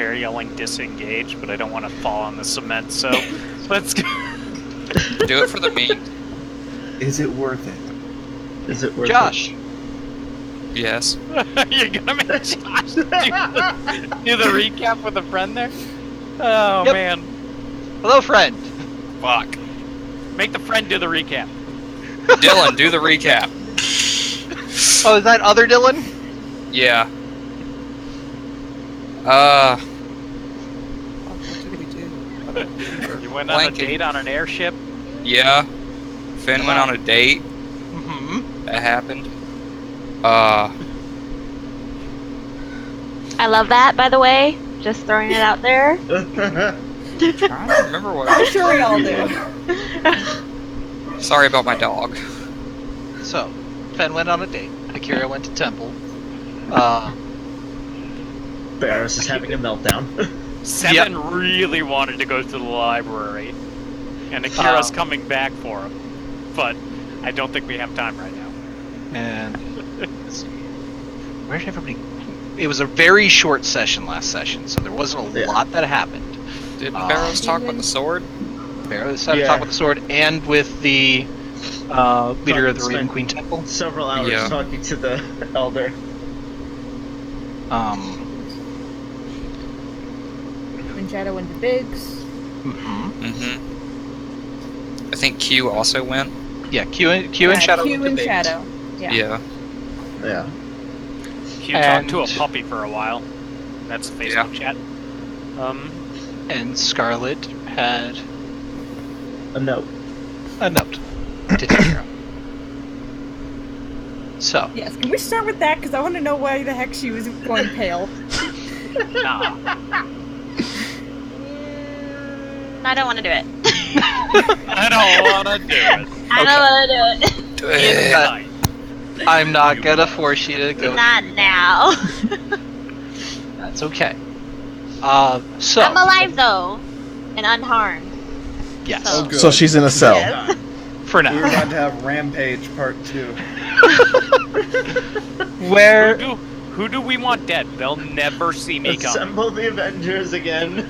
air yelling disengage, but I don't want to fall on the cement, so let's go. Do it for the meme. Is it worth it? Is it worth Josh. Yes. You're gonna make Josh do the recap with a friend there? Oh, Yep. man. Hello, friend. Fuck. Make the friend do the recap. Dylan, do the recap. Oh, is that other Dylan? Yeah. What did we do? You went on a Blanking. date on an airship? Yeah. Finn went on a date. Mm-hmm. That happened. I love that, by the way. Just throwing it out there. Trying to remember what. I'm sure we all do. Sorry about my dog. So, Fen went on a date. Akira went to temple. Barris is having a meltdown. Seven really wanted to go to the library, and Akira's coming back for him, but I don't think we have time right now. And let's see. Where did everybody? It was a very short session last session, so there wasn't a lot that happened. Didn't Barrows talk about the sword? Barrows had to talk with the sword and with the leader of the Raven Queen Temple. Several hours talking to the elder. When Shadow went to Biggs. I think Q also went. Yeah, Q and Shadow. Q went to and Biggs. Shadow. Yeah. Yeah. Q talked to a puppy for a while. That's the Facebook chat. And Scarlet had a note to Tira. So. Yes, can we start with that? Because I want to know why the heck she was going pale. Nah. I don't want to do it. I don't want to do it. I don't want to do it. I'm not gonna force you to go. Not now. That's okay. So I'm alive though, and unharmed. Yes. Oh, good. So she's in a cell. Yes. For now. We're about to have Rampage Part 2. Where? Who do we want dead? They'll never see me coming. Assemble the Avengers again.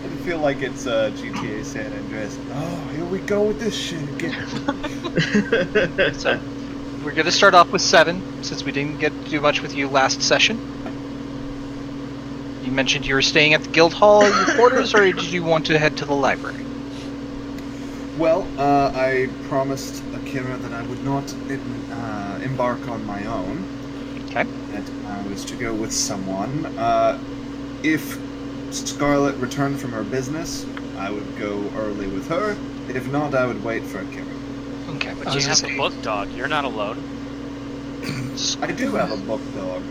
I feel like it's GTA San Andreas. Oh, here we go with this shit again. So, we're gonna start off with 7, since we didn't get to do much with you last session. You mentioned you were staying at the guild hall in your quarters, or did you want to head to the library? Well, I promised Akira that I would not embark on my own. Okay. That I was to go with someone. If Scarlet returned from her business, I would go early with her. If not, I would wait for Akira. Okay, But you have a book dog. You're not alone. I do have a book dog.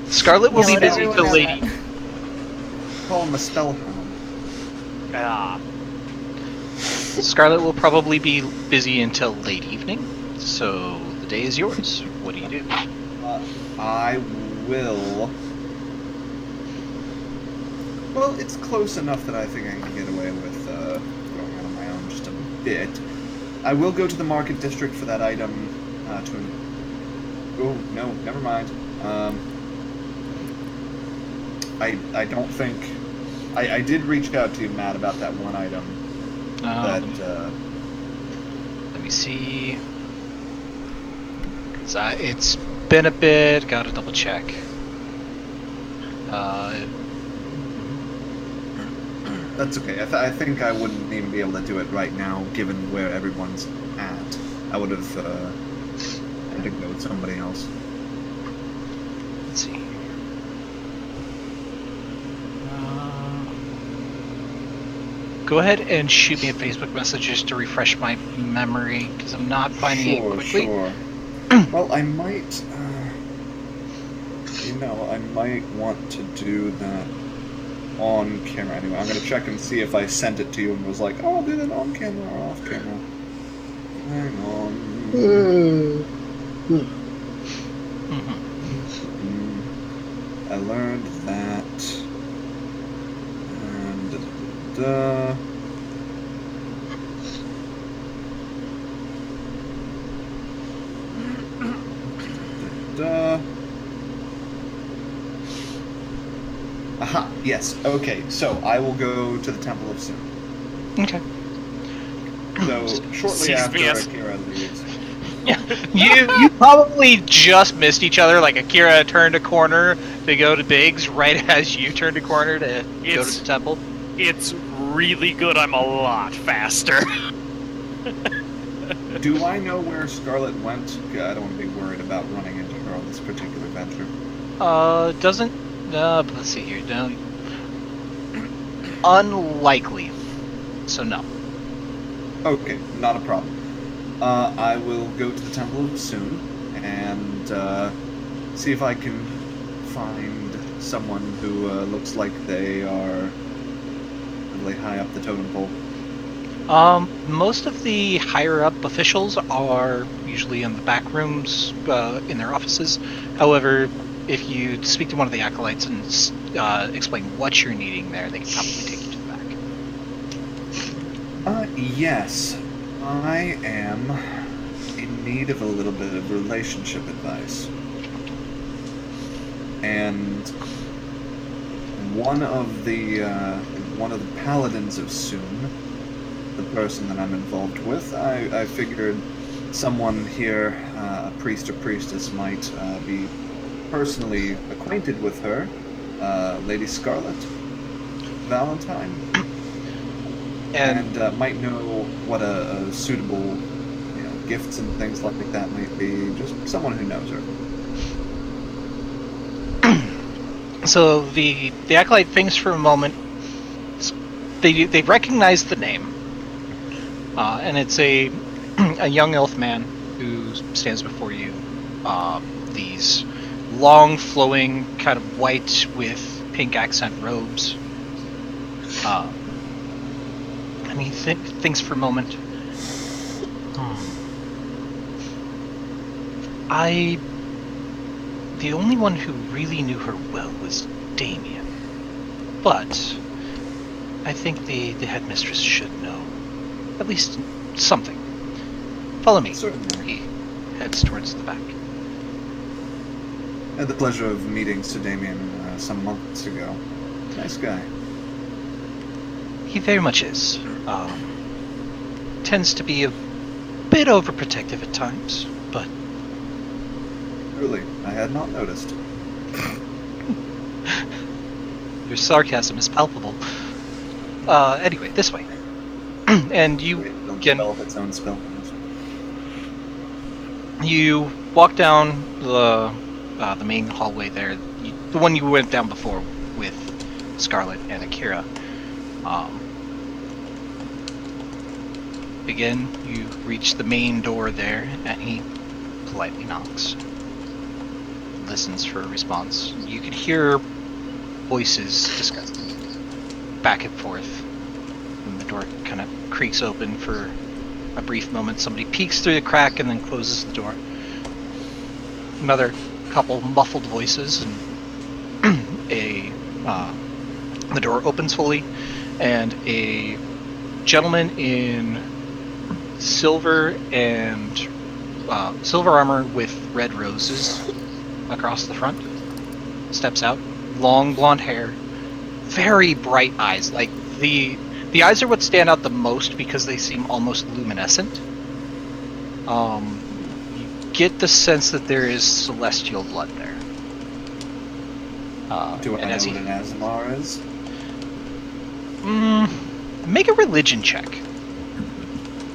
Scarlet will be busy till late. Call him a spellhound. Ah. Scarlet will probably be busy until late evening, so the day is yours. What do you do? I will. Well, it's close enough that I think I can get away with going out on my own just a bit. I will go to the market district for that item. Oh no, never mind. I don't think. I did reach out to you, Matt, about that one item. Let me see. It's been a bit. Gotta double check. That's okay. I think I wouldn't even be able to do it right now, given where everyone's at. I would have had to go with somebody else. Let's see. Go ahead and shoot me a Facebook message just to refresh my memory, because I'm not finding it quickly. Sure. Well, I might, I might want to do that on camera anyway. I'm going to check and see if I sent it to you and was like, oh, I'll do that on camera or off camera. Hang on. I learned that. And Aha, yes. Okay, so I will go to the Temple of Soon. Okay. So shortly Sees after me as- Akira leaves. You probably just missed each other. Like Akira turned a corner to go to Biggs right as you turned a corner to go to It's- the temple. It's really good. I'm a lot faster. Do I know where Scarlet went? I don't want to be worried about running into her on this particular venture. Doesn't. Let's see here. No. Unlikely. So no. Okay, not a problem. I will go to the Temple of Soon and see if I can find someone who looks like they are really high up the totem pole. Most of the higher up officials are usually in the back rooms, in their offices. However, if you speak to one of the acolytes and explain what you're needing there, they can probably take you to the back. Yes. I am in need of a little bit of relationship advice. And one of the paladins of Soon, the person that I'm involved with, I figured someone here, a priest or priestess, might be personally acquainted with her, Lady Scarlet Valentine. And might know what a suitable, gifts and things like that might be. Just someone who knows her. So the acolyte thinks for a moment. They recognize the name, and it's a young elf man who stands before you. These long, flowing, kind of white with pink accent robes. He thinks for a moment. The only one who really knew her well was Damien. But I think the headmistress should know at least something. Follow me. Certainly. He heads towards the back. I had the pleasure of meeting Sir Damien some months ago. Nice guy. He very much is. Tends to be a bit overprotective at times, but... Really, I had not noticed. Your sarcasm is palpable. Anyway, this way. And you Don't can... develop its own spell. You walk down the main hallway there, the one you went down before with Scarlet and Akira. Again, you reach the main door there, and he politely knocks. Listens for a response. You can hear voices discussing back and forth. And the door kind of creaks open for a brief moment. Somebody peeks through the crack and then closes the door. Another couple muffled voices, and the door opens fully, and a gentleman in silver armor with red roses across the front steps out. Long blonde hair, very bright eyes. Like the eyes are what stand out the most because they seem almost luminescent. You get the sense that there is celestial blood there. Do I know what an Azamar is? Make a religion check.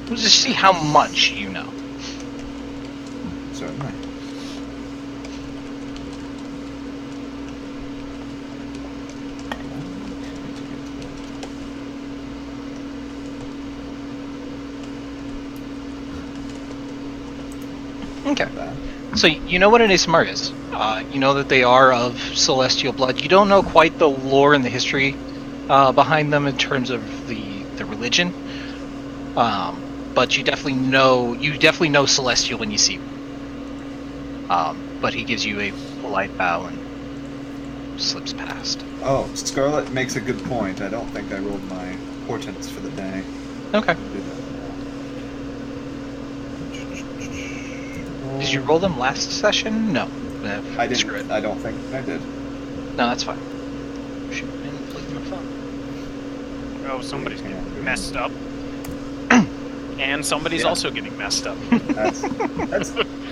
We'll just see how much you know. Certainly. Okay. So you know what an Aasimar is. You know that they are of celestial blood. You don't know quite the lore and the history behind them in terms of the religion. But you definitely know celestial when you see them. But he gives you a polite bow and slips past. Oh, Scarlet makes a good point. I don't think I rolled my portents for the day. Okay. Did you roll them last session? No. I Screw it. didn't. I don't think I did. No, that's fine. shit, man, it's like my phone. Oh, somebody's getting messed up. And somebody's also getting messed up. That's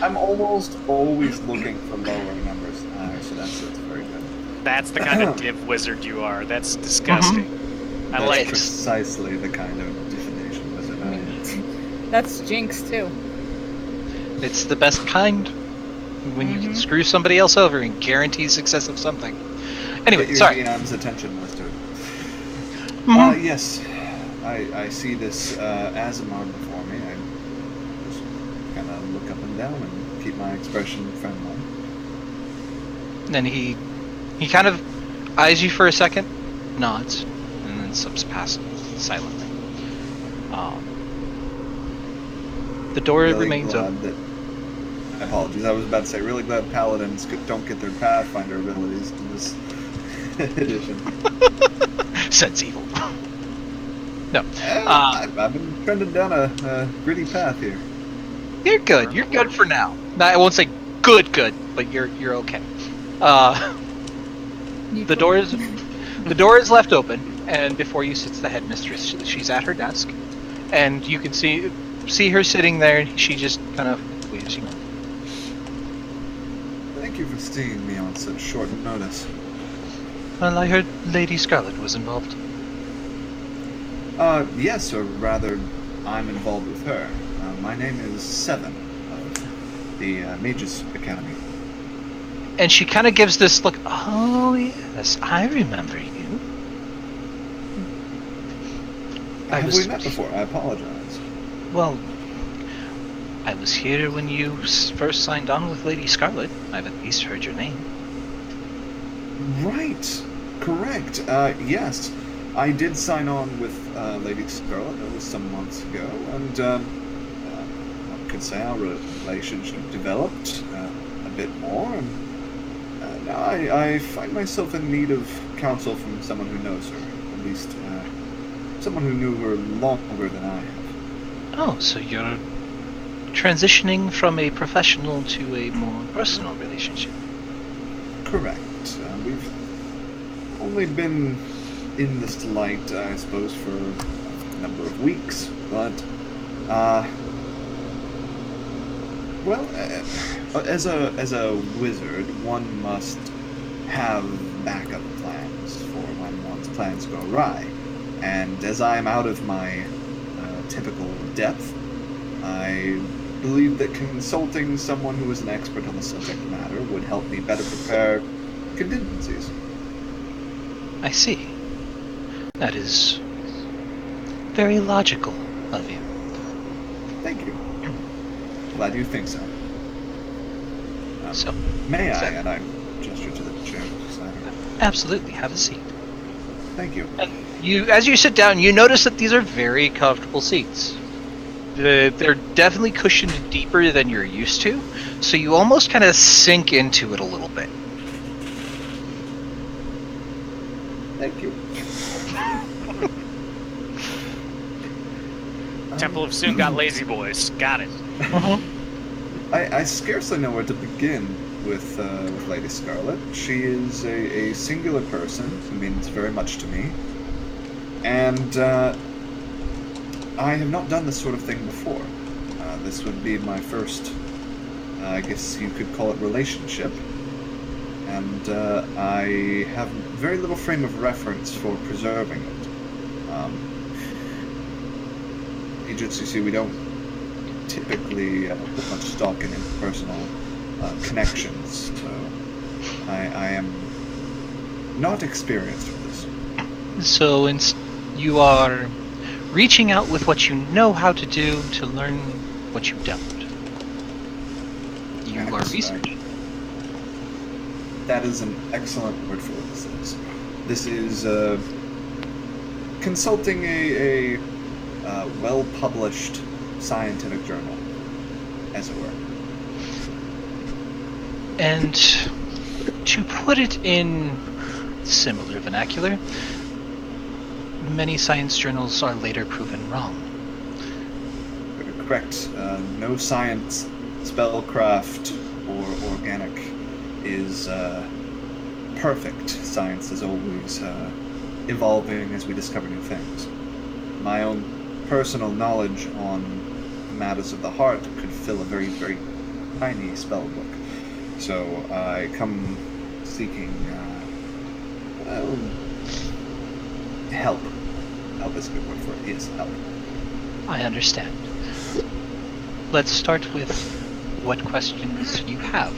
I'm almost always looking for lower numbers. So that's very good. That's the kind of div wizard you are. That's disgusting. I That's like it. precisely the kind of divination wizard I am. That's Jinx too. It's the best kind. When you can screw somebody else over and guarantee success of something. Anyway, Get your sorry. DM's attention, Lister. Yes, I see this Azamar before me. I just kind of look up and down and keep my expression friendly. And he kind of eyes you for a second, nods, and then slips past silently. The door Really remains glad open. that- apologies, I was about to say, really glad paladins don't get their Pathfinder abilities in this edition. Sense evil. No. I've been trending down a gritty path here. You're good. You're good for now. I won't say good, but you're okay. The door is left open, and before you sits the headmistress. She's at her desk, and you can see her sitting there. And she just kind of waves you. Thank you for seeing me on such short notice. Well, I heard Lady Scarlet was involved. Yes, or rather, I'm involved with her. My name is Seven of the Mages Academy. And she kind of gives this look. Oh yes, I remember you. Have we met before? I apologize. Well, I was here when you first signed on with Lady Scarlet. I've at least heard your name. Right. Correct. Yes. I did sign on with Lady Scarlet. That was some months ago, and I could say our relationship developed a bit more, and now I find myself in need of counsel from someone who knows her, at least someone who knew her longer than I have. Oh, so you're transitioning from a professional to a more personal relationship. Correct. We've only been in this light, I suppose, for a number of weeks, but, well, as a wizard, one must have backup plans for when one's plans go awry, and as I am out of my typical depth, I believe that consulting someone who is an expert on the subject matter would help me better prepare contingencies. I see. That is very logical of you. Thank you. Glad you think so. So, May I? so- And I gesture to the chair beside her. absolutely, have a seat. Thank you. As you sit down, you notice that these are very comfortable seats. They're definitely cushioned deeper than you're used to, so you almost kind of sink into it a little bit. Thank you. Temple of Soon got lazy boys. Got it. I scarcely know where to begin with Lady Scarlet. She is a singular person who means very much to me, and I have not done this sort of thing before. This would be my first, I guess you could call it, relationship, and I have very little frame of reference for preserving it. Agents, you see, we don't typically put much stock in interpersonal connections, so I am not experienced with this. So you are reaching out with what you know how to do to learn what you don't. You are Yes, researching. That is an excellent word for what this is. This is consulting a well-published scientific journal, as it were. And to put it in similar vernacular, many science journals are later proven wrong. Correct. No science, spellcraft, or organic is perfect. Science is always evolving as we discover new things. My own personal knowledge on matters of the heart could fill a very, very tiny spell book. So I come seeking help. Help is a good word for it. Yes, help. I understand. Let's start with what questions you have.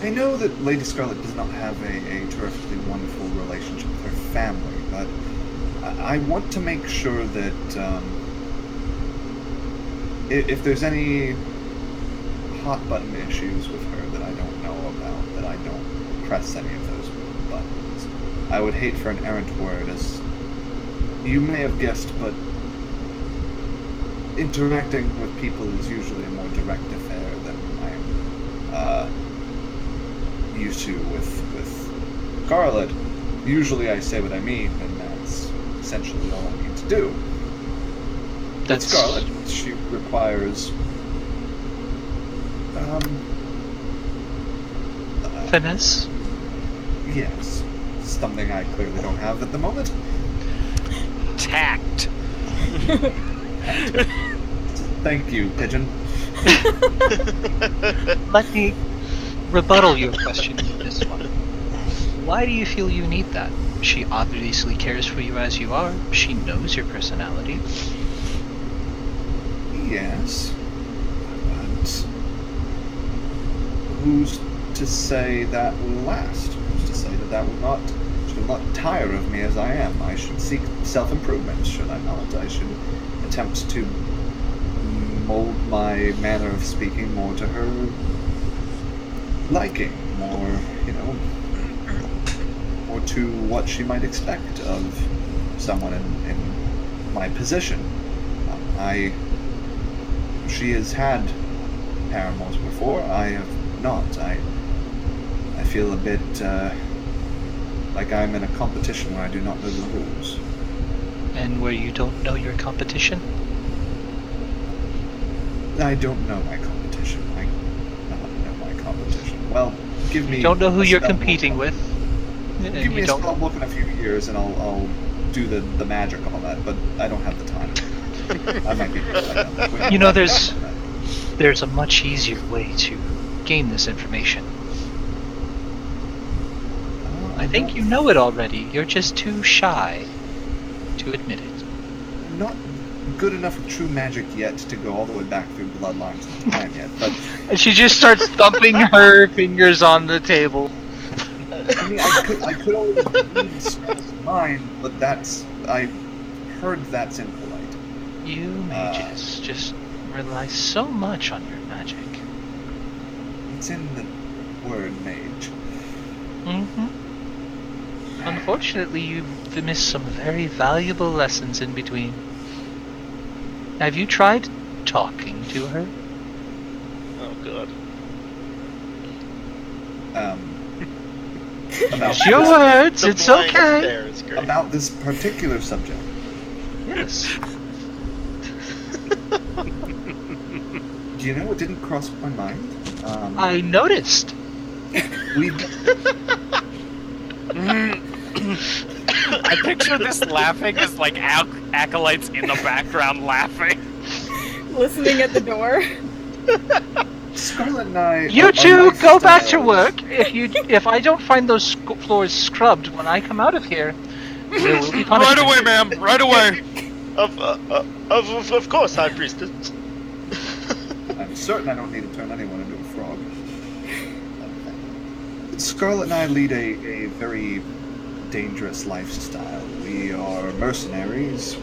I know that Lady Scarlet does not have a terrifically wonderful relationship with her family, but I want to make sure that if there's any hot button issues with her that I don't know about, that I don't press any of those buttons. I would hate for an errant word, as you may have guessed, but interacting with people is usually a more direct affair than I'm used to with Scarlet. Usually I say what I mean, and that's essentially all I need to do. With Scarlet, she requires finesse? Yes. Something I clearly don't have at the moment. Tact. Thank you, Pigeon. Let me rebuttal your question with this one. Why do you feel you need that? She obviously cares for you as you are. She knows your personality. Yes. But who's to say that will last? Who's to say that she will not tire of me as I am? I should seek self-improvement, should I not? I should attempt to mold my manner of speaking more to her liking, more to what she might expect of someone in my position. She has had paramours before. I have not. I feel a bit like I'm in a competition where I do not know the rules. And where you don't know your competition? I don't know my competition. I not know my competition. Well, give me. You don't know who a you're spell competing book. with. And Give me you a don't. spell book in a few years, and I'll do the magic on that. But I don't have the time. I might be. You know, there's a much easier way to gain this information. I think you know it already. You're just too shy to admit it. I'm not good enough with true magic yet to go all the way back through bloodlines in time yet. But And she just starts thumping her fingers on the table. I mean, I could always read mine, but I heard that's impolite. You mages just rely so much on your magic. It's in the word mage. Mm-hmm. Unfortunately, you've missed some very valuable lessons in between. Have you tried talking to her? Oh god. About It's your words, The it's blind okay. stare is great. about this particular subject. Yes. Do you know, it didn't cross my mind. I noticed. We I picture this laughing as like acolytes in the background laughing. Listening at the door. Scarlet and I. You our two go back to lifestyles- work. If I don't find those floors scrubbed when I come out of here, there will be punishment. Right away, ma'am. Right away. Of course, High Priestess. I'm certain I don't need to turn anyone into a frog. Scarlet and I lead a very dangerous lifestyle. We are mercenaries.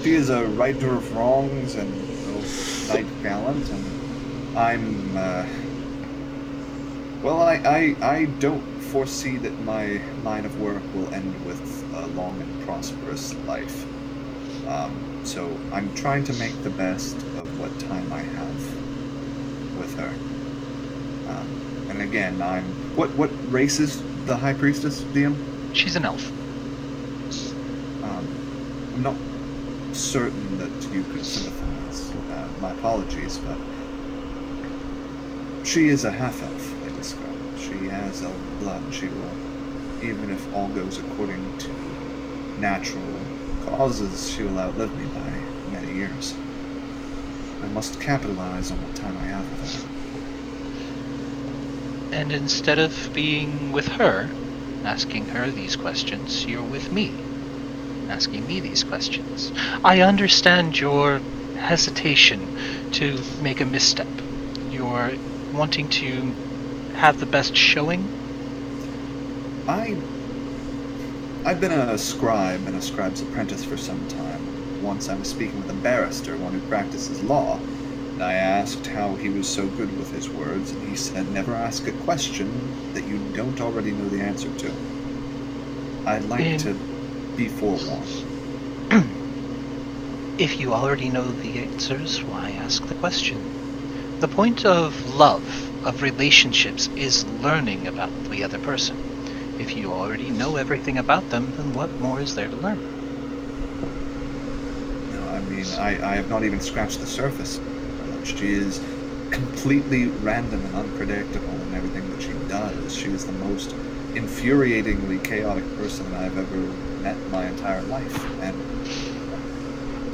She is a righter of wrongs and a knight gallant, and I'm, well, I don't foresee that my line of work will end with a long and prosperous life. So I'm trying to make the best of what time I have with her. And again, what race is the High Priestess, DM? She's an elf. I'm not certain that you could sympathize. My apologies, but She is a half-elf, they describe it. She has elf blood. She will, even if all goes according to natural causes, she will outlive me by many years. I must capitalize on what time I have with her. And instead of being with her, asking her these questions, you're with me, asking me these questions. I understand your hesitation to make a misstep. You're wanting to have the best showing. I've been a scribe and a scribe's apprentice for some time. Once I was speaking with a barrister, one who practices law, and I asked how he was so good with his words, and he said, never ask a question that you don't already know the answer to. I'd like to be forewarned. If you already know the answers, why ask the question? The point of love, of relationships, is learning about the other person. If you already know everything about them, then what more is there to learn? No, I mean, I have not even scratched the surface. She is completely random and unpredictable in everything that she does. She is the most infuriatingly chaotic person I've ever met in my entire life. And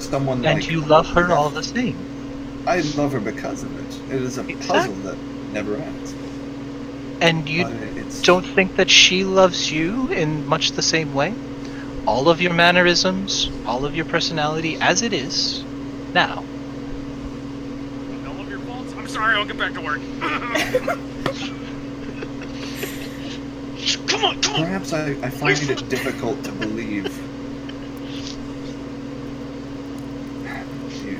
someone And like you love her all the same. I love her because of it. It is a puzzle that never ends. And you It's don't think that she loves you in much the same way? All of your mannerisms, all of your personality as it is, now. All of your faults? I'm sorry, I'll get back to work. Come on! Perhaps I find it difficult to believe.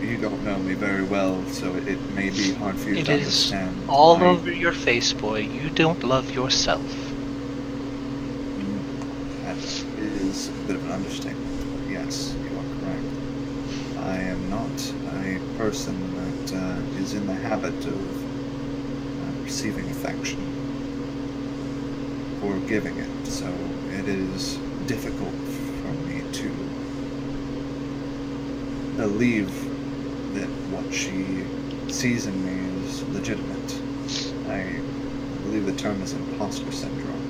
You don't know me very well, so it may be hard for you It to is understand. all over your face, boy. You don't love yourself. That is a bit of an understatement, but yes, you are correct. I am not a person that is in the habit of receiving affection or giving it, so it is difficult for me to believe that what she sees in me is legitimate. I believe the term is imposter syndrome.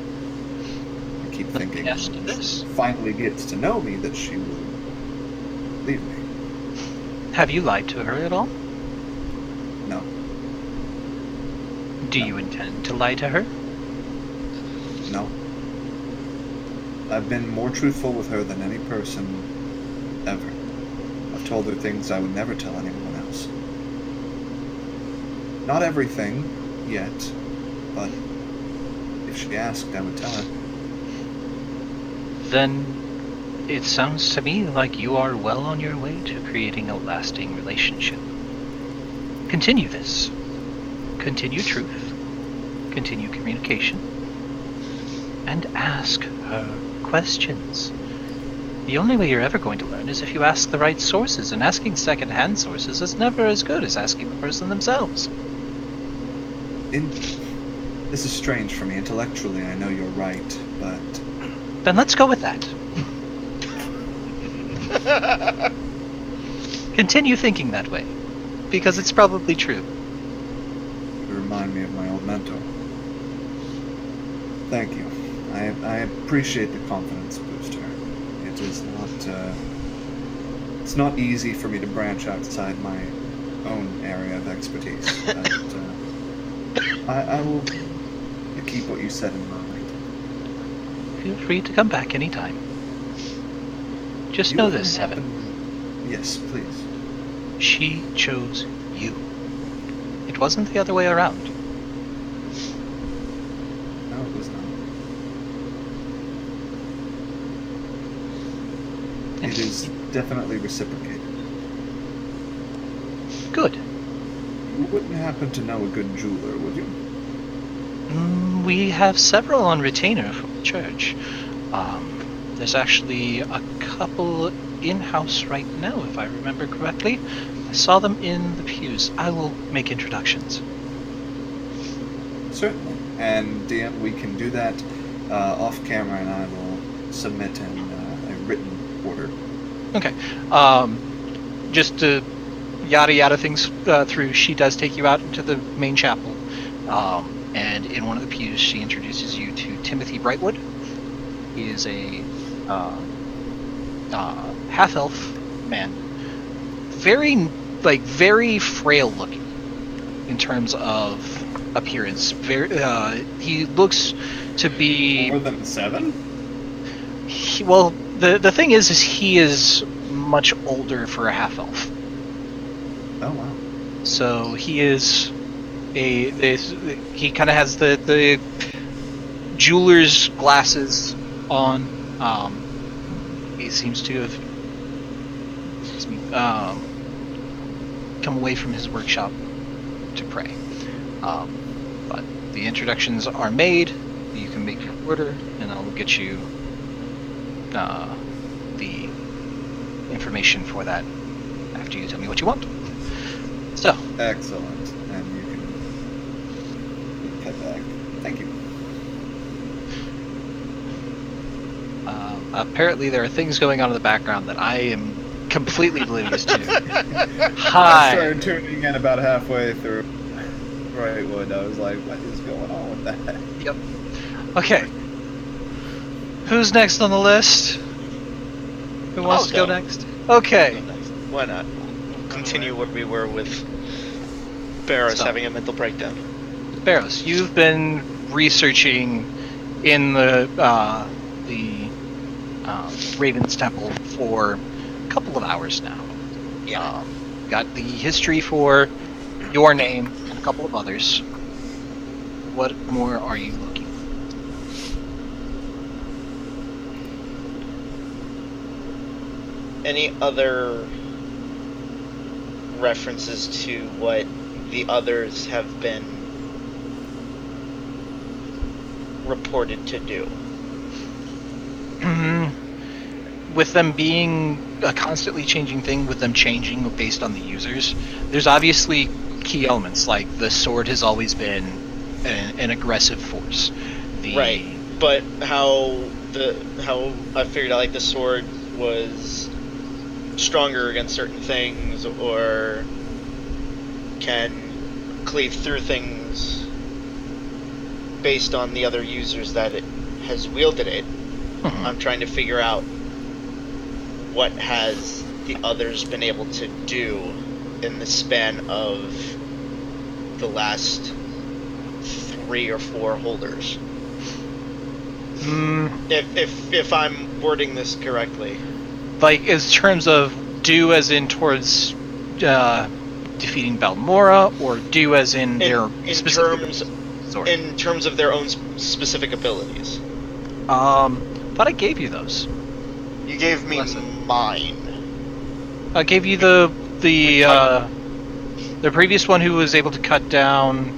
I keep thinking Yes to when this. she finally gets to know me that she will leave me. Have you lied to her at all? No. Do you intend to lie to her? No. I've been more truthful with her than any person ever. I've told her things I would never tell anyone else. Not everything, yet, but if she asked, I would tell her. Then it sounds to me like you are well on your way to creating a lasting relationship. Continue this. Continue truth. Continue communication. And ask her questions. The only way you're ever going to learn is if you ask the right sources, and asking second-hand sources is never as good as asking the person themselves. This is strange for me. Intellectually, I know you're right, but Then let's go with that. Continue thinking that way, because it's probably true. you remind me of my old mentor. Thank you. I appreciate the confidence booster. It is not, it's not easy for me to branch outside my own area of expertise, but I will keep what you said in mind. Feel free to come back anytime. Just You know ever this, Seven. Yes, please. She chose you. It wasn't the other way around. No, it was not. It is definitely reciprocated. Good. You wouldn't happen to know a good jeweler, would you? We have several on retainer from the church. There's actually a couple in-house right now, if I remember correctly. I saw them in the pews. I will make introductions. Certainly. And DM, we can do that off camera, and I will submit in a written order. Okay. Just to yada yada things through, she does take you out into the main chapel. And in one of the pews, she introduces you to Timothy Brightwood. He is a half-elf man, very frail looking in terms of appearance. He looks to be More than 7? the thing is he is much older for a half-elf. Oh wow. So he is he kind of has the jeweler's glasses on. He seems to have come away from his workshop to pray. But the introductions are made. You can make your order, and I'll get you the information for that after you tell me what you want. So. Excellent. And you can cut back. Thank you. Apparently there are things going on in the background that I am completely oblivious to. Hi. I started tuning in about halfway through Brightwood. I was like, what is going on with that? Yep. Okay. Who's next on the list? Who wants to go next? Okay. Why not? Continue where we were with Barrows So. having a mental breakdown. Barrows, you've been researching in the Raven's Temple for a couple of hours now. Yeah. Got the history for your name and a couple of others. What more are you looking for? Any other references to what the others have been reported to do? With them being a constantly changing thing, with them changing based on the users, there's obviously key elements, like the sword has always been an aggressive force. Right, but how I figured out like the sword was stronger against certain things, or can cleave through things based on the other users that it has wielded it. I'm trying to figure out what has the others been able to do in the span of the last 3 or 4 holders. If I'm wording this correctly. Like, in terms of do as in towards defeating Balmora, or do as in their specific sword? In terms of their own specific abilities. Thought I gave you those. You gave me mine. I gave you the previous one who was able to cut down.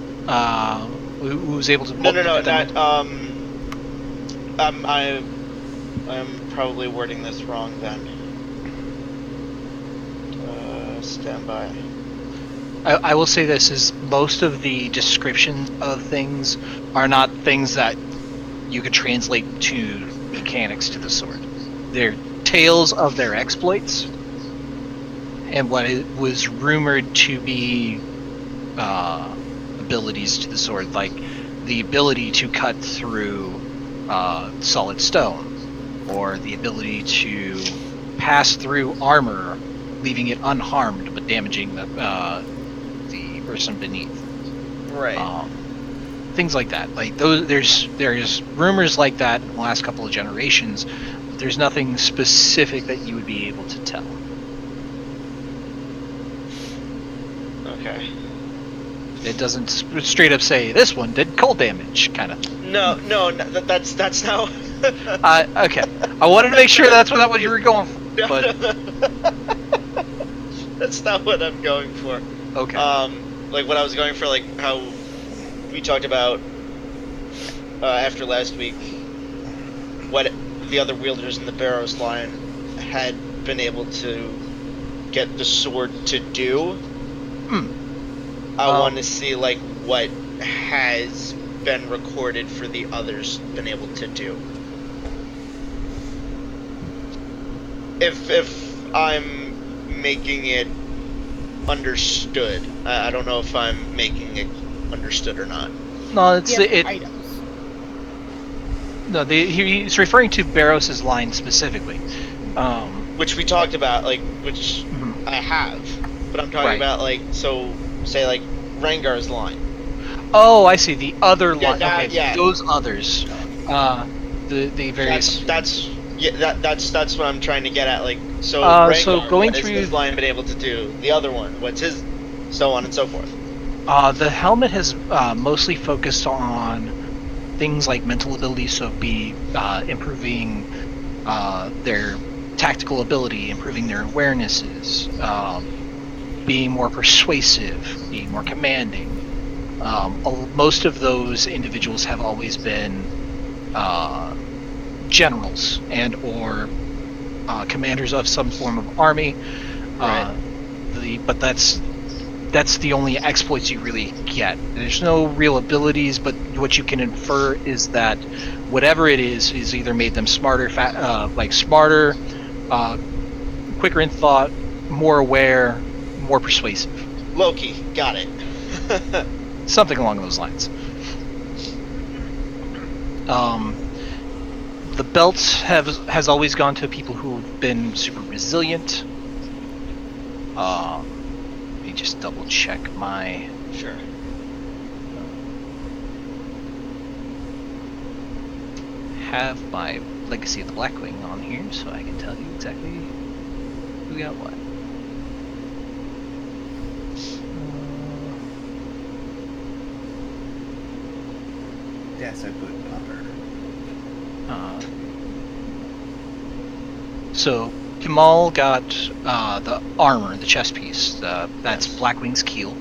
Who was able to. No. That I'm probably wording this wrong then. Stand by. I will say this is most of the descriptions of things are not things that you could translate to mechanics to the sword. They're tales of their exploits and what it was rumored to be abilities to the sword, like the ability to cut through solid stone, or the ability to pass through armor, leaving it unharmed but damaging the person beneath. Right. Things like that. Like those, there's rumors like that in the last couple of generations. But there's nothing specific that you would be able to tell. Okay. It doesn't straight up say this one did cold damage, kind of. No, that's now. Okay. I wanted to make sure that's what you were going for. But that's not what I'm going for. okay. Like what I was going for, like how we talked about after last week, what the other wielders in the Barrows line had been able to get the sword to do. I want to see like what has been recorded for the others been able to do. If I'm making it understood, I don't know if I'm making it understood or not. No, it's Yes, items. no. He's referring to Barros's line specifically. Which we talked about, like, which Mhm. I have. But I'm talking Right. about, like, so, say, like, Rengar's line. Oh, I see. The other Yeah, line. that- Okay, yeah. those others. The various. That's what I'm trying to get at. Like, so So Rengar, going what has through- his line been able to do? The other one, what's his, so on and so forth. The helmet has mostly focused on things like mental ability, so improving their tactical ability, improving their awarenesses, being more persuasive, being more commanding. Most of those individuals have always been generals and or commanders of some form of army. Right. But that's the only exploits you really get. There's no real abilities, but what you can infer is that whatever it is either made them smarter, smarter, quicker in thought, more aware, more persuasive. Loki, got it. Something along those lines. The belt has always gone to people who've been super resilient. Let me just double check my. Sure. Have my Legacy of the Blackwing on here, so I can tell you exactly who got what. Yes, I put Popper. So Kamal got the armor, the chest piece. That's Blackwing's keel.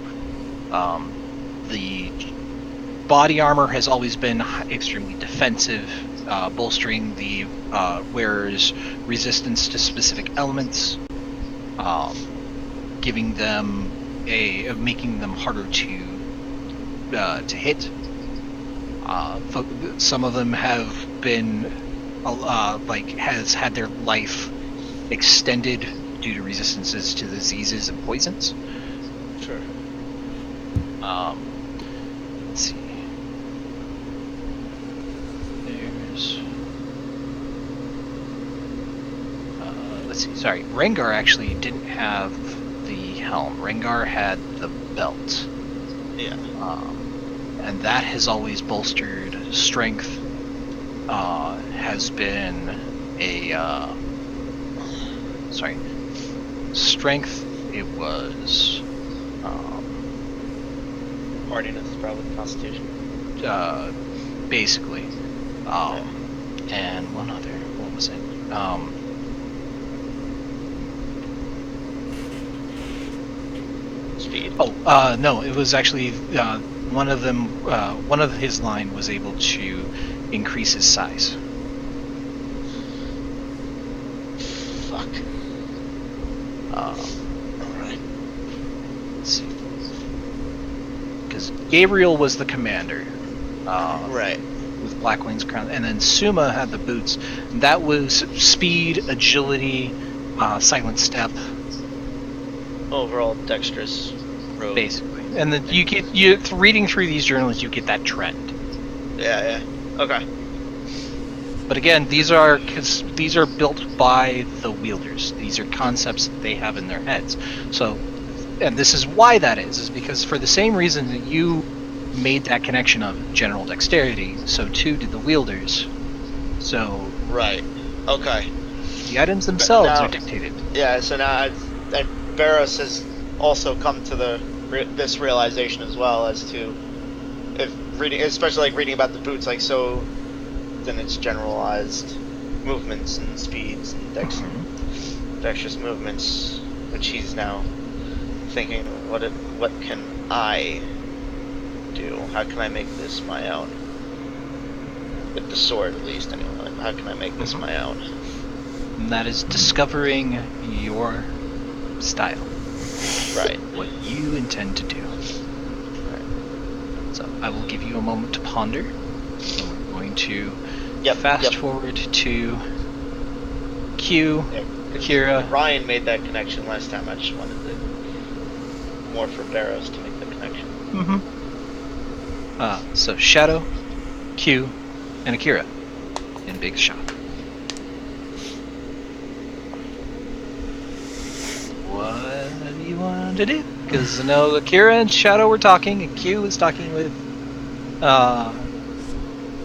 The body armor has always been extremely defensive, bolstering the wearer's resistance to specific elements, giving them making them harder to hit. Some of them have been has had their life extended due to resistances to diseases and poisons. Sure. Let's see. There's. Let's see. Sorry, Rengar actually didn't have the helm. Rengar had the belt. Yeah. And that has always bolstered strength. Has been a strength. It was Hardiness, probably Constitution. basically, and one other. What was it? Speed. Oh, no, it was actually one of them. One of his line was able to increase his size. Fuck. Alright. Let's see. Because Gabriel was the commander. Right. With Blackwing's crown, and then Suma had the boots. That was speed, agility, silent step, Overall dexterous rogue. basically. And then reading through these journals, you get that trend. Yeah. Okay. But again, these are built by the wielders. These are concepts that they have in their heads. So, and this is why that is because for the same reason that you made that connection of general dexterity, so too did the wielders. So Right. Okay. the items themselves now- are dictated. Yeah. So now, and Barros has also come to this realization as well as to if reading, especially like reading about the boots, like so, then it's generalized movements and speeds and dexterous movements, which he's now thinking, what can I do? How can I make this my own? With the sword, at least, anyway. Like, how can I make this my own? And that is discovering your style. Right. What you intend to do. So I will give you a moment to ponder. So we're going to fast forward to Q, Kira. Ryan made that connection last time. I just wanted more for Barros to make the connection. Mm-hmm. So Shadow, Q, and Akira in Big Shot. What do you want to do? Because I know Akira and Shadow were talking, and Q was talking with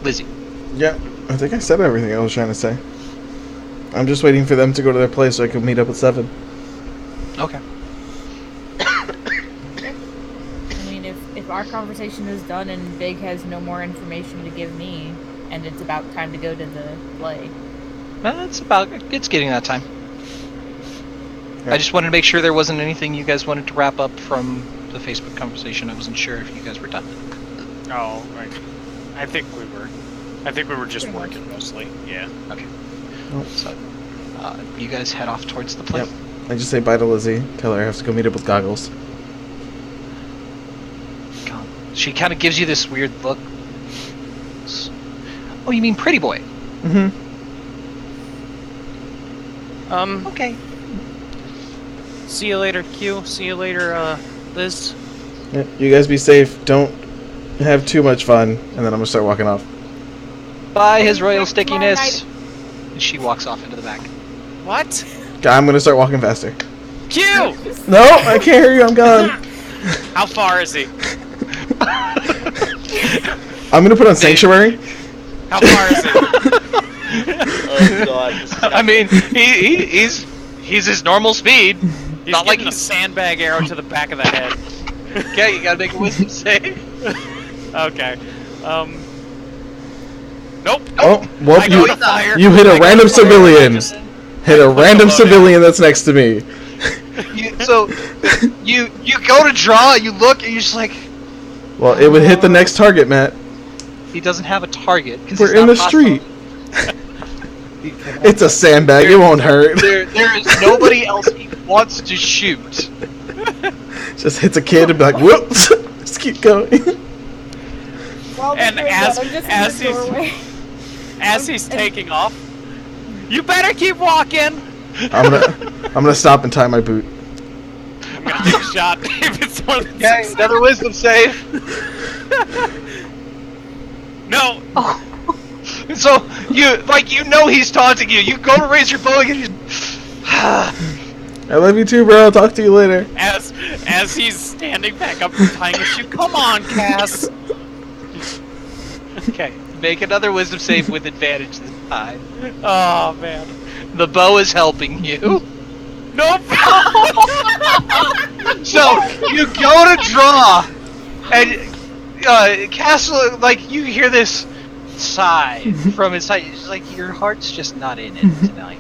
Lizzie. Yeah, I think I said everything I was trying to say. I'm just waiting for them to go to their place so I can meet up with Seven. Okay. I mean, if our conversation is done and Big has no more information to give me, and it's about time to go to the play. It's getting that time. Yeah. I just wanted to make sure there wasn't anything you guys wanted to wrap up from the Facebook conversation. I wasn't sure if you guys were done. Oh, right. I think we were just Pretty much. working mostly. Yeah. Okay. Oh. So, you guys head off towards the play. Yep. I just say bye to Lizzie. Tell her I have to go meet up with Goggles. She kind of gives you this weird look. Oh, you mean Pretty Boy? Mm-hmm. Okay. See you later, Q. See you later, Liz. Yeah, you guys be safe. Don't have too much fun. And then I'm gonna start walking off. Bye, His Royal Tomorrow Stickiness. night. And she walks off into the back. What? I'm gonna start walking faster. Q! No, I can't hear you. I'm gone. How far is he? I'm gonna put on Sanctuary. How far is he? Oh god. This is I mean, he's his normal speed. He's Not like getting a sandbag arrow to the back of the head. Okay, you gotta make a wisdom save. Okay. Nope. Oh, well, I go to fire. you hit a I go random to fire. civilian. Hit a random Low civilian that's next to me. You go to draw, you look, and you're just like, Well, it would hit the next target, Matt. he doesn't have a target. 'Cause We're he's in not the hostile. street. It's a sandbag. It won't hurt. There is nobody else he wants to shoot. Just hits a kid and be like, whoops. Just keep going. Well, And as as he's taking off, you better keep walking. I'm gonna stop and tie my boot. I'm gonna take a shot if it's more than Okay, 6. another wisdom save. No. So you know he's taunting you. You go to raise your bow and you. I love you too, bro. I'll talk to you later. As he's standing back up and tying his shoe. Come on, Cass. Okay, make another wisdom save with advantage this time. Oh man. The bow is helping you. Nope. So you go to draw, and Castle, like you hear this sigh from his side. It's like your heart's just not in it tonight.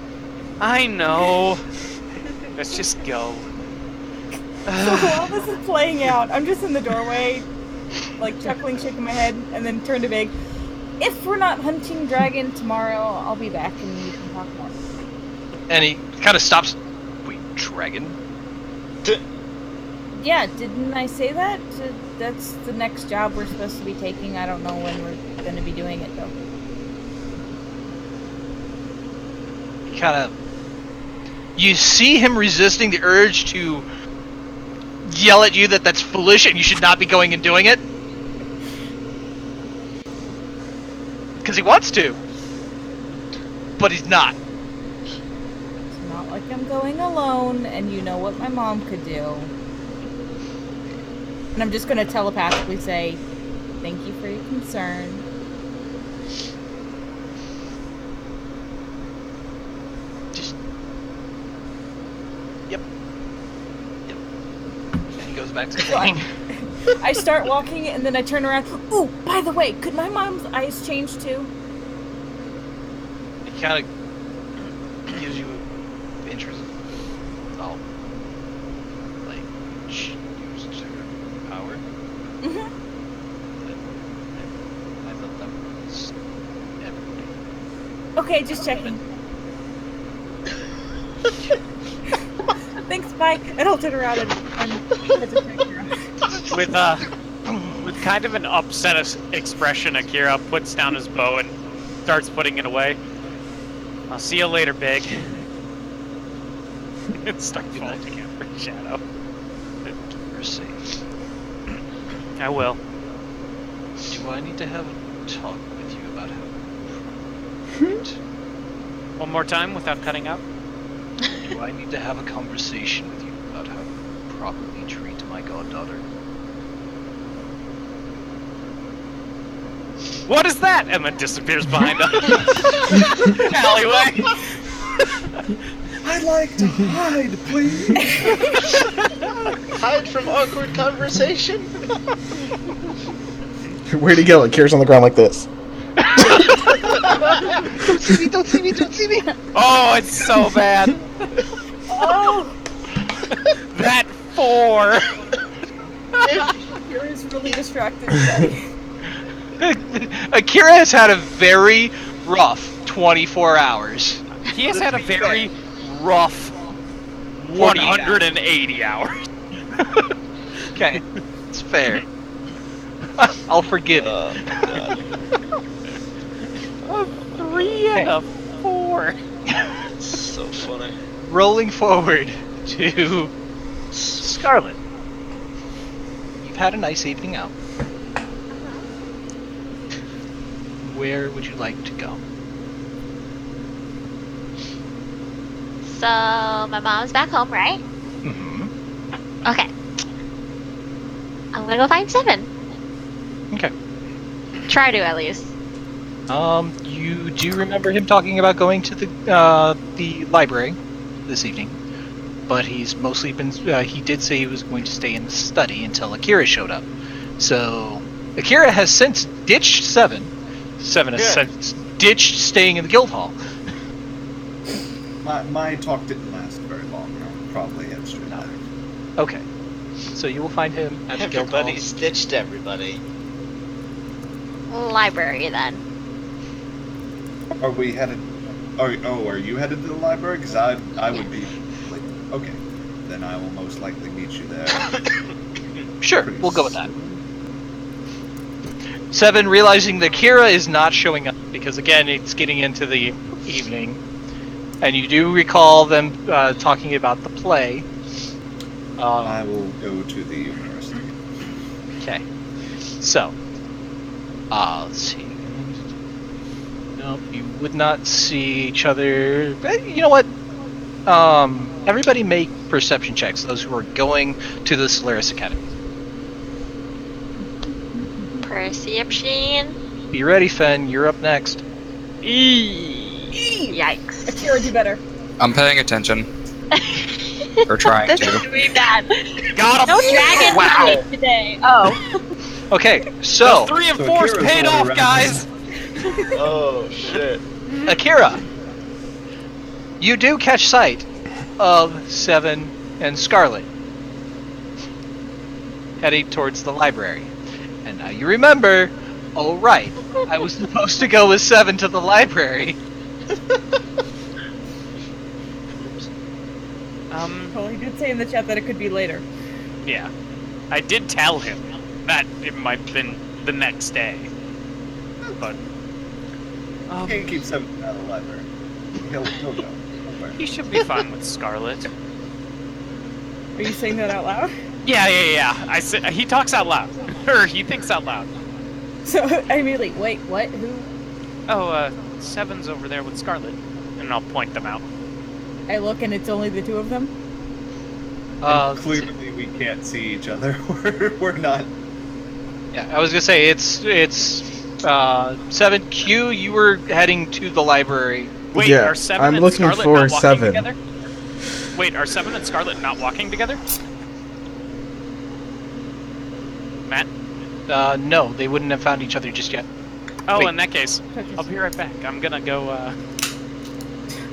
I know. Let's just go. So while this is playing out, I'm just in the doorway, like chuckling, shaking my head, and then turn to Big. If we're not hunting dragon tomorrow, I'll be back and we can talk more. And he kind of stops. Wait, dragon? Yeah, didn't I say that? That's the next job we're supposed to be taking. I don't know when we're going to be doing it, though. He kind of. You see him resisting the urge to yell at you that that's foolish and you should not be going and doing it. Because he wants to. But he's not. It's not like I'm going alone, and you know what my mom could do. And I'm just going to telepathically say, thank you for your concern. Just. Yep. And he goes back to playing. I start walking, and then I turn around. Ooh, by the way, could my mom's eyes change too? He kind of gives you interest. Oh. Like, use power? Mm-hmm. I thought that was everybody. Okay, just checking. Thanks, bye. And I'll turn around and head to take her off. With kind of an upset expression, Akira puts down his bow and starts putting it away. I'll see you later, Big. It's stuck falling after Shadow. You're safe. I will. Do I need to have a talk with you about how? One more time without cutting out. Do I need to have a conversation with you about how to properly treat my goddaughter? What is that? And then disappears behind a alleyway. I'd like to hide, please. Hide from awkward conversation. Where'd he go? Like, Kira's on the ground like this. Don't see me! Don't see me! Don't see me! Oh, it's so bad. Oh, That 4. Kira's really distracted today. Akira has had a very rough 24 hours. He has had a very rough 180 hours. Okay, it's fair. I'll forgive it. God. A 3 and a 4. So funny. Rolling forward to Scarlet. You've had a nice evening out. Where would you like to go? So my mom's back home, right? Mm-hmm. Okay. I'm gonna go find Seven. Okay. Try to, at least. You do remember him talking about going to the library this evening, but he's mostly been. He did say he was going to stay in the study until Akira showed up. So Akira has since ditched Seven. Seven has since ditched staying in the guild hall. My talk didn't last very long. I'll probably head straight back. Okay. So you will find him at the guild hall. Everybody stitched everybody. Library, then. Are we headed? Are you headed to the library? Because I would be. Like, okay, then I will most likely meet you there. Sure, pretty we'll go with that. soon. Seven, realizing that Kira is not showing up because again it's getting into the evening, and you do recall them talking about the play. I will go to the university. Okay, so let's see. Nope, you would not see each other. You know what? Everybody make perception checks. Those who are going to the Solaris Academy. Perception. Be ready, Fen. You're up next. Yikes. Akira, do better. I'm paying attention. Or trying This to. is really bad. Got him. No dragon Wow. today. Oh. Okay, so 3 and So 4's Akira's paid going off, around. guys. Oh shit. Akira, you do catch sight of Seven and Scarlet heading towards the library. And now you remember, oh right, I was supposed to go with Seven to the library. Well, he did say in the chat that it could be later. Yeah. I did tell him that it might have been the next day. But Can't keep Seven out of the library. He'll go. Don't worry. he should be fine with Scarlet. Are you saying that out loud? Yeah. I said he talks out loud. Or he thinks out loud. So I immediately, wait, what? Who? Oh, Seven's over there with Scarlet. And I'll point them out. I look and it's only the two of them. And clearly we can't see each other. We're not. Yeah, I was gonna say it's 7Q. You were heading to the library. Wait, Yeah, are 7 I'm and looking Scarlet for not walking 7. together? Wait, are 7 and Scarlet not walking together? Matt? No, they wouldn't have found each other just yet. Oh, Wait. in that case, I'll be right back. I'm gonna go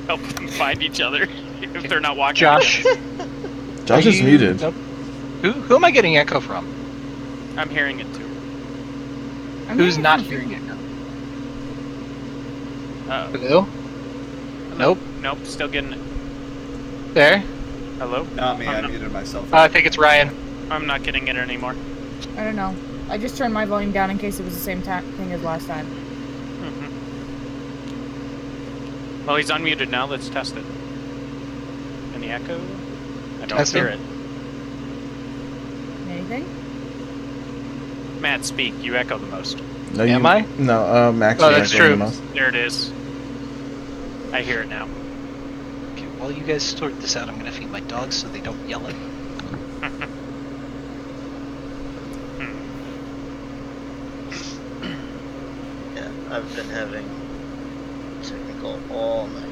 help them find each other if they're not walking Josh, together. Josh are is you- muted. Nope. Who am I getting echo from? I'm hearing it too. Who's not hearing echo? Hello? Nope. Nope, still getting it. There? Hello? Not me. I'm I not- muted myself. I think it's Ryan. I'm not getting it anymore. I don't know. I just turned my volume down in case it was the same thing as last time. Mm-hmm. Well, he's unmuted now. Let's test it. Any echo? I don't Test hear it. it. Anything? Matt speak. You echo the most. No, Am I? No, Max. Oh, you're that's echoing true. the most. There it is. I hear it now. Okay, while you guys sort this out, I'm gonna feed my dogs so they don't yell at me. Yeah, I've been having technical all night.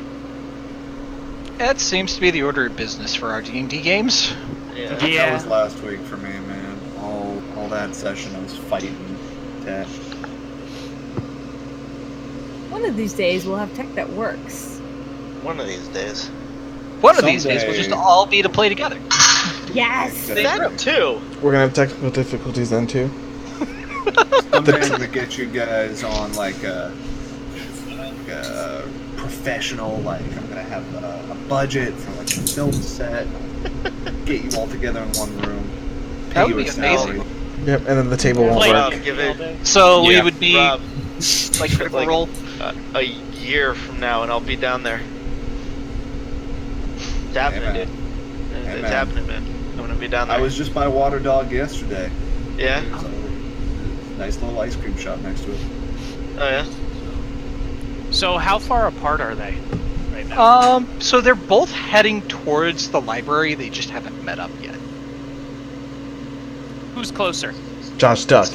That seems to be the order of business for our D&D games. Yeah. That was last week for me, man. All that session I was fighting tech. One of these days we'll have tech that works. One of these days. One of these days, we'll just Someday. all be to play together. Yes! That too. We're gonna have technical difficulties then too. Someday I'm gonna get you guys on like a professional, like I'm gonna have a budget for like a film set, get you all together in one room, pay That you would a be amazing. salary. Yep, and then the table won't Play work. Rob, give it So we Yeah. would be Rob, like Critical Role. a year from now, and I'll be down there. It's happening, Amen. dude. It's Amen. happening, man. I'm gonna be down there. I was just by Water Dog yesterday. Yeah. There's a nice little ice cream shop next to it. Oh yeah. So how far apart are they right now? So they're both heading towards the library. They just haven't met up yet. Who's closer? Josh Duck.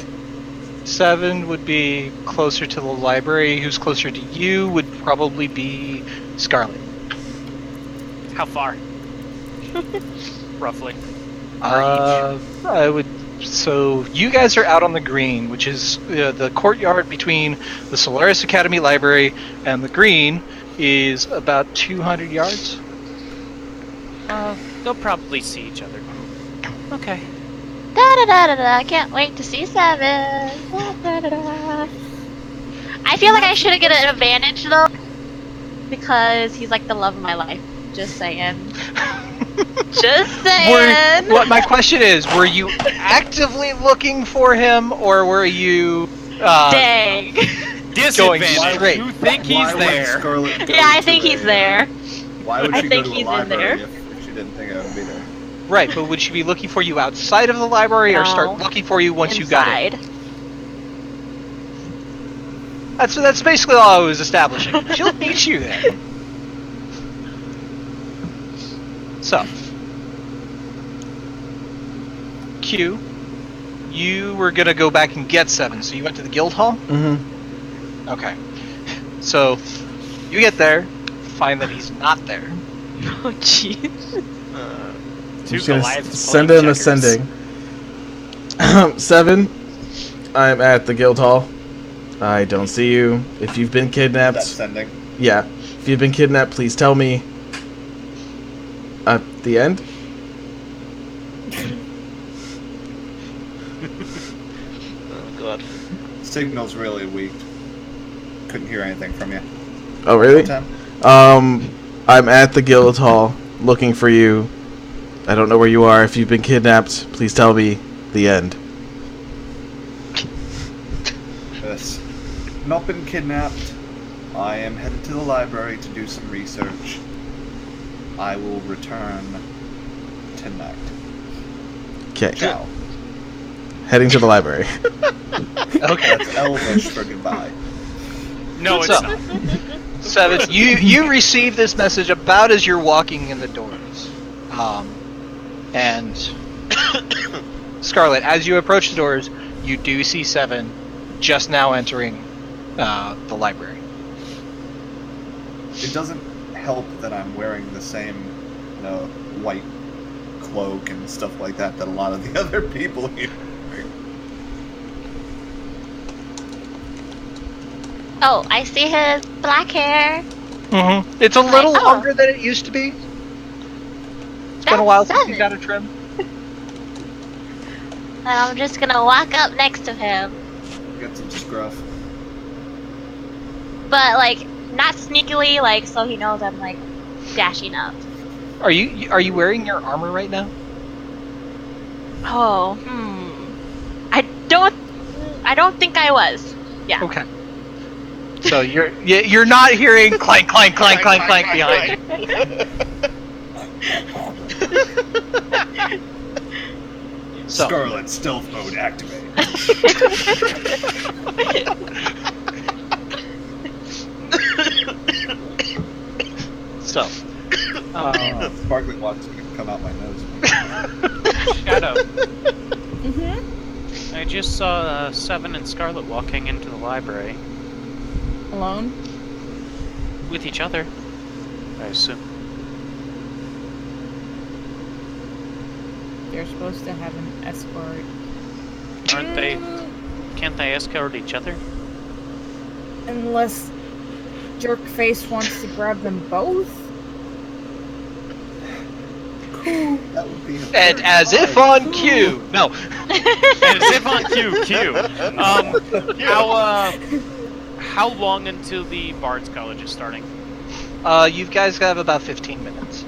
7 would be closer to the library. Who's closer to you would probably be Scarlet. How far? Roughly. I would. So you guys are out on the green, which is the courtyard between the Solaris Academy Library and the green is about 200 yards. They'll probably see each other. Okay. Da da da da da. I can't wait to see 7. Da, da, da, da. I feel like I should get an advantage though, because he's like the love of my life. Just saying. Just saying. My question is, were you actively looking for him, or were you Dang. Disadvantage. straight. You think Why he's would there? Scarlet go Yeah, I to think he's a, there. Why would I she think go to he's a in there. library if she didn't think I would be there? Right, but would she be looking for you outside of the library, or No. start looking for you once you got Inside. it? That's basically all I was establishing. She'll meet you there. So, Q, you were gonna go back and get 7, so you went to the guild hall? Mm-hmm. Okay. So, you get there, find that he's not there. Oh jeez. Two I'm just gonna Goliaths send pulling him checkers. ascending. 7, I'm at the guild hall. I don't see you. If you've been kidnapped, That's sending. yeah. If you've been kidnapped, please tell me. At the end? Oh god. Signal's really weak. Couldn't hear anything from you. Oh, really? Time? I'm at the guild hall looking for you. I don't know where you are. If you've been kidnapped, please tell me. The end. Yes. Not been kidnapped. I am headed to the library to do some research. I will return tonight. Okay. Ciao. Heading to the library. Okay. That's Elvish for goodbye. No, What's it's up? not. 7, you receive this message about as you're walking in the doors. And Scarlet, as you approach the doors, you do see 7 just now entering the library. It doesn't help that I'm wearing the same, white cloak and stuff like that a lot of the other people here. Oh, I see his black hair. Mm-hmm. It's a little Oh. longer than it used to be. It's been a while since you got a trim. And I'm just gonna walk up next to him, Get some scruff. but like not sneakily, like so he knows I'm like dashing up. Are you wearing your armor right now? Oh, I don't think I was. Yeah. Okay. So you're not hearing clank clank clank clank clank behind you. So, Scarlet stealth mode activate. so Sparkling water's gonna come out my nose. Shadow, Mm-hmm. I just saw Seven and Scarlet walking into the library Alone? with each other, I assume. They're supposed to have an escort. Aren't they? Can't they escort each other? Unless Jerkface wants to grab them both? Cool. That would be. and as if on cue. No. As if on cue. How long until the Bard's College is starting? You guys have about 15 minutes.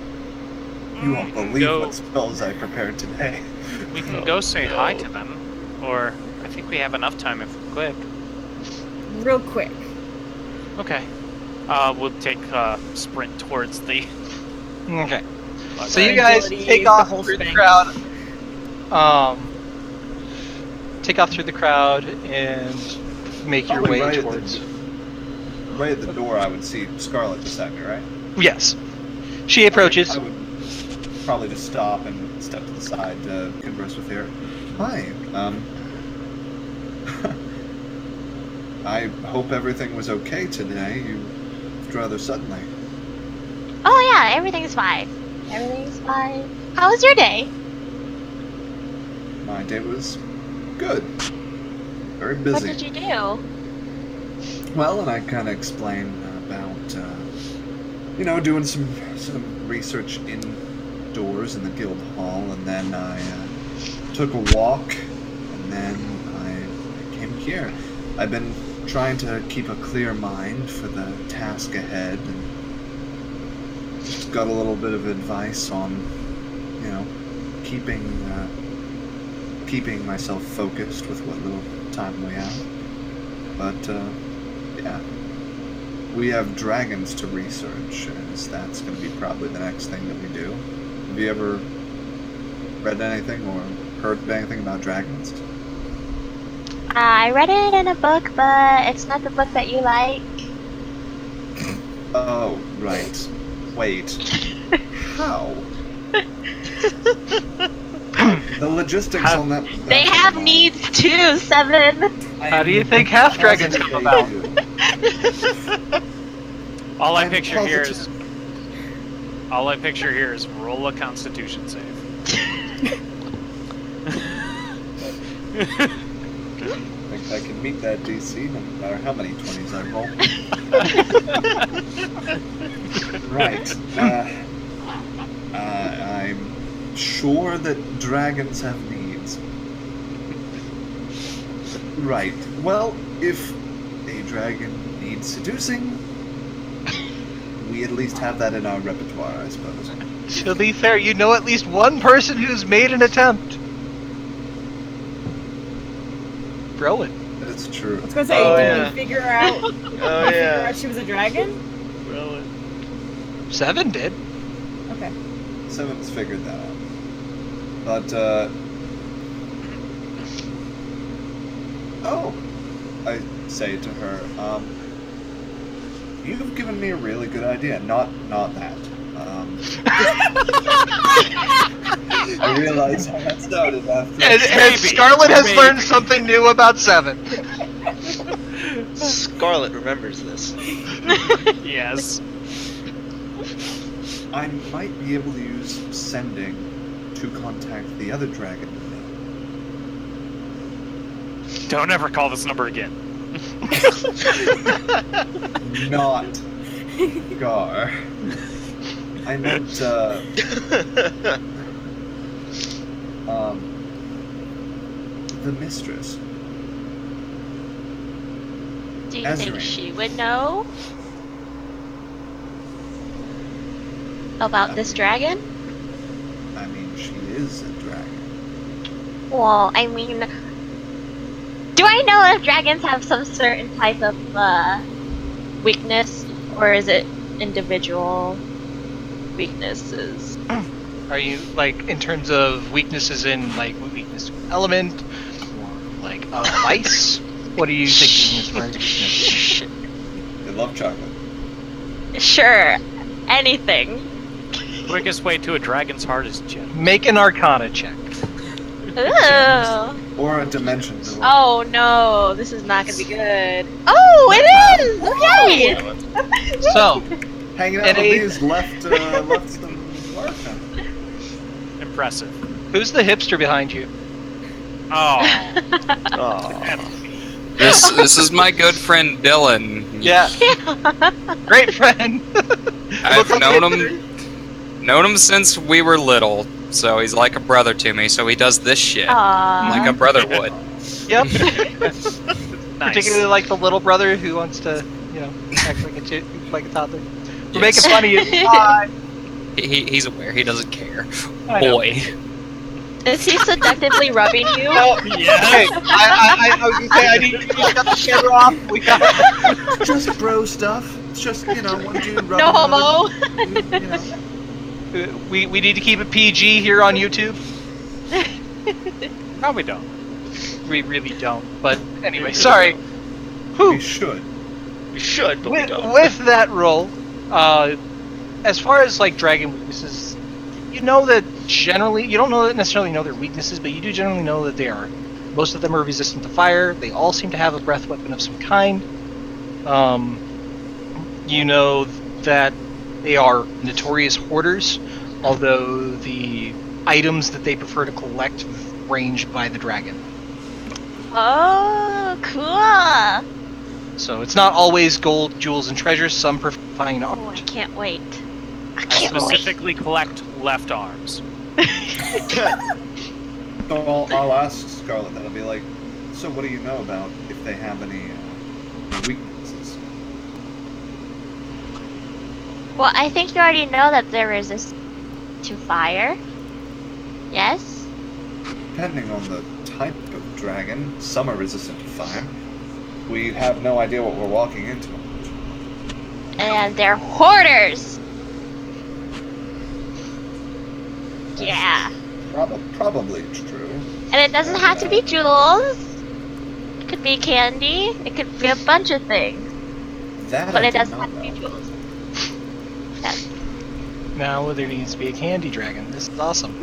You won't believe Go. what spells I prepared today. We can go say hi to them, or I think we have enough time if we're quick. Real quick. Okay. We'll take sprint towards the. Okay. So library. you guys Agility, take the off whole through the spank. crowd. Take off through the crowd and make your Probably way right towards. Right at the door, I would see Scarlet beside me, right? Yes. She approaches. I would probably just stop and step to the side to converse with her. Hi. I hope everything was okay today. You left rather suddenly. Oh yeah, everything's fine. Everything's fine. How was your day? My day was good. Very busy. What did you do? Well, and I kind of explained about, doing some research indoors in the guild hall, and then I took a walk, and then I came here. I've been trying to keep a clear mind for the task ahead, and just got a little bit of advice on, keeping myself focused with what little time we have. But, yeah. We have dragons to research, as that's going to be probably the next thing that we do. Have you ever read anything or heard anything about dragons? I read it in a book, but it's not the book that you like. Oh, right. Wait. How? The logistics on that... They have needs too, Seven. How do you think half dragons come about? All I I'm picture here is. positive- All I picture here is roll a Constitution save. I think I can meet that DC no matter how many 20s I roll. Right. I'm sure that dragons have needs. Right. Well, if a dragon needs seducing, we at least have that in our repertoire, I suppose. To be fair, you know at least one person who's made an attempt. Rowan. That's true. I was gonna say, Oh, did yeah. you figure out? Oh yeah. She was a dragon? Seven did. Okay. Seven's figured that out. But, oh, I say to her, you've given me a really good idea. Not that. I realize how that started after. And Scarlet has learned something new about Seven. Scarlet remembers this. Yes. I might be able to use sending to contact the other dragon. Don't ever call this number again. Not Gar. I meant, the mistress. Do you Ezra. think she would know about this dragon? I mean, she is a dragon. Well, I mean, do I know if dragons have some certain type of weakness, or is it individual weaknesses? Are you like in terms of weaknesses in like weakness to an element or like a vice? What are you thinking as far as weakness? They love chocolate. Sure, anything. Quickest way to a dragon's heart is gin. Make an Arcana check. Ooh. Or a dimension door. Oh no, this is not gonna be good. Oh, it is! Okay! So, Hanging out and with a- these left some work. Impressive. who's the hipster behind you? Oh. Oh. This is my good friend Dylan. Yeah. Great friend. I've known him since we were little, so he's like a brother to me. So he does this shit like a brother would. Yep. Nice. Particularly like the little brother who wants to, act like a toddler. We're making fun of you. Bye. He's aware. He doesn't care. I know. Boy. Is he seductively rubbing you? Oh, Yeah. hey, I was gonna say I need to shut the camera off. We got Just bro stuff. It's just, one dude rubbing No homo. we need to keep it PG here on YouTube. No, we don't. We really don't. But anyway, sorry. We should. We should, but we don't. With that roll, as far as like dragon weaknesses, you know that generally you don't necessarily know their weaknesses, but you do generally know that most of them are resistant to fire. They all seem to have a breath weapon of some kind. You know that they are notorious hoarders, although the items that they prefer to collect range by the dragon. Oh, cool. So it's not always gold, jewels, and treasures. Some prefer fine Oh, I art. can't wait. I I can't wait. specifically collect left arms. So I'll ask Scarlet that. I'll be like, so what do you know about if they have any weaknesses? Well, I think you already know that they're resistant to fire. Yes? Depending on the type of dragon, some are resistant to fire. We have no idea what we're walking into. And they're hoarders! Yeah. Probably true. And it doesn't have to be jewels. It could be candy. It could be a bunch of things. That But I it did doesn't not have to be know. jewels. Yes. Now there needs to be a candy dragon. This is awesome.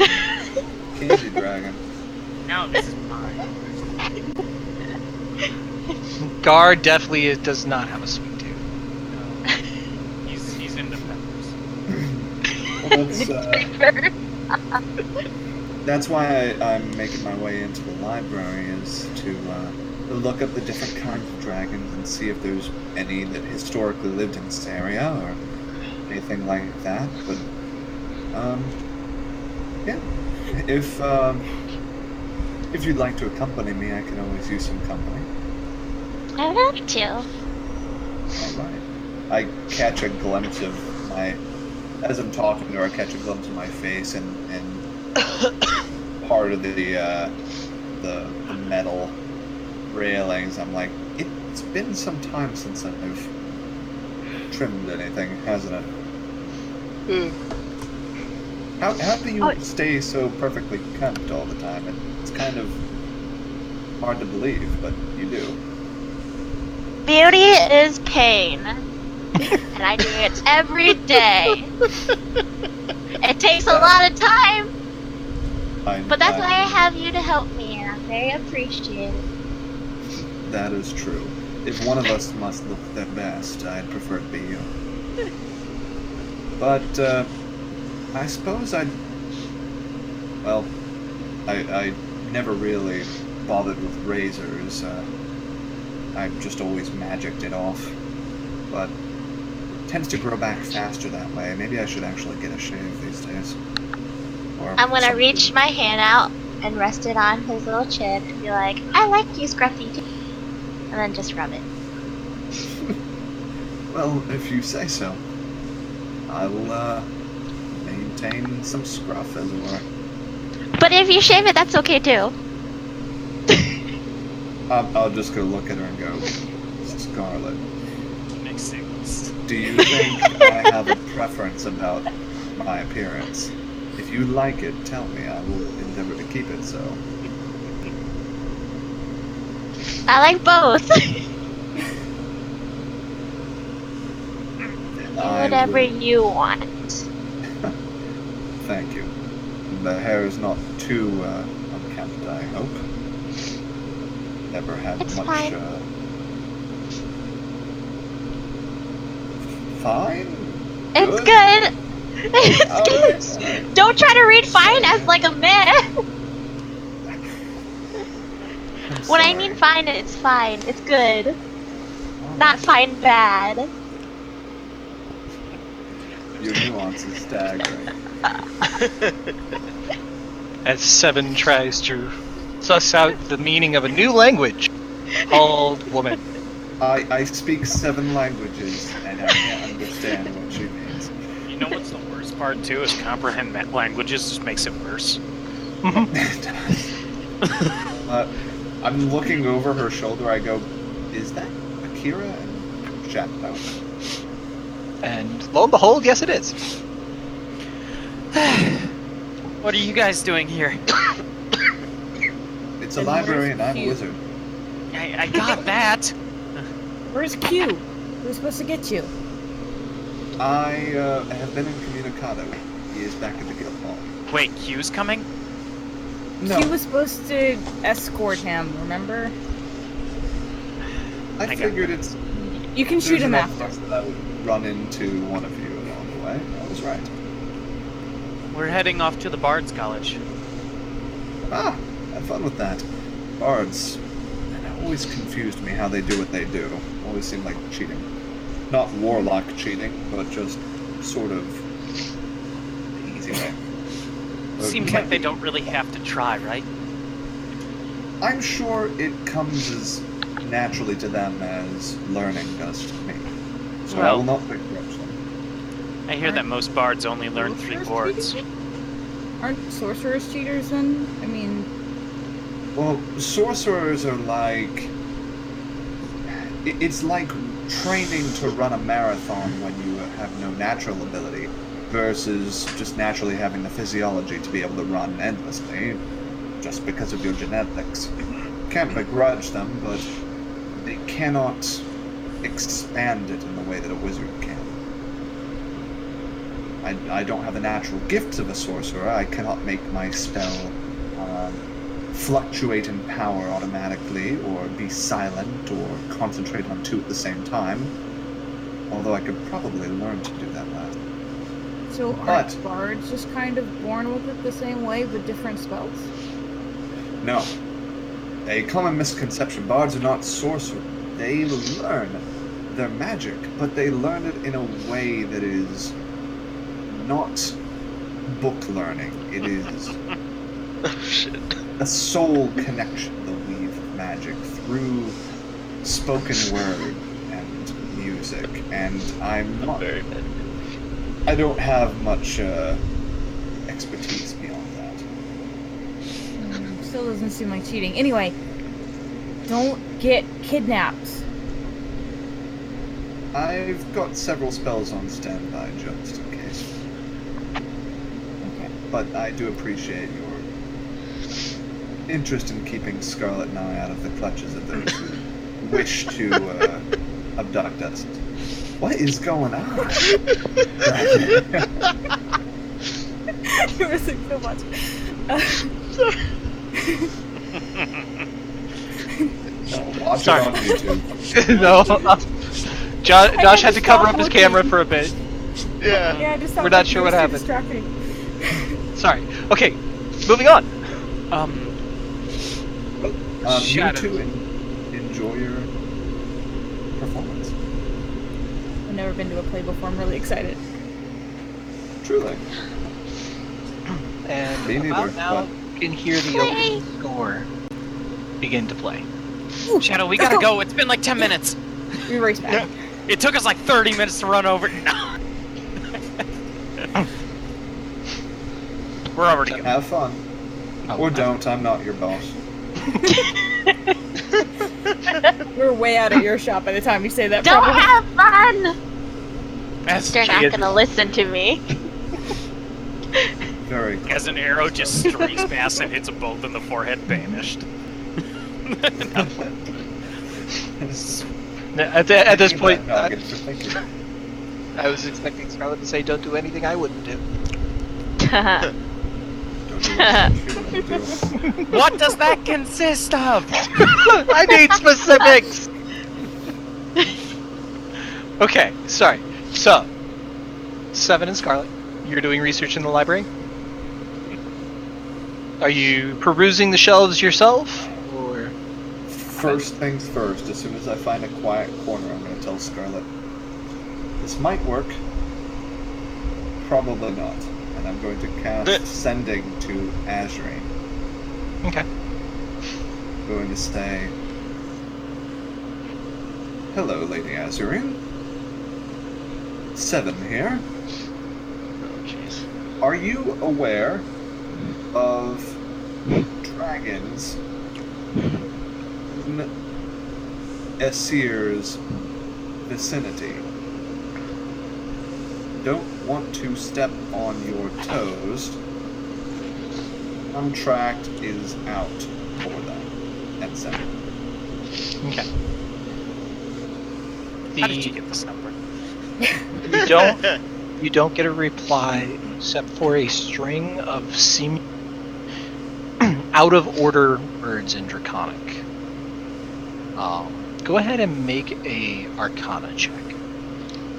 Candy dragon. No, this is mine. Gar definitely does not have a sweet tooth. He's into peppers. Well, that's why I'm making my way into the library, is to look up the different kinds of dragons and see if there's any that historically lived in this area or anything like that. But yeah, if you'd like to accompany me, I can always use some company. I would have to. All right. I catch a glimpse of as I'm talking to her, I catch a glimpse of my face and part of the metal railings. I'm like, it's been some time since I've trimmed anything, hasn't it? How do you stay so perfectly kempt all the time? It's kind of hard to believe, but you do. Beauty is pain. And I do it every day. It takes a lot of time, but that's why I have you to help me, and I'm very appreciative. That is true. If one of us must look their best, I'd prefer it be you. But, I suppose I never really bothered with razors. I've just always magicked it off. But it tends to grow back faster that way. Maybe I should actually get a shave these days. Or I'm gonna something. reach my hand out and rest it on his little chin and be like, I like you, Scruffy. And then just rub it. Well, if you say so. I'll, maintain some scruff, as it were. But if you shave it, that's okay too. I'll just go look at her and go, Scarlet, Makes sense. do you think I have a preference about my appearance? If you like it, tell me. I will endeavor to keep it so. I like both. Whatever you want. Thank you. The hair is not too unkempt, I hope. Never had It's much. fine. Fine. It's good. It's good. Don't try to read fine as like a meh. When I mean fine, it's fine. It's good. Not fine bad. Your nuance is staggering. As Seven tries to suss out the meaning of a new language called woman. I speak 7 languages, and I can't understand what she means. You know what's the worst part too? Is comprehend languages just makes it worse. I'm looking over her shoulder. I go, "Is that Akira?" And chat out. And lo and behold, yes it is. What are you guys doing here? It's a library, and I'm a wizard. I got that. Where's Q? Who's supposed to get you? I have been incommunicado. He is back at the guild hall. Wait, Q's coming? No, Q was supposed to escort him, remember? I figured it's. You can shoot there's him enough after. of us that I would run into one of you along the way. I was right. We're heading off to the Bard's College. Ah, have fun with that. Bards. It always confused me how they do what they do. Always seemed like cheating. Not warlock cheating, but just sort of the easy way. Seems like they don't really have to try, right? I'm sure it comes as naturally to them as learning does to me. So I will not begrudge them. I hear that most bards only learn 3 boards. Aren't sorcerers cheaters then? I mean, Well, sorcerers are like... It's like training to run a marathon when you have no natural ability versus just naturally having the physiology to be able to run endlessly just because of your genetics. Can't begrudge them, but they cannot expand it in the way that a wizard can. I don't have the natural gifts of a sorcerer. I cannot make my spell fluctuate in power automatically, or be silent, or concentrate on 2 at the same time. Although I could probably learn to do that last. so aren't bards just kind of born with it the same way, but different spells? No. A common misconception. Bards are not sorcerers. They learn their magic, but they learn it in a way that is not book learning. It is Oh shit. a soul connection, the weave of magic, through spoken word and music. And I'm not... Very bad. I don't have much expertise beyond that. Still doesn't seem like cheating. Anyway, don't get kidnapped. I've got several spells on standby just in case. Okay. But I do appreciate your interest in keeping Scarlet and I out of the clutches of those who wish to abduct us. What is going on? You're missing so much. Watch Sorry. it on YouTube. No. Josh had to cover up his camera for a bit. Yeah. Yeah, I just We're not sure what happened. Distracting. Sorry. Okay, moving on. You Shadow. two enjoy your performance. I've never been to a play before. I'm really excited. Truly. And Me neither, about now, but- you can hear the opening score begin to play. Shadow, we gotta go. It's been like 10 minutes. We race back. It took us like 30 minutes to run over. We're already going. Have fun. Oh, Or don't, I'm not your boss. We're way out of earshot by the time you say that. Don't Probably. have fun! As They're she not is- gonna listen to me. Very close. As an arrow just streaks past and hits them both in the forehead, vanished. At this point, Noggin for thinking. I was expecting Scarlet to say, "Don't do anything I wouldn't do." Don't do what you shouldn't do. What does that consist of? I need specifics. Okay, sorry. So, Seven and Scarlet, you're doing research in the library. Are you perusing the shelves yourself, or? First things first, as soon as I find a quiet corner, I'm going to tell Scarlet, this might work, probably not, and I'm going to cast Sending to Azurine. Okay. I'm going to say, hello, Lady Azurine. Seven here. Oh, jeez. Are you aware of dragons in Essir's vicinity? Don't want to step on your toes. Contract is out for them. And Seven. Okay. How did you get this number? You don't get a reply except for a string of out of order words in Draconic. Go ahead and make a Arcana check.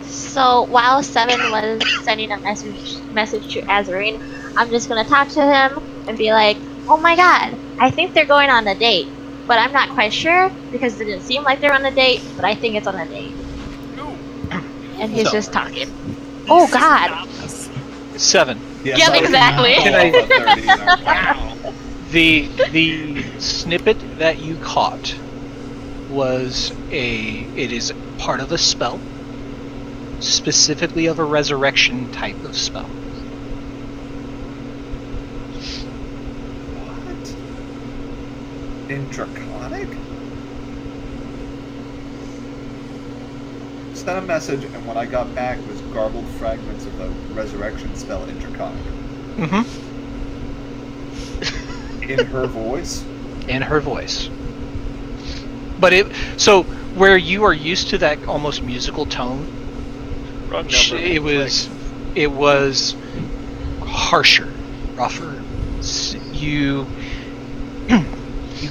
So while Seven was sending a message to Azurine, I'm just gonna talk to him and be like, "Oh my god, I think they're going on a date, but I'm not quite sure because it didn't seem like they're on a date, but I think it's on a date." And he's just talking. Oh god. 7. Yes, Yeah, I was exactly. in the 30 in Arcana. The snippet that you caught was it is part of a spell, specifically of a resurrection type of spell. What? In Draconic? Sent a message, and when I got back, it was garbled fragments of the resurrection spell in Draconic. Mm-hmm. In her voice? In her voice. But so where you are used to that almost musical tone, Wrong number. it was harsher, rougher. You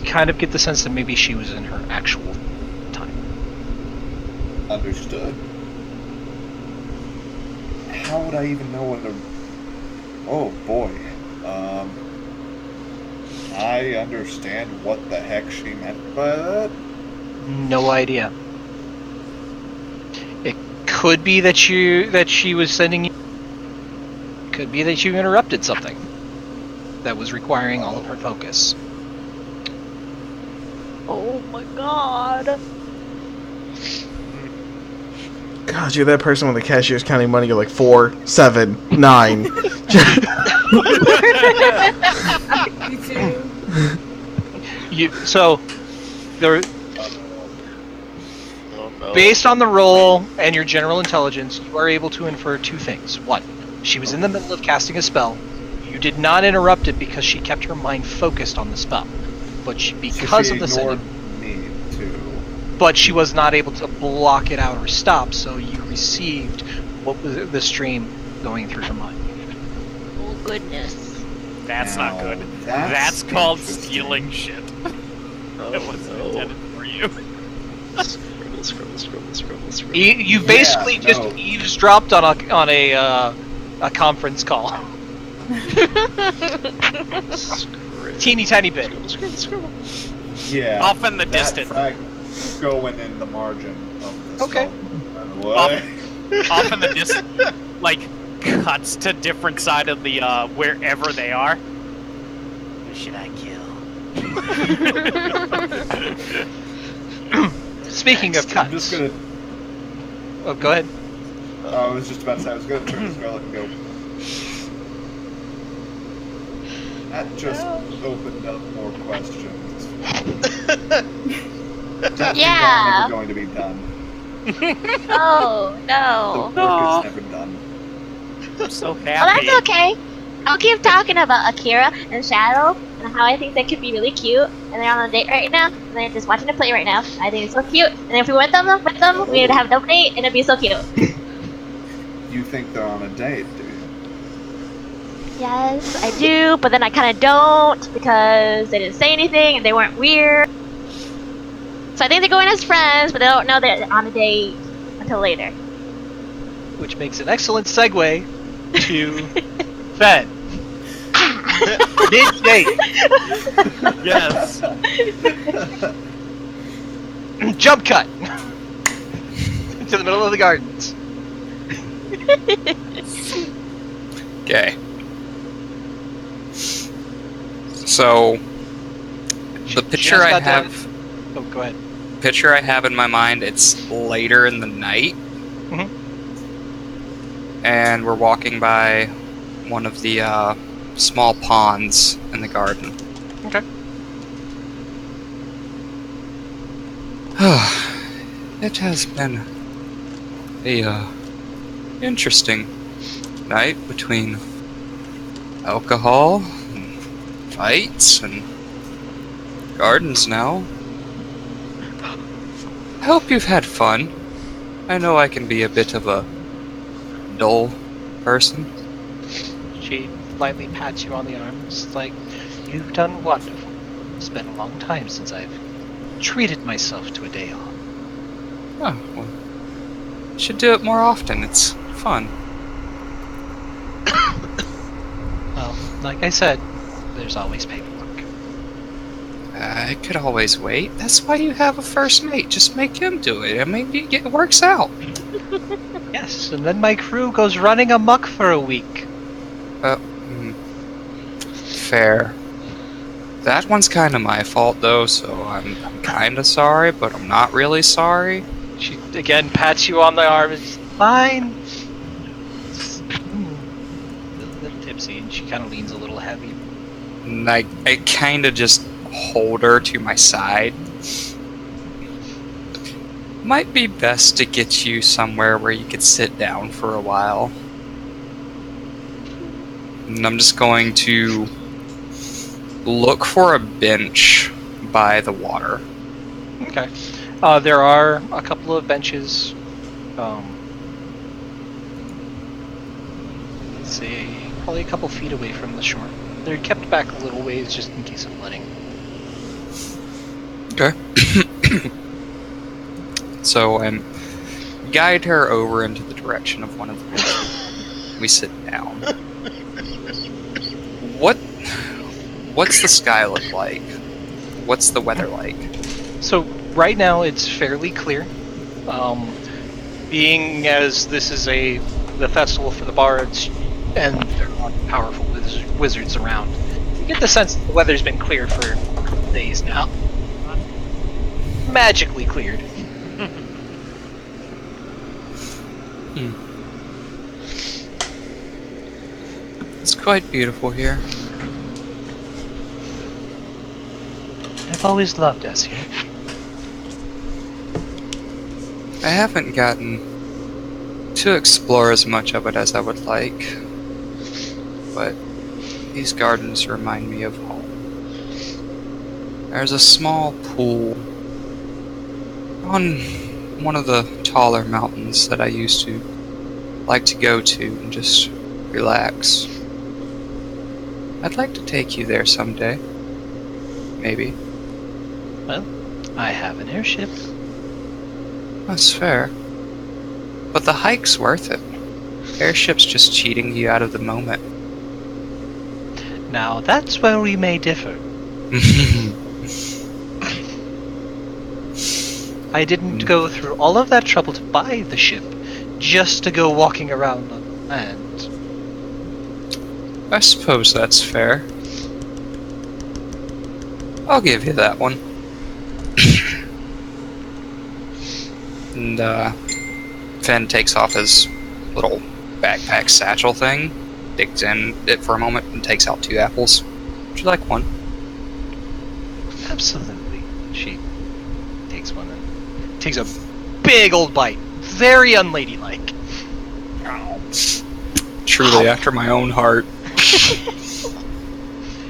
kind of get the sense that maybe she was in her actual time. Understood. How would I even know what a... Oh boy. I understand what the heck she meant by that. No idea. It could be that she was sending you. Could be that you interrupted something that was requiring all of her focus. Oh my god. God, you're that person when the cashier's counting money. You're like 4, 7, 9. Me too. Oh, no. Based on the roll and your general intelligence, you are able to infer 2 things. 1, she was in the middle of casting a spell. You did not interrupt it because she kept her mind focused on the spell. But because of the ignored setting, me too. but she was not able to block it out or stop, so you received what was the stream going through her mind. Oh goodness. That's Now, not good. that's That's called interesting. stealing shit. Oh, It wasn't no. intended for you. Scrabble. You basically Yeah, just no. eavesdropped on a conference call. Teeny tiny bit. Scrabble. Yeah. Off in the that distance. frag going in the margin of the Okay. skull. What? Off in the distance, like, cuts to different side of the, wherever they are. Who should I kill? Speaking of I'm just cuts, gonna. oh, go ahead. I was just about to say I was gonna turn to Scarlet and go. That just opened up more questions. That thing's Yeah. never going to be done. Oh The no. work is never done. I'm so Well, happy. that's okay. I'll keep talking about Akira and Shadow and how I think they could be really cute, and they're on a date right now, and they're just watching them play right now. I think it's so cute, and if we went with them, we'd have no date, and it'd be so cute. You think they're on a date, do you? Yes, I do, but then I kind of don't because they didn't say anything and they weren't weird. So I think they're going as friends, but they don't know they're on a date until later. Which makes an excellent segue to Fen. Mid-date. Yes. Jump cut. To the middle of the gardens. Okay. So, the picture I have... Oh, go ahead. Picture I have in my mind, it's later in the night. Mhm. And we're walking by one of the small ponds in the garden. Okay. It has been a interesting night between alcohol and fights and gardens now. I hope you've had fun. I know I can be a bit of a dull person. She lightly pats you on the arm. It's like, you've done wonderful. It's been a long time since I've treated myself to a day off. Oh, well, should do it more often. It's fun. Well, like I said, there's always paperwork. I could always wait. That's why you have a first mate. Just make him do it. I mean, it works out. Yes, and then my crew goes running amok for a week. Fair. That one's kind of my fault, though, so I'm kind of sorry, but I'm not really sorry. She again pats you on the arm. It's fine. A little tipsy, and she kind of leans a little heavy. And I kind of just hold her to my side. Might be best to get you somewhere where you could sit down for a while. And I'm just going to look for a bench by the water. Okay. There are a couple of benches. Let's see, probably a couple feet away from the shore. They're kept back a little ways just in case of flooding. Okay. So I guide her over into the direction of one of the benches. We sit down. What's the sky look like? What's the weather like? So right now it's fairly clear. Being as this is the festival for the bards, and there are powerful wizards around, you get the sense that the weather's been clear for a couple days now. Magically cleared. It's quite beautiful here. I've always loved us here. I haven't gotten to explore as much of it as I would like, but these gardens remind me of home. There's a small pool on one of the taller mountains that I used to like to go to and just relax. I'd like to take you there someday. Maybe. Well, I have an airship. That's fair. But the hike's worth it. Airship's just cheating you out of the moment. Now that's where we may differ. I didn't go through all of that trouble to buy the ship, just to go walking around on land. I suppose that's fair. I'll give you that one. And, Finn takes off his little backpack satchel thing, digs in it for a moment, and takes out 2 apples. Would you like one? Absolutely. She takes one and takes a big old bite. Very unladylike. Truly after my own heart.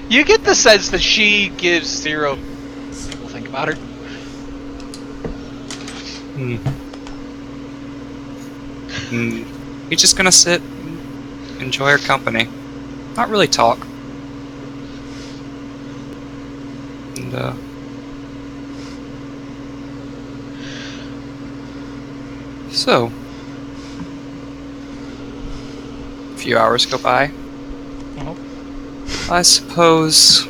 You get the sense that she gives zero single think about her. He's just gonna sit, enjoy her company, not really talk. And so, a few hours go by. I suppose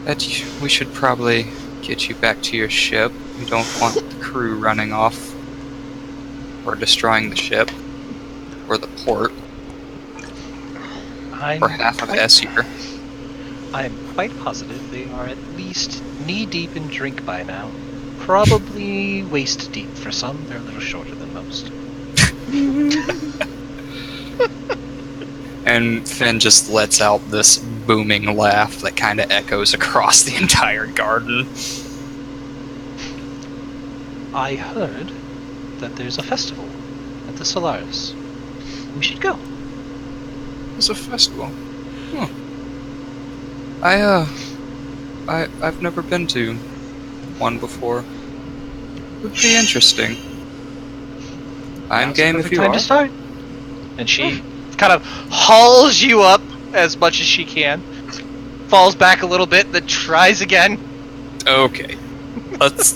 that we should probably get you back to your ship. We don't want the crew running off or destroying the ship or the port or half of Essir. I'm quite positive they are at least knee-deep in drink by now. Probably waist-deep for some. They're a little shorter than most. And Finn just lets out this booming laugh that kind of echoes across the entire garden. I heard that there's a festival at the Solaris. We should go. There's a festival. Huh. I've never been to one before. Would be interesting. I'm game if you time are. to start. And she kind of hauls you up as much as she can, falls back a little bit, then tries again. Okay, let's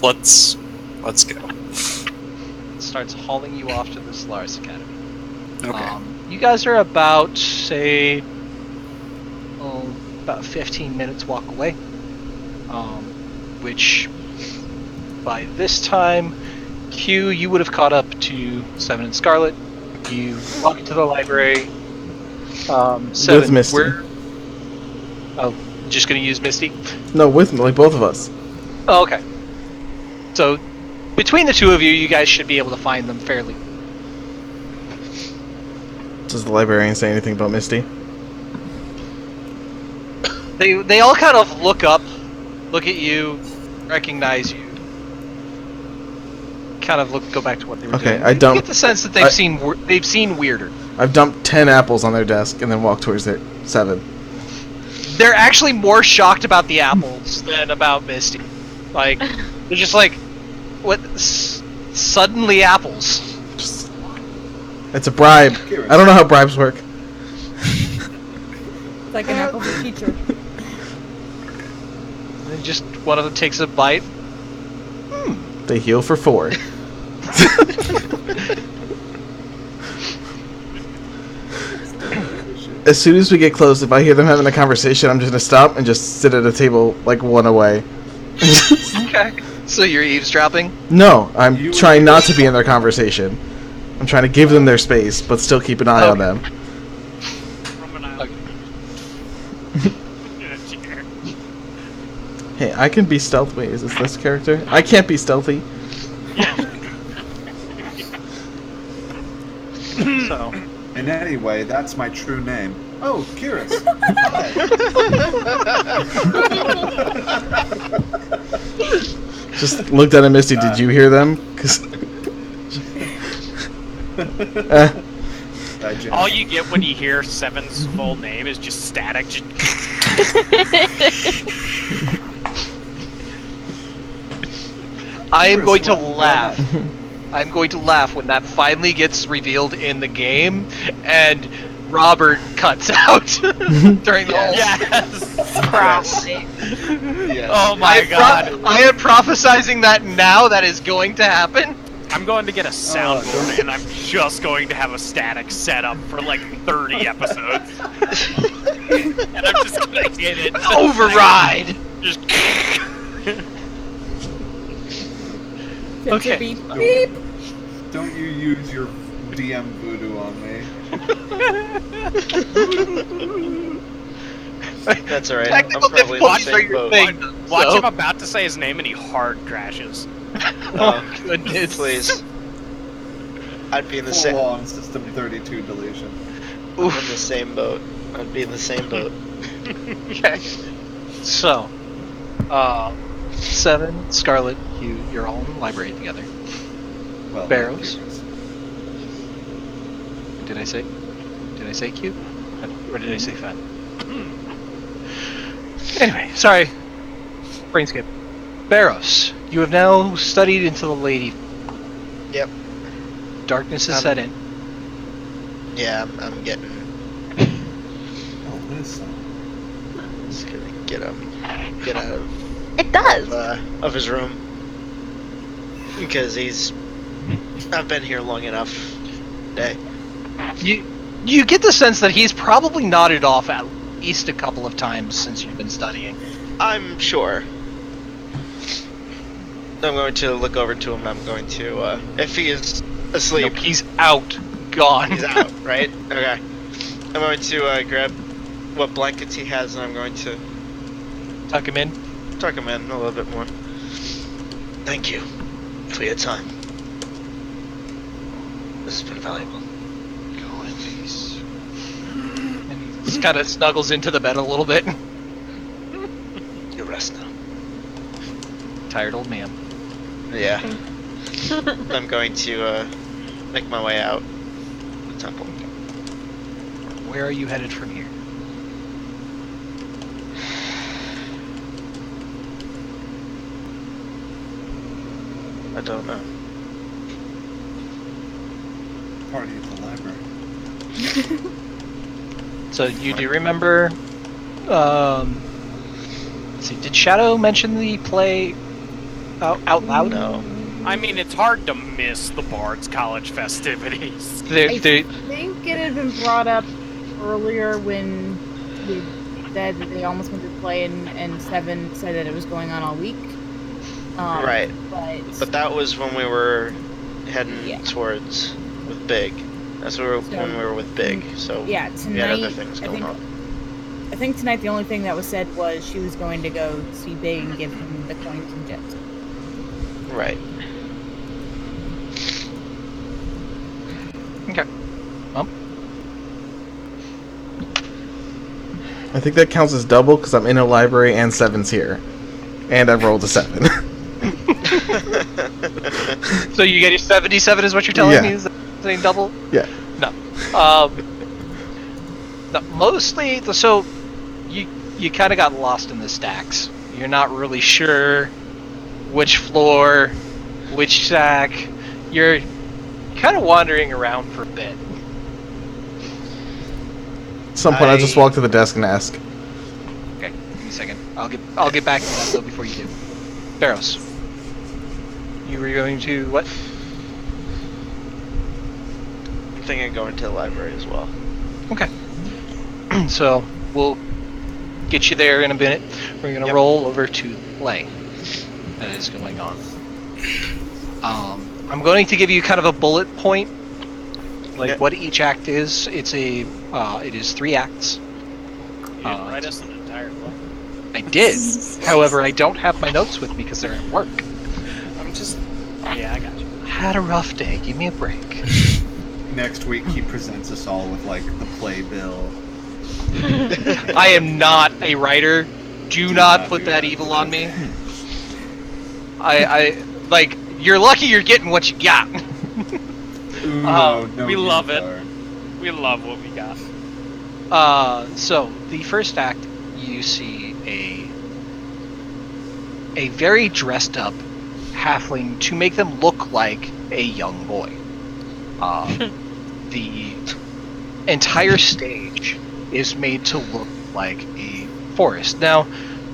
go. Starts hauling you off to the Solaris Academy. Okay. You guys are about, say, about 15 minutes walk away. Which, by this time, Q, you would have caught up to Seven and Scarlet. You walk into the library. Seven, With Misty. Just gonna use Misty? No, with like both of us. Oh, okay. So, between the two of you, you guys should be able to find them fairly. Does the librarian say anything about Misty? They all kind of look up, look at you, recognize you. Kind of go back to what they were doing. I You get the sense that they've seen weirder. I've dumped 10 apples on their desk and then walked towards their 7. They're actually more shocked about the apples than about Misty. Like, they're just like, what? Suddenly apples. It's a bribe. I don't know how bribes work. It's like an apple for teacher. And just one of them takes a bite. They heal for 4. As soon as we get close, if I hear them having a conversation, I'm just gonna stop and just sit at a table like one away. Okay. So you're eavesdropping? No, I'm trying not to be in their conversation. I'm trying to give them their space, but still keep an eye on them. Hey, I can be stealthy. Wait, is this character? I can't be stealthy. So. And anyway, that's my true name. Oh, Kyrus. Hi. Just looked at him, Misty. Did you hear them? 'Cause All you get when you hear Seven's full name is just static. I am going to laugh. I'm going to laugh when that finally gets revealed in the game, and Robert cuts out during the whole. Yes. Probably. Yes. Oh my god. I am prophesizing that now. That is going to happen. I'm going to get a soundboard and I'm just going to have a static setup for like 30 episodes. And I'm just gonna hit it. Override. Just Okay. Beep, beep. Don't you use your DM voodoo on me. That's alright. Technical I'm probably in the difficulties are same your boat. thing. watch So- him about to say his name and he hard crashes. Oh goodness. Please. I'd be in the Full same. on System 32 deletion. I'm in the same boat. I'd be in the same boat. Okay. So, Seven, Scarlet, you're all in the library together. Well, Barrows? Kyrus. Did I say Q? Or did I say fat? Anyway, sorry. Brain skip. Barros, you have now studied into the lady. Yep. Darkness has set in. Yeah, I'm getting. Oh, listen. Just gonna get out It does. of his room because I've been here long enough. Day. You get the sense that he's probably nodded off at least a couple of times since you've been studying. I'm sure. I'm going to look over to him. I'm going to, if he is asleep. Nope, he's out. Gone. He's out, right? Okay. I'm going to grab what blankets he has, and I'm going to Tuck him in. tuck him in a little bit more. Thank you for your time. This has been valuable. Go in peace. And he just kind of snuggles into the bed a little bit. You rest now. Tired old man. Yeah. I'm going to make my way out the temple. Where are you headed from here? I don't know. Party at the library. So you do remember? Let's see. Did Shadow mention the play out loud? No. I mean, it's hard to miss the Bard's College festivities. I think it had been brought up earlier when we said that they almost went to play, and Seven said that it was going on all week. Right. But that was when we were heading Yeah. towards with Big. That's when we were with Big. So yeah, we had tonight other things going on. I think tonight the only thing that was said was she was going to go see Big and give him the coins and gems. Right. Okay. Well, I think that counts as double because I'm in a library and Seven's here. And I've rolled a 7. so you get your 77 is what you're telling Yeah. me? Is that saying double? Yeah. No. No, mostly, so you kind of got lost in the stacks. You're not really sure which floor, which stack. You're kind of wandering around for a bit. At some point, I'll just walk to the desk and ask. Okay, give me a second. I'll get back to that though before you do. Barros, you were going to what? I'm thinking of going to the library as well. Okay. So we'll get you there in a minute. We're gonna roll over to play that is going on. I'm going to give you kind of a bullet point, like what each act is. It is 3 acts. You didn't write us an entire book. I did. However, I don't have my notes with me because they're at work. Yeah, I got you. I had a rough day. Give me a break. Next week, he presents us all with, like, the playbill. I am not a writer. Do not put that evil on me. I like. You're lucky you're getting what you got. Ooh, no, we love it. are. We love what we got. So the first act, you see a very dressed up halfling to make them look like a young boy. The entire stage is made to look like a forest. Now,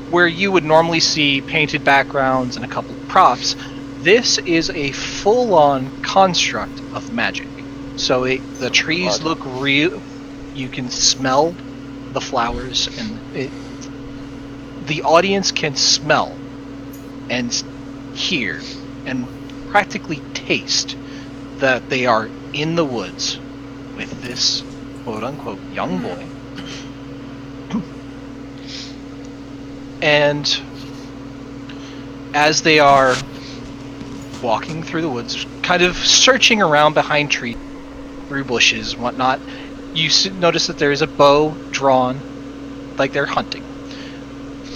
where you would normally see painted backgrounds and a couple of props, this is a full-on construct of magic. So the trees look real. You can smell the flowers, and the audience can smell and hear and practically taste that they are in the woods with this quote-unquote young boy. And as they are walking through the woods, kind of searching around behind trees, through bushes, whatnot, you notice that there is a bow drawn, like they're hunting,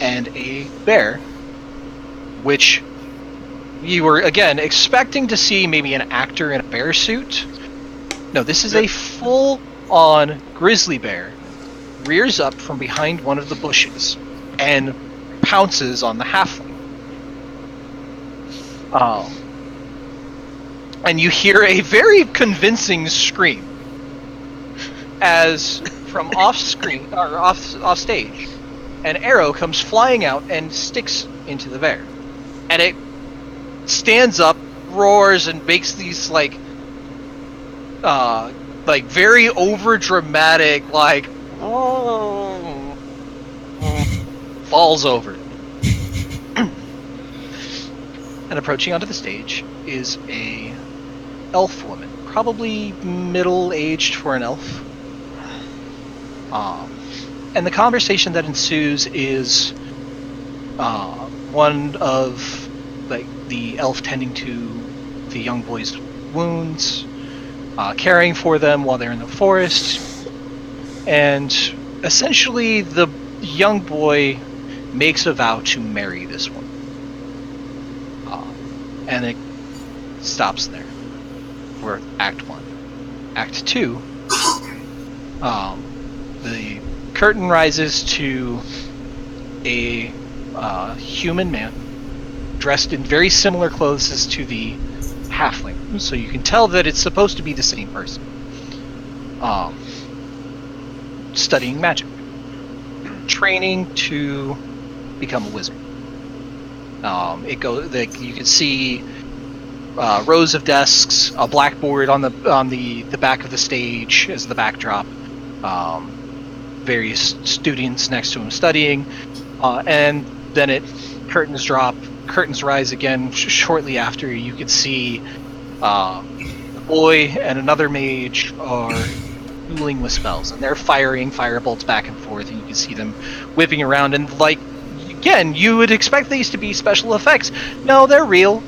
and a bear, which you were, again, expecting to see maybe an actor in a bear suit. No, this is a full-on grizzly bear rears up from behind one of the bushes and pounces on the halfling. And you hear a very convincing scream as from off screen or off stage, an arrow comes flying out and sticks into the bear, and it stands up, roars, and makes these like very over dramatic falls over. And approaching onto the stage is a elf woman, probably middle-aged for an elf. And the conversation that ensues is one of the elf tending to the young boy's wounds, caring for them while they're in the forest, and essentially the young boy makes a vow to marry this woman. And it stops there for Act 1. Act 2, the curtain rises to a human man dressed in very similar clothes as to the halfling, so you can tell that it's supposed to be the same person. Studying magic, training to become a wizard. You can see rows of desks, a blackboard on the back of the stage as the backdrop, various students next to him studying, and then curtains drop, curtains rise again shortly after. You can see the boy and another mage are dueling with spells, and they're firing firebolts back and forth, and you can see them whipping around, and again, you would expect these to be special effects. No, they're real.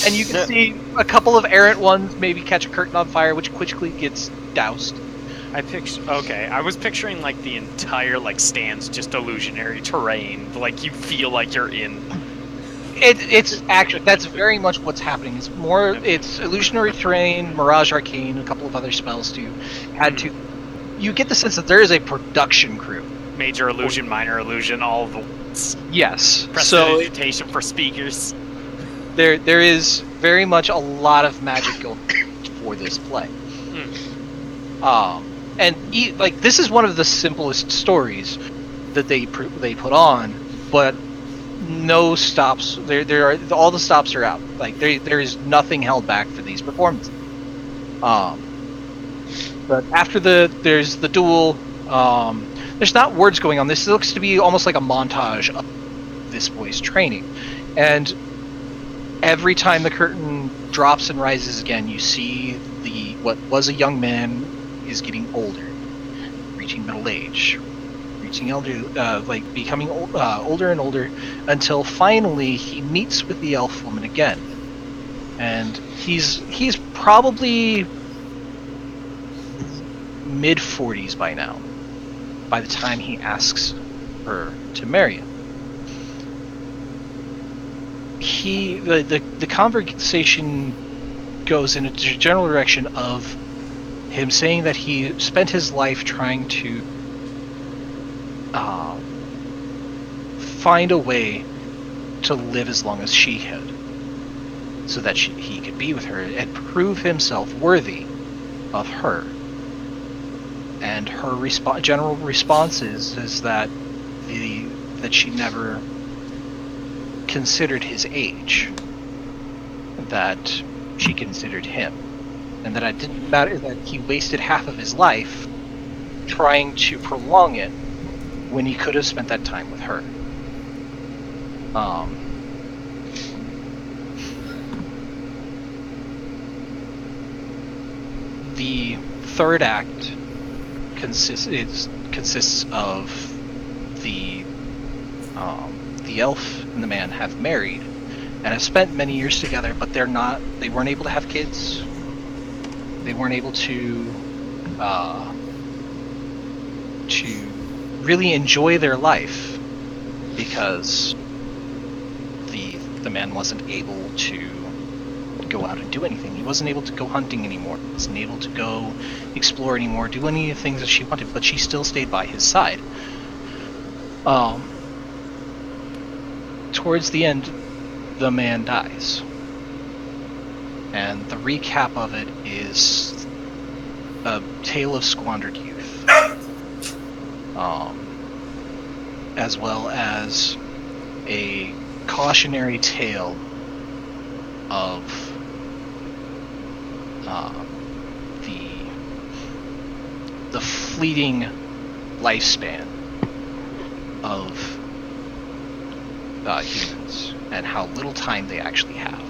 And you can see a couple of errant ones maybe catch a curtain on fire, which quickly gets doused. I was picturing the entire stands just illusionary terrain. You feel like you're in. It's actually, that's very much what's happening. It's illusionary terrain, Mirage Arcane, a couple of other spells to add to. You get the sense that there is a production crew. Major illusion, minor illusion, all of the ones. Yes. Prestidigitation for speakers. There is very much a lot of magic going for this play. And this is one of the simplest stories that they put on, but no stops. All the stops are out. There is nothing held back for these performances. But after there's the duel. There's not words going on. This looks to be almost like a montage of this boy's training, and every time the curtain drops and rises again, you see what was a young man is getting older, reaching middle age, reaching elder, becoming older and older, until finally he meets with the elf woman again, and he's probably mid-40s by now. By the time he asks her to marry him, the conversation goes in a general direction of him saying that he spent his life trying to find a way to live as long as she had, so that he could be with her and prove himself worthy of her. And her general response is that she never considered his age, that she considered him, and that it didn't matter that he wasted half of his life trying to prolong it when he could have spent that time with her. The third act consists of the elf and the man have married and have spent many years together, but they weren't able to have kids. They weren't able to really enjoy their life because the man wasn't able to go out and do anything. He wasn't able to go hunting anymore. He wasn't able to go explore anymore, do any of the things that she wanted, but she still stayed by his side. Towards the end, the man dies. And the recap of it is a tale of squandered youth. As well as a cautionary tale of the fleeting lifespan of humans and how little time they actually have.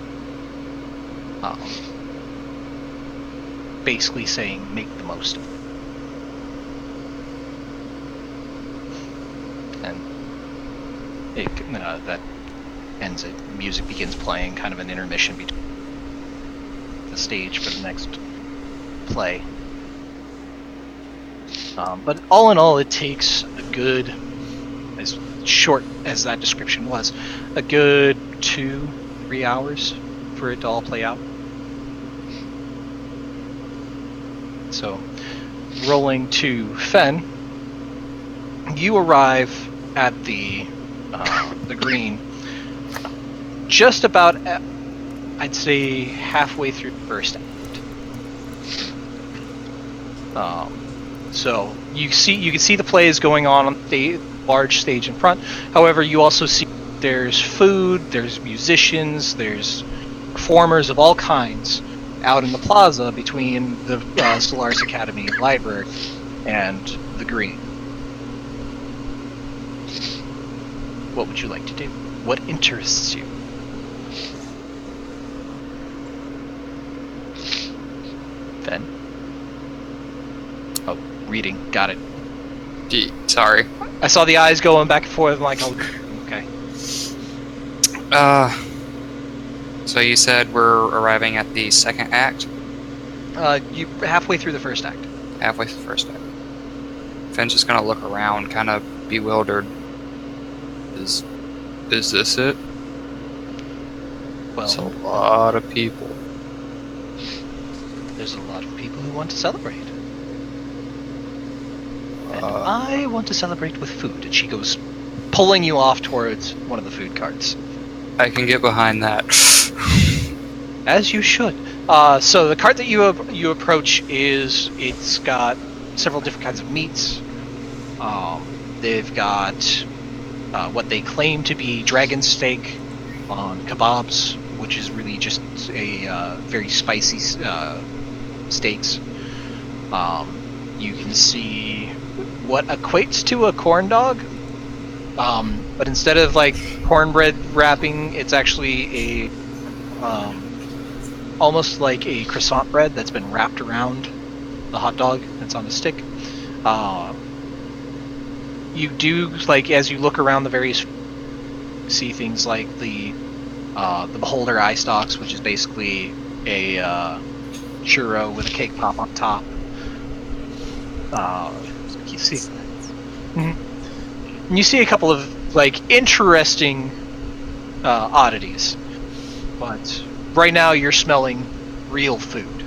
Basically saying, make the most of it. And that ends it. Music begins playing, kind of an intermission between the stage for the next play. But all in all, it takes a good, as short as that description was, a good 2-3 hours for it to all play out. So, rolling to Fen, you arrive at the green just about, I'd say, halfway through the first act. So you can see the plays going on the large stage in front. However, you also see there's food, there's musicians, there's performers of all kinds out in the plaza between the Stellaris Academy library and the green. What would you like to do? What interests you? Fen? Oh, reading. Got it. Sorry. I saw the eyes going back and forth. I'm like, oh, okay. So you said we're arriving at the second act? You halfway through the first act. Halfway through the first act. Fenn's just gonna look around, kind of bewildered. Is this it? Well, it's a lot of people. There's a lot of people who want to celebrate. And I want to celebrate with food. And she goes pulling you off towards one of the food carts. I can get behind that. As you should. So the cart that you approach it's got several different kinds of meats. They've got what they claim to be dragon steak on kebabs, which is really just a very spicy steaks. You can see what equates to a corn dog, but instead of like cornbread wrapping, it's actually a almost like a croissant bread that's been wrapped around the hot dog that's on a stick. You do, like, as you look around the various, see things like the Beholder eye stalks, which is basically a churro with a cake pop on top. You see, and you see a couple of like interesting oddities, but right now you're smelling real food,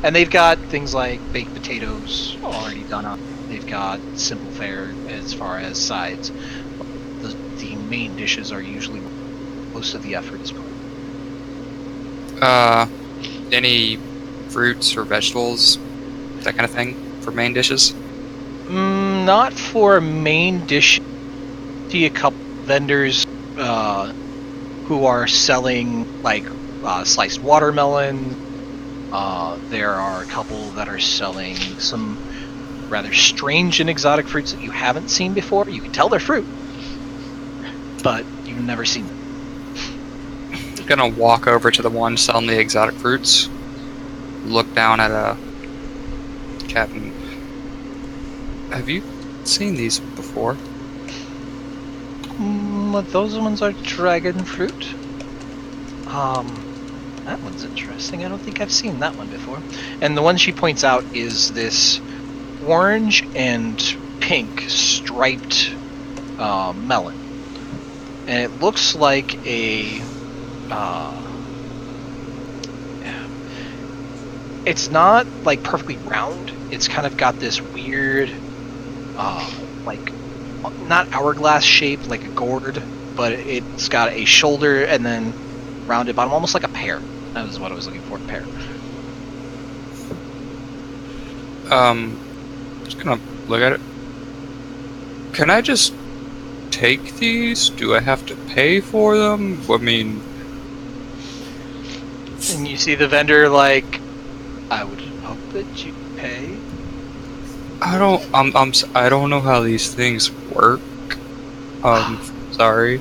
and they've got things like baked potatoes already done up. They've got simple fare as far as sides. The main dishes are usually most of the effort is put. Any fruits or vegetables, that kind of thing, for main dishes? Not for main dish. See a couple vendors who are selling like sliced watermelon. There are a couple that are selling some rather strange and exotic fruits that you haven't seen before. You can tell they're fruit, but you've never seen them. I'm gonna walk over to the one selling the exotic fruits, look down at Captain. Have you seen these before? Those ones are dragon fruit. That one's interesting. I don't think I've seen that one before. And the one she points out is this orange and pink striped melon, and it looks like a It's not like perfectly round. It's kind of got this weird, like not hourglass shape like a gourd, but it's got a shoulder and then rounded bottom, almost like a pear. That was what I was looking for, a pear. Just gonna look at it. Can I just take these? Do I have to pay for them? I mean, And you see the vendor like, I would hope that you pay. I don't know how these things work. Sorry.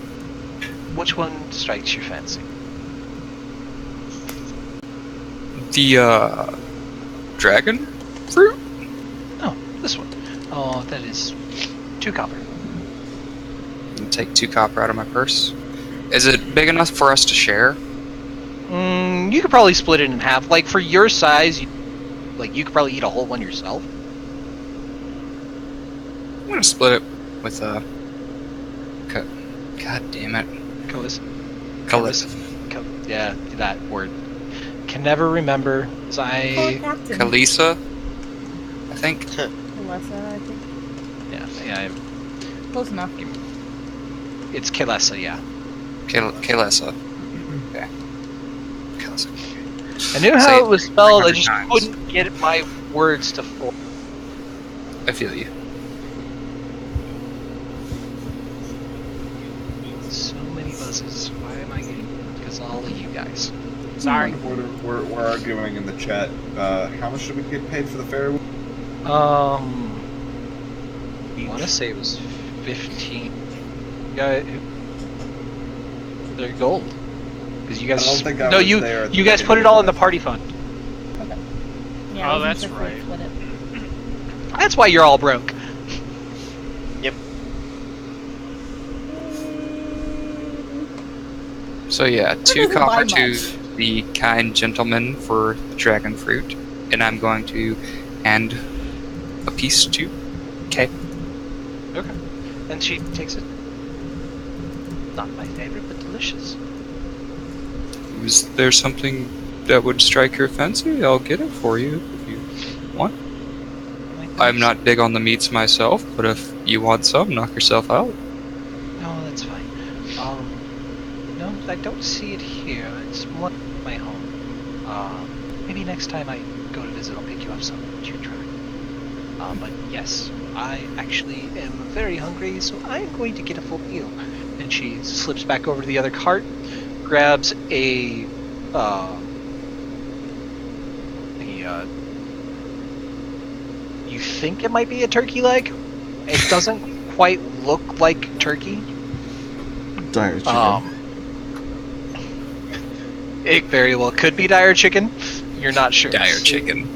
Which one strikes your fancy? The dragon fruit? Oh, this one. Oh, that is 2 copper. Take 2 copper out of my purse. Is it big enough for us to share? You could probably split it in half. Like for your size, you could probably eat a whole one yourself. I'm gonna split it with God damn it. Calissa. Yeah, that word. Can never remember. As I. Captain. Kalisa, I think. Kalessa, I think. Yeah. Close enough. It's Kalessa, yeah. Kalesa. Okay. Kalesa. I knew Say how it it was spelled. I 300 just times. couldn't get my words to form. I feel you. So many buzzes. Why am I getting? Because all of you guys. Sorry. We're arguing in the chat. How much did we get paid for the ferry? I want to say it was 15. Yeah, they're gold. Because you guys. I don't think I no, was you there at the you guys put it all in the party fund. Yeah, Oh, I wasn't that's sure if we right. split it. That's why you're all broke. So yeah, That 2 doesn't buy copper to much. the kind gentleman for the dragon fruit, and I'm going to hand a piece to Kay. Okay. And she takes it. Not my favorite, but delicious. Is there something that would strike your fancy? I'll get it for you if you want. I'm not big on the meats myself, but if you want some, knock yourself out. No, that's fine. No, I don't see it here. It's more my home. Maybe next time I go to visit, I'll pick you up some to try. But yes, I actually am very hungry, so I'm going to get a full meal. And she slips back over to the other cart, grabs a you think it might be a turkey leg. It doesn't quite look like turkey. Dire chicken. It very well could be dire chicken. You're not sure. Dire chicken.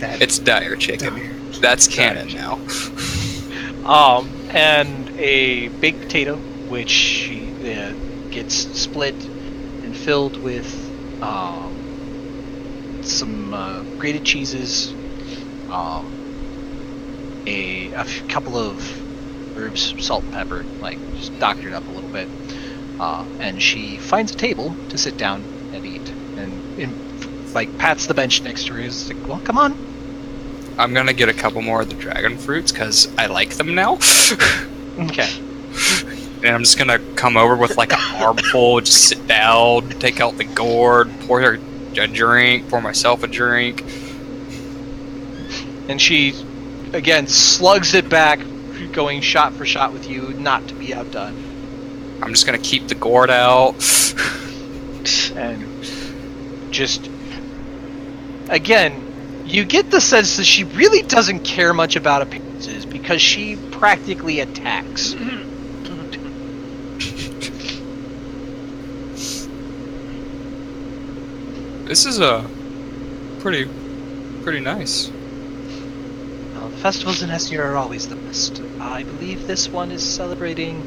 It's dire chicken. That's canon now. And a baked potato, which gets split and filled with some grated cheeses, a couple of herbs, salt and pepper, like just doctored up a little bit, and she finds a table to sit down and eat, and like pats the bench next to her. Is like, well, come on. I'm gonna get a couple more of the dragon fruits because I like them now. Okay. And I'm just gonna come over with like an armful, just sit down, take out the gourd, pour her a drink, pour myself a drink. And she, again, slugs it back, going shot for shot with you, not to be outdone. I'm just gonna keep the gourd out. And just, again, you get the sense that she really doesn't care much about appearances because she practically attacks. This is pretty nice. Well, the festivals in Estir are always the best. I believe this one is celebrating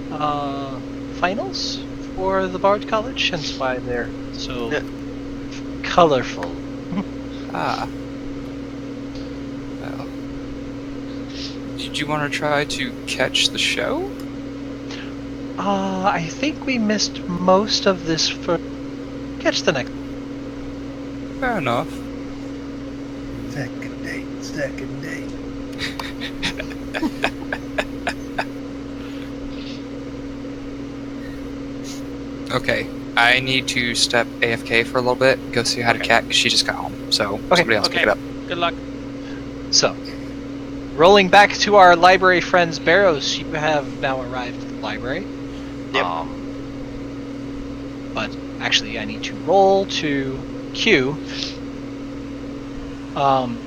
finals for the Bard College, hence why they're so colorful. Ah. Well. Did you want to try to catch the show? I think we missed most of this for... Catch the next. Fair enough. Second date. Okay, I need to step AFK for a little bit, go see how to cat, because she just got home, so somebody else pick it up. Good luck. So, rolling back to our library friends, Barrows, you have now arrived at the library. Yep. But actually, I need to roll to Q.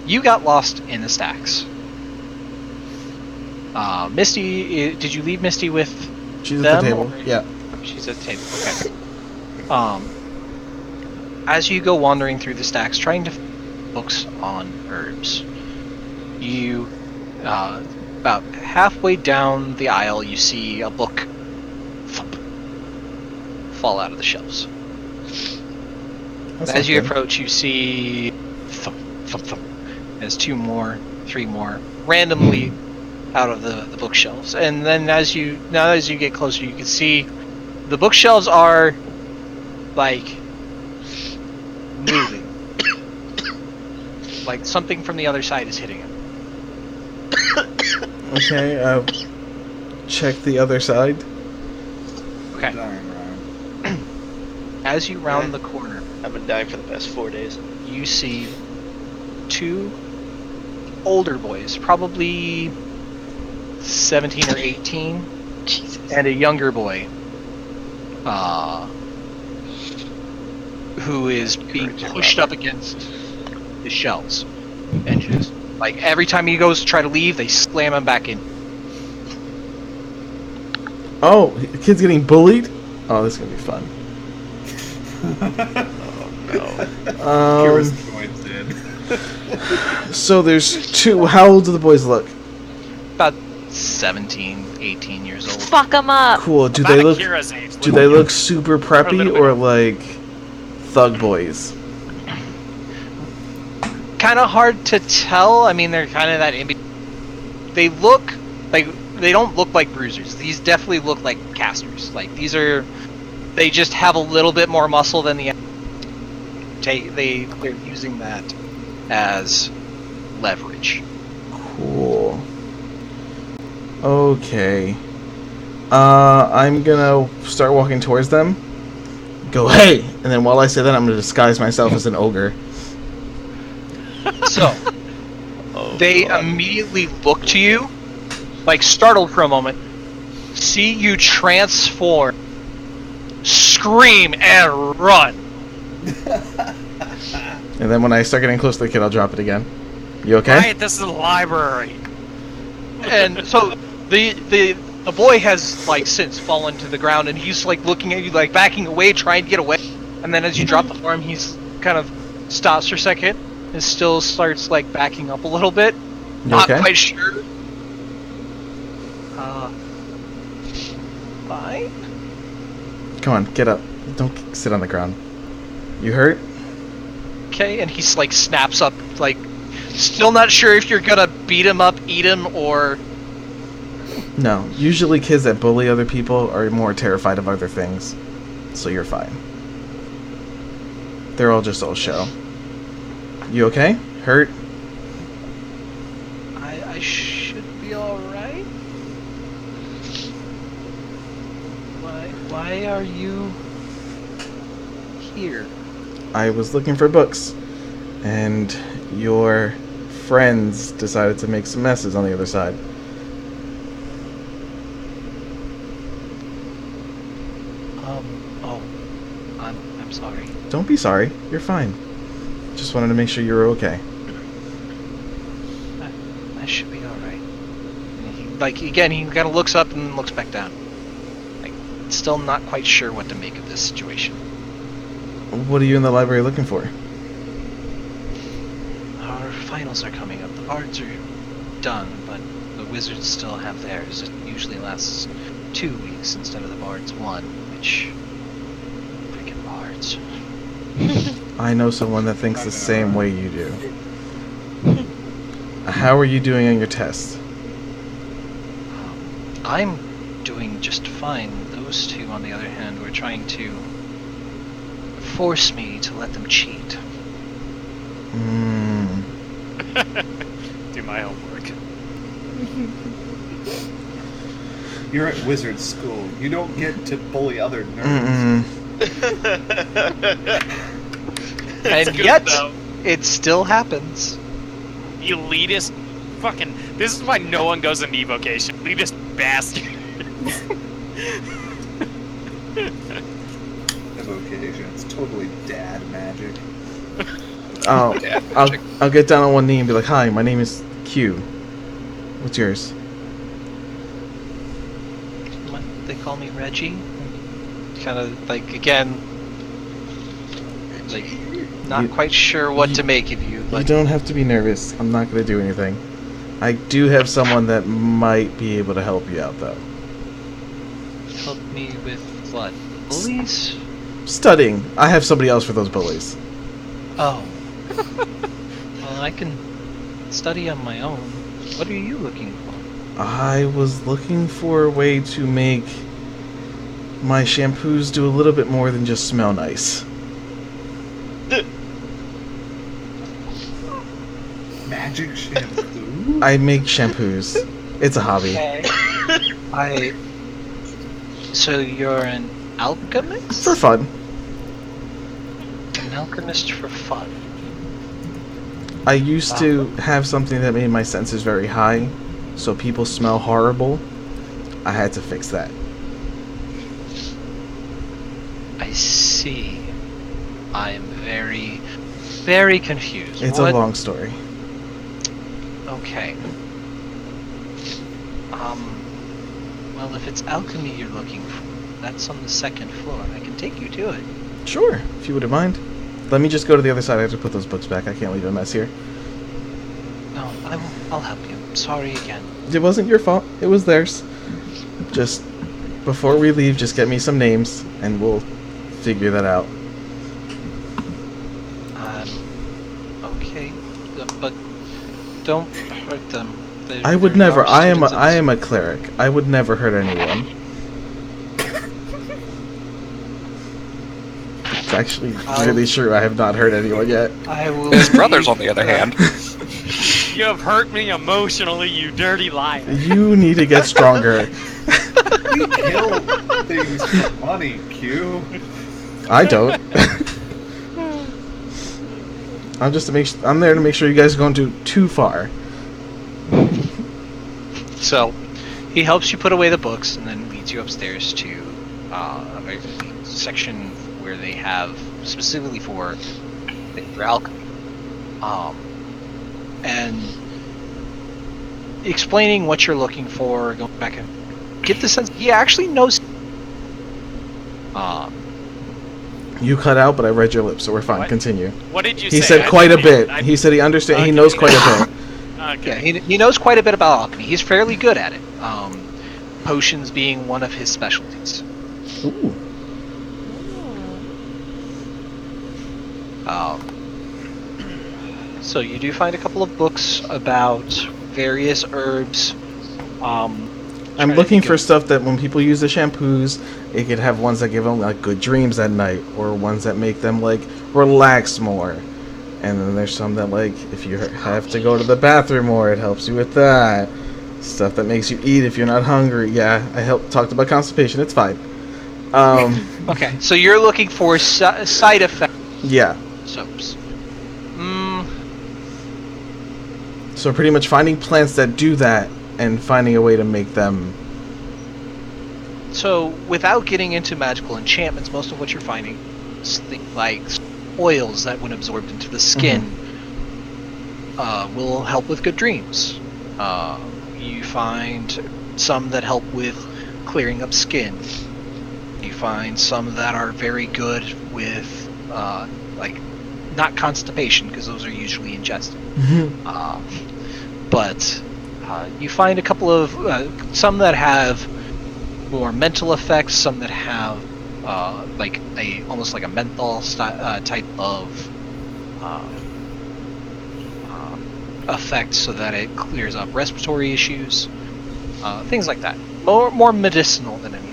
You got lost in the stacks. Misty, did you leave Misty with She's them? at the table. or- Yeah. She's at the table. Okay. As you go wandering through the stacks, trying to find books on herbs, you about halfway down the aisle, you see a book thump, fall out of the shelves. That's As not you good. approach, you see thump, thump, thump, as 2 more, 3 more randomly out of the bookshelves. And then as you get closer, you can see the bookshelves are like moving, like something from the other side is hitting it. Okay, check the other side. Okay. Dying, Ryan. As you round the corner, I've been dying for the past 4 days. you see 2 older boys, probably 17 or 18, and a younger boy, who is being pushed up against the shelves, and just like every time he goes to try to leave, they slam him back in. Oh, the kid's getting bullied? Oh, this is gonna be fun. Kira's joined in. So there's 2. How old do the boys look? About 17, 18 years old. Fuck him up. Cool. Do About they look? Akira's age, Do little they young. look super preppy little or like thug boys? Kind of hard to tell. I mean, they're kind of that in between. They look like they don't look like bruisers. These definitely look like casters. Like they just have a little bit more muscle than the. They're using that as leverage. Cool. Okay. I'm gonna start walking towards them. Go, hey! And then while I say that, I'm gonna disguise myself as an ogre. So they immediately look to you, like startled for a moment, see you transform, scream, and run. And then when I start getting close to the kid, I'll drop it again. You okay? Right, this is a library. And so the boy has like since fallen to the ground, and he's like looking at you, like backing away, trying to get away. And then as you drop the arm, he's kind of stops for a second and still starts like backing up a little bit. You Not okay? quite sure. Fine. Come on, get up. Don't sit on the ground. You hurt? Okay, and he's like snaps up, like still not sure if you're gonna beat him up, eat him, or No. Usually kids that bully other people are more terrified of other things. So you're fine. They're all just all show. You okay? Hurt? I should be alright. Why are you here? I was looking for books. And your friends decided to make some messes on the other side. I'm sorry. Don't be sorry. You're fine. Just wanted to make sure you were okay. I should be alright. Like, again, he kind of looks up and looks back down. Like, still not quite sure what to make of this situation. What are you in the library looking for? Our finals are coming up. The bards are done, but the wizards still have theirs. It usually lasts 2 weeks instead of the bards 1, which... freaking bards. I know someone that thinks the same way you do. How are you doing on your test? I'm doing just fine. Those 2, on the other hand, were trying to force me to let them cheat. Do my homework. You're at wizard school. You don't get to bully other nerds. And good, yet, though. it still happens. Elitist fucking... This is why no one goes into evocation. Elitist bastard. Evocation. It's totally dad magic. Oh, I'll get down on one knee and be like, "Hi, my name is Q. What's yours?" They call me Reggie. Kind of like, again, like, not quite sure what to make of you. You Like, don't have to be nervous. I'm not gonna do anything. I do have someone that might be able to help you out, though. help me with what? Bullies? Studying. I have somebody else for those bullies. Oh. Well, I can study on my own. What are you looking for? I was looking for a way to make my shampoos do a little bit more than just smell nice. Magic shampoo? I make shampoos. It's a hobby. So you're an alchemist? For fun. An alchemist for fun. I used to have something that made my senses very high, so people smell horrible. I had to fix that. I see. I'm very, very confused. It's What- a long story. Okay. Well, if it's alchemy you're looking for, that's on the second floor. I can take you to it. Sure, if you wouldn't mind. Let me just go to the other side. I have to put those books back. I can't leave a mess here. No, I'll help you. Sorry again. It wasn't your fault. It was theirs. Just, before we leave, just get me some names, and we'll figure that out. Okay. But don't hurt them. I would They're never. our I am students. a cleric. I would never hurt anyone. It's actually really true. I have not hurt anyone yet. I will. His brothers, on the other hand. You have hurt me emotionally, you dirty liar. You need to get stronger. We kill things for money, Q. I don't. I'm there to make sure you guys don't go too far. So, he helps you put away the books and then leads you upstairs to a section where they have specifically for alchemy. And explaining what you're looking for, going back and get the sense he actually knows. You cut out, but I read your lips, so we're fine. What? Continue. What did you say? He said I quite a didn't- bit. He said he understands. He Okay. knows quite a bit. Okay. Yeah, he knows quite a bit about alchemy. He's fairly good at it. Potions being one of his specialties. Ooh. So you do find a couple of books about various herbs. I'm Trying to looking think for of- stuff that when people use the shampoos, it could have ones that give them like good dreams at night, or ones that make them like relax more. And then there's some that like if you have to go to the bathroom more, it helps you with that. Stuff that makes you eat if you're not hungry. Yeah, I talked about constipation. It's fine. Okay, so you're looking for side effect Yeah. soaps. So pretty much finding plants that do that and finding a way to make them. So without getting into magical enchantments, most of what you're finding is things like oils that, when absorbed into the skin, will help with good dreams. You find some that help with clearing up skin. You find some that are very good with, like, not constipation, because those are usually ingested. But you find a couple of, some that have more mental effects, some that have, like, almost like a menthol type of effect, so that it clears up respiratory issues, things like that. More medicinal than anything.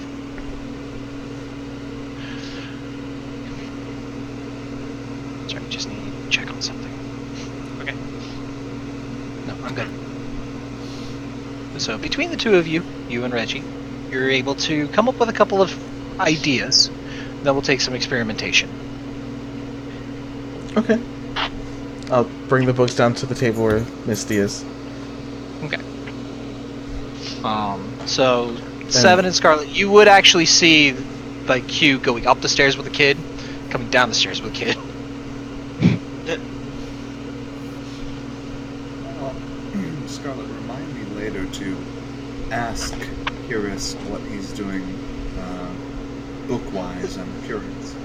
Sorry, just need to check on something. Okay. I'm good. So between the two of you, you and Reggie, you're able to come up with a couple of ideas that will take some experimentation. Okay. I'll bring the books down to the table where Misty is. Okay. So Seven and Scarlet, you would actually see like Q going up the stairs with a kid, coming down the stairs with a kid. Scarlet, remind me later to ask Curious what he's doing book-wise. I'm curious.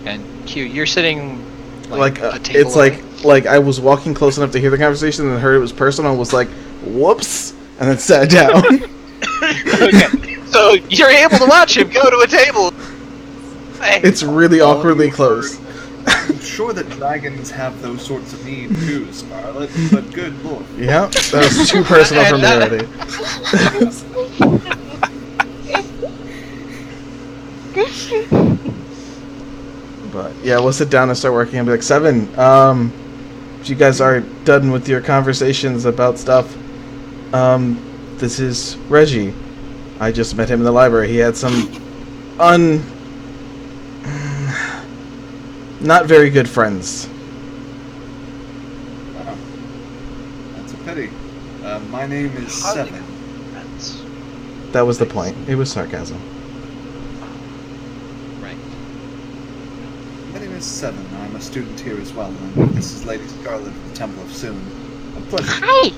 And Q, you're sitting Like a table it's away. like I was walking close enough to hear the conversation and heard it was personal and was like, whoops, and then sat down. Okay. So you're able to watch him go to a table. Hey. It's really awkwardly close. I'm sure that dragons have those sorts of needs too, Scarlet, but good lord. Yeah, that was too personal for me already. But yeah, we'll sit down and start working and be like, Seven, if you guys are done with your conversations about stuff, this is Reggie. I just met him in the library. He had some not very good friends. Wow. That's a pity. My name is Seven. That was the point. It was sarcasm. Right. My name is Seven. I'm a student here as well, and this is Lady Scarlet of the Temple of Soon. A pleasure. Hi!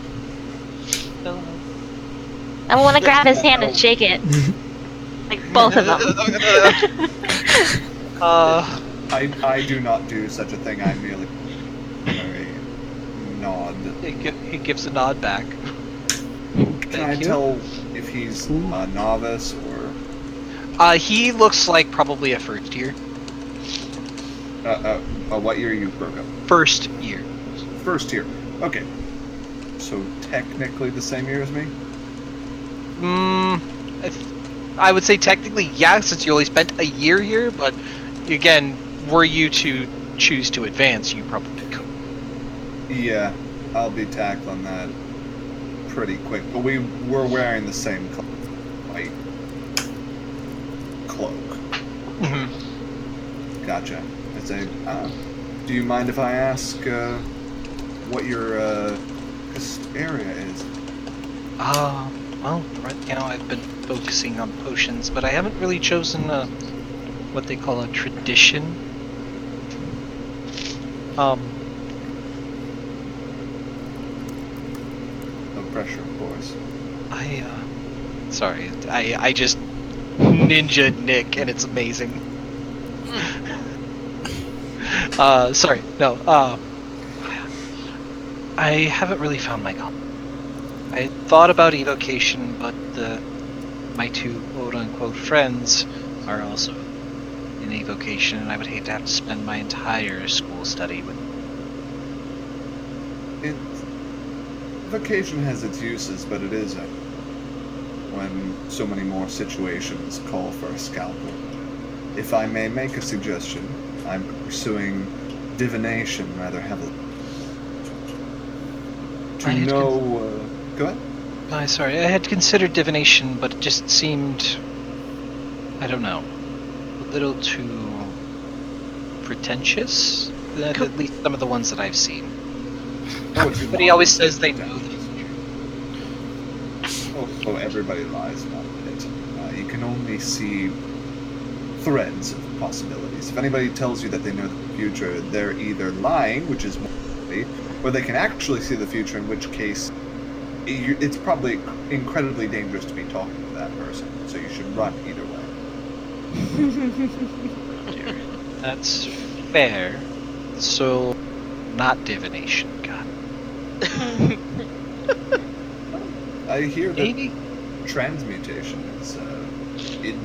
I want to grab his hand and shake it. Like both of them. I do not do such a thing. I merely a nod. He gives a nod back. Can I tell if he's a novice or? He looks like probably a first year. What year you broke up? First year. First year. Okay. So technically the same year as me? I would say technically, yeah, since you only spent a year here, but again, were you to choose to advance, you probably could. Yeah, I'll be tackling that pretty quick. But we were wearing the same white cloak. Mm-hmm. Gotcha. I say, do you mind if I ask what your area is? Well, right now I've been focusing on potions, but I haven't really chosen what they call a tradition. No pressure, of course. Sorry, I just ninja Nick, and it's amazing. Sorry, no, I haven't really found my calling. I thought about evocation, but my two quote-unquote friends are also in evocation, and I would hate to have to spend my entire school study with them. Vocation has its uses, but it is when so many more situations call for a scalpel. If I may make a suggestion, I'm pursuing divination rather heavily. Go ahead. Sorry, I had considered divination, but it just seemed, I don't know, a little too pretentious. At least some of the ones that I've seen. Everybody always says they know the future. Oh, everybody lies about it. You can only see threads of possibilities. If anybody tells you that they know the future, they're either lying, which is more likely, or they can actually see the future, in which case it's probably incredibly dangerous to be talking to that person, so you should run either way. That's fair. So, not divination, God. I hear that Maybe. transmutation is in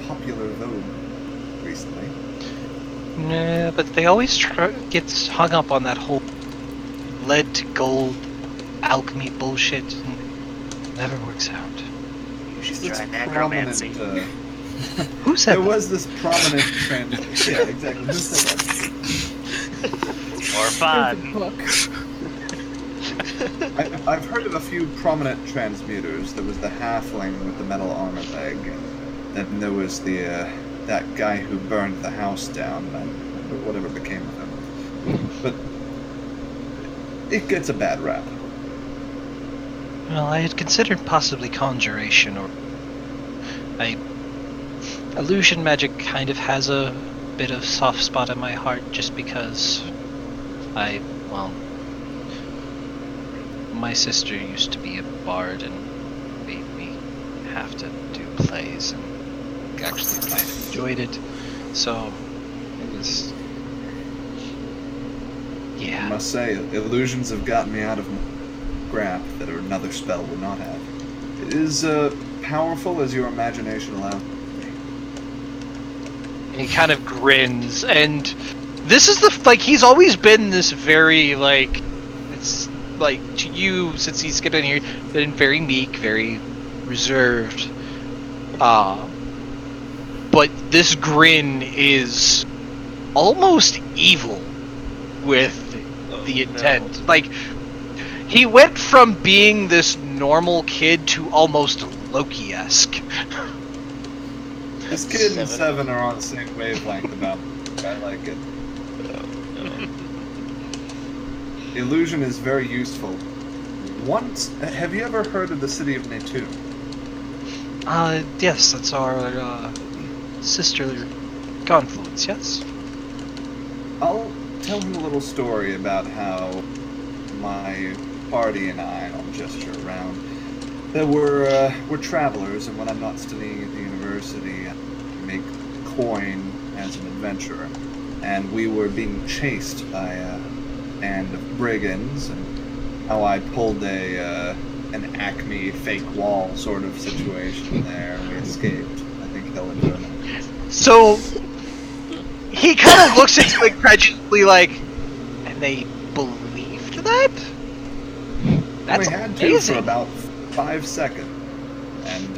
popular vogue recently. Nah, but they always get hung up on that whole lead to gold alchemy bullshit, and it never works out. You should It's try necromancy. Who said There that? was this prominent yeah, exactly. Who said that? Or fun. Book. I've heard of a few prominent transmuters. There was the halfling with the metal armor leg, and then there was the that guy who burned the house down, and whatever became of him. But it gets a bad rap. Well, I had considered possibly conjuration, or illusion magic kind of has a bit of soft spot in my heart, just because my sister used to be a bard and made me have to do plays, and actually kind of enjoyed it. So it was, I must say, illusions have gotten me out of crap that another spell would not have. It is powerful as your imagination allows. and he kind of grins, and this is he's always been this very, it's like, to you, since he's getting here, been very meek, very reserved, but this grin is almost evil with the intent. No. Like, he went from being this normal kid to almost Loki-esque. This kid and Seven are on the same wavelength about it. I like it. Illusion is very useful. Have you ever heard of the city of Natu? Yes, that's our sister confluence, yes? I'll tell him a little story about how my party and I, and I'll gesture around, that we're travelers, and when I'm not studying at the university, I make coin as an adventurer. And we were being chased by a band of brigands, and how I pulled an Acme fake wall sort of situation there, and we escaped. I think he'll enjoy that. So he kind of looks at you incredulously, like, and they believed that? That's we had to amazing. for about 5 seconds, and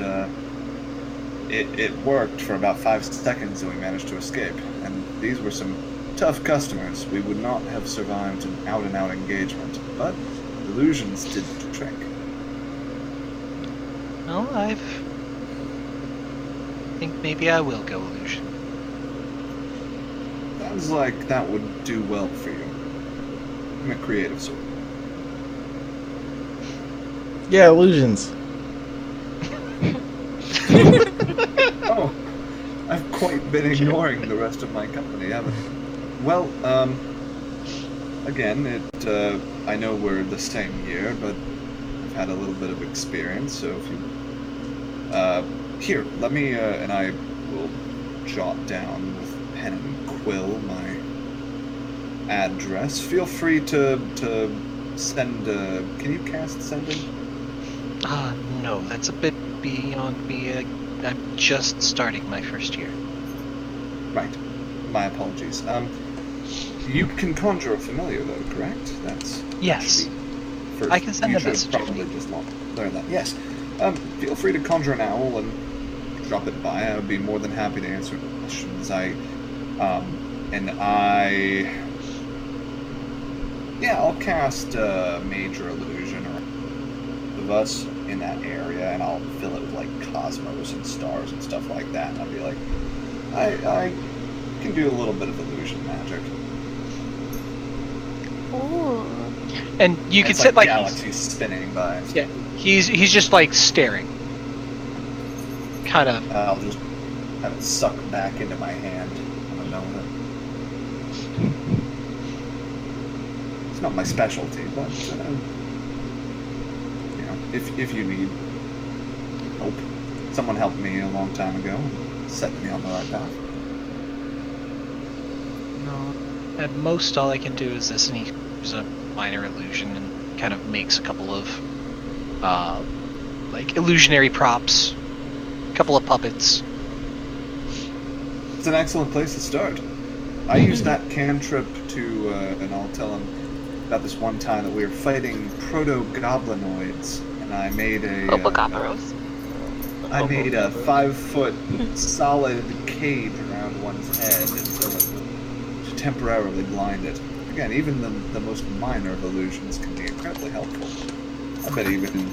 it worked for about 5 seconds, and we managed to escape. And these were some tough customers. We would not have survived an out-and-out engagement, but illusions did the trick. Well, I think maybe I will go illusion. Sounds like that would do well for you. I'm a creative sort. Yeah, illusions. Oh, I've quite been ignoring the rest of my company, haven't I? Well, again, I know we're the same year, but I've had a little bit of experience, so if you, here, let me, and I will jot down with pen and quill my address. Feel free to send, can you cast sending? No, that's a bit beyond me. I'm just starting my first year. Right. My apologies. You can conjure a familiar, though, correct? That's Yes. First, I can send you a should message probably if just learn that. Yes. Feel free to conjure an owl and drop it by. I would be more than happy to answer questions. I'll cast a major illusion of us in that area, and I'll fill it with like cosmos and stars and stuff like that. And I'll be like, I can do a little bit of illusion magic. Ooh. And you can It's sit like galaxies spinning by. yeah, he's just like staring, kind of. I'll just have it suck back into my hand. I don't know that. It's not my specialty, but if you need help, someone helped me a long time ago and set me on the right path. No, at most all I can do is this, and he uses a minor illusion and kind of makes a couple of like illusionary props, a couple of puppets. It's an excellent place to start. I used that cantrip to, and I'll tell him about this one time that we were fighting proto-goblinoids, and I made a... I made a 5-foot solid cage around one's head until it would temporarily blind it. again, even the most minor of illusions can be incredibly helpful. I bet even,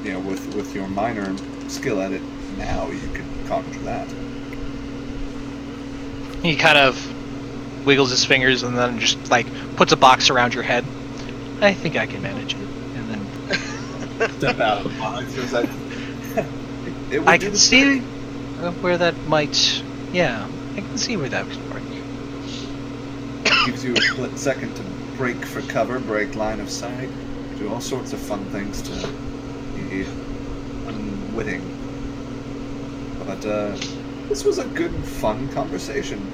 you know, with your minor skill at it now, you could conjure that. He kind of wiggles his fingers and then just like puts a box around your head. I think I can manage it. And then Step out of the box. It's like, it would I do can the see trick. where that might. Yeah, I can see where that could work. Gives you a split second to break for cover, break line of sight, do all sorts of fun things to be unwitting. But this was a good, fun conversation.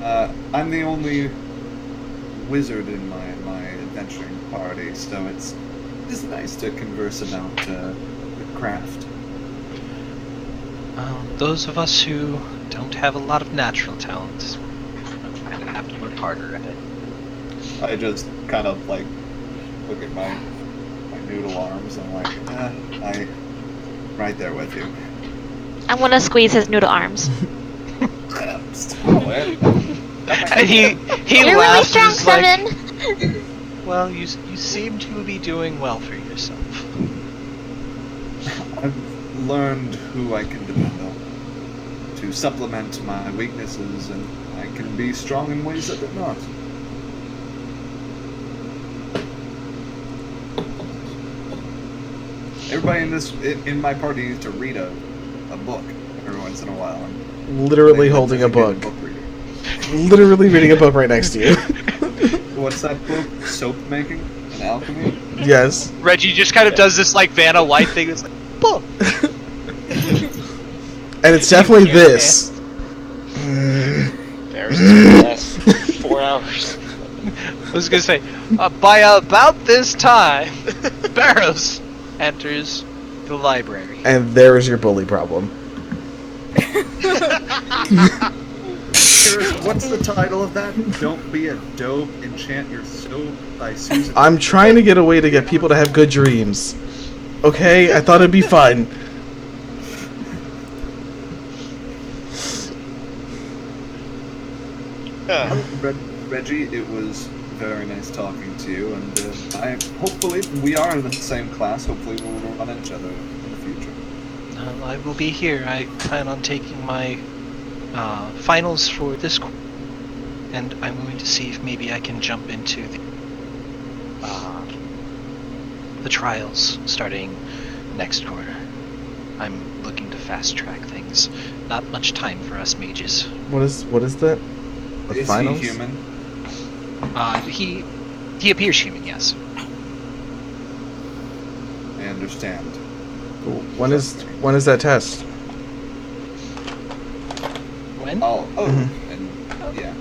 I'm the only wizard in my adventuring party, so it's nice to converse about the craft. Those of us who don't have a lot of natural talent kind of have to work harder at it. I just kind of like look at my noodle arms and I'm like, I'm right there with you. I'm gonna squeeze his noodle arms. Stop it. And he You're really laughs strong, and is like, Seven. well, you seem to be doing well for yourself. I've learned who I can depend on to supplement my weaknesses, and I can be strong in ways that they're not. Everybody in my party needs to read a book every once in a while. Literally holding a book. Literally reading a book right next to you. What's that book? Soap making and alchemy? Yes. Reggie just kind of does this like Vanna White thing. It's like, book. And it's definitely this. Barrows for the last 4 hours. I was gonna say, by about this time, Barrows enters the library. And there's your bully problem. What's the title of that? Don't Be a Dope, Enchant Your Soap by Susan. I'm trying to get a way to get people to have good dreams. Okay? I thought it'd be fun. Reggie, it was very nice talking to you, and hopefully we are in the same class. Hopefully we'll run into each other in the future. I will be here. I plan on taking my finals for this quarter, and I'm going to see if maybe I can jump into the trials starting next quarter. I'm looking to fast track things. Not much time for us mages. What is that? The Is finals? he human? He appears human, yes. I understand. When is that test? When? Oh, Mhm. and yeah.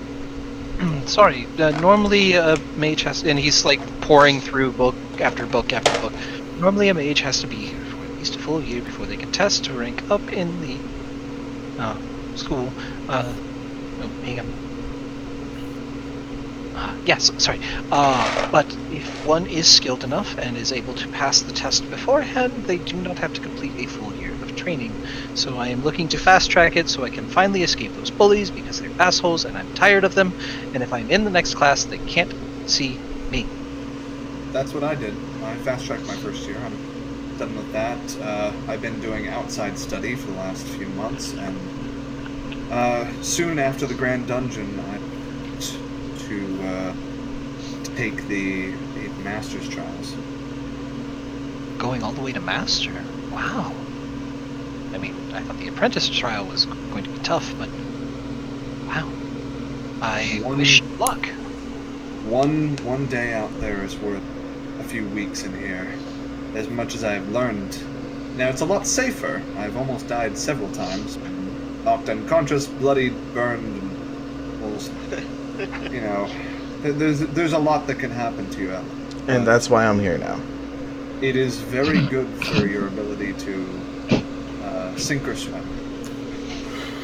Sorry. Normally a mage has, and he's like pouring through book after book after book. Normally a mage has to be here for at least a full year before they can test to rank up in the school. Hang on. Yes, sorry. But if one is skilled enough and is able to pass the test beforehand, they do not have to complete a full year of training. So I am looking to fast track it so I can finally escape those bullies because they're assholes and I'm tired of them. And if I'm in the next class, they can't see me. That's what I did. I fast-tracked my first year. I'm done with that. I've been doing outside study for the last few months, and soon after the Grand Dungeon, I went to take the Master's Trials. Going all the way to Master? Wow. I mean, I thought the Apprentice trial was going to be tough, but wow. I wish you luck. One day out there is worth a few weeks in here. As much as I've learned. Now, it's a lot safer. I've almost died several times. Knocked unconscious, bloodied, burned, and almost, you know, there's a lot that can happen to you out there. And that's why I'm here now. It is very good for your ability to sink or swim.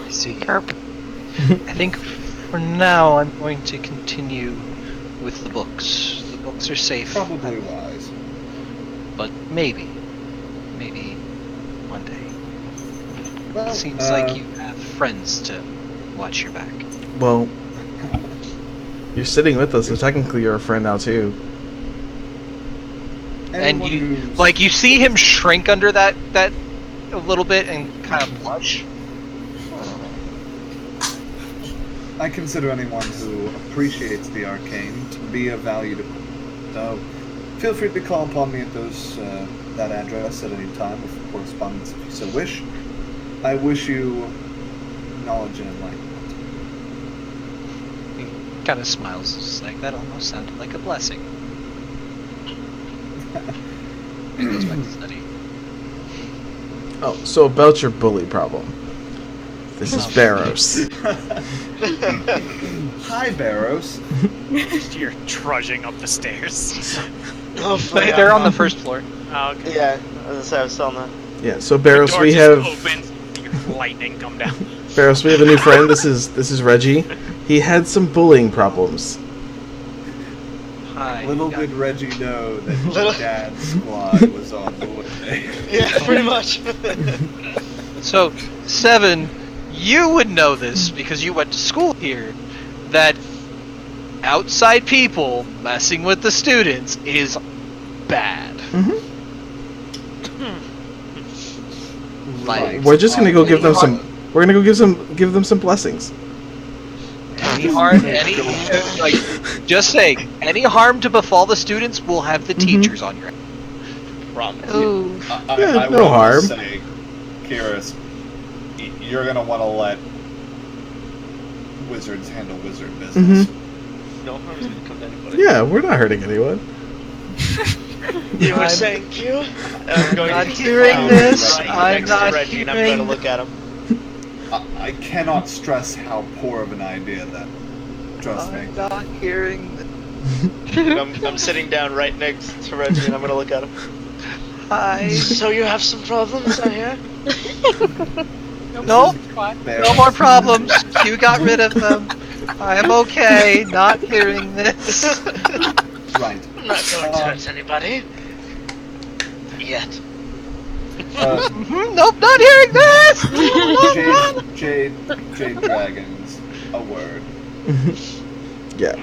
I see. I think for now I'm going to continue with the books. The books are safe. Probably wise. But maybe one day. Well, Seems like you have friends to watch your back. Well, You're sitting with us, so technically you're a friend now too. And Anyone you who's- like you see him shrink under that a little bit and kind of blush. I consider anyone who appreciates the arcane to be of value to me. So, feel free to call upon me at that address at any time with correspondence if you so wish. I wish you knowledge and enlightenment. He kind of smiles, just like that almost sounded like a blessing. He goes back to study. Oh, so about your bully problem. This is Barrows. Hi, Barrows. You're trudging up the stairs. Oh, They're on the first floor. Oh, okay. Yeah, as I was still on the. Yeah, so Barrows, Door we just have opens, you hear lightning come down. Barrows, we have a new friend. This is Reggie. He had some bullying problems. Hi. Little yeah. did Reggie know that Little- Dad's squad was on the way. Yeah, pretty much. So, Seven, you would know this because you went to school here, that outside people messing with the students is bad. Like, We're just gonna go give them some. We're gonna go give them some blessings. any harm, like, just saying, any harm to befall the students will have the teachers on your head. Promise. Ooh. Yeah, no will harm. Say, Kyrus, you're gonna want to let wizards handle wizard business. No harm's gonna come to anybody. Yeah, we're not hurting anyone. You were I'm saying Q? And I'm going not to hearing down this. right I'm next to not Reggie, and I'm hearing going to look at him. I cannot stress how poor of an idea that. Trust me. I'm not hearing this. And I'm sitting down right next to Reggie, and I'm going to look at him. Hi. So you have some problems, I hear? Nope. Barrows. No more problems. You got rid of them. I am okay. Not hearing this. Right. I'm not going to hurt anybody. Yet. Nope. Not hearing this. Jade Dragons, a word. Yeah.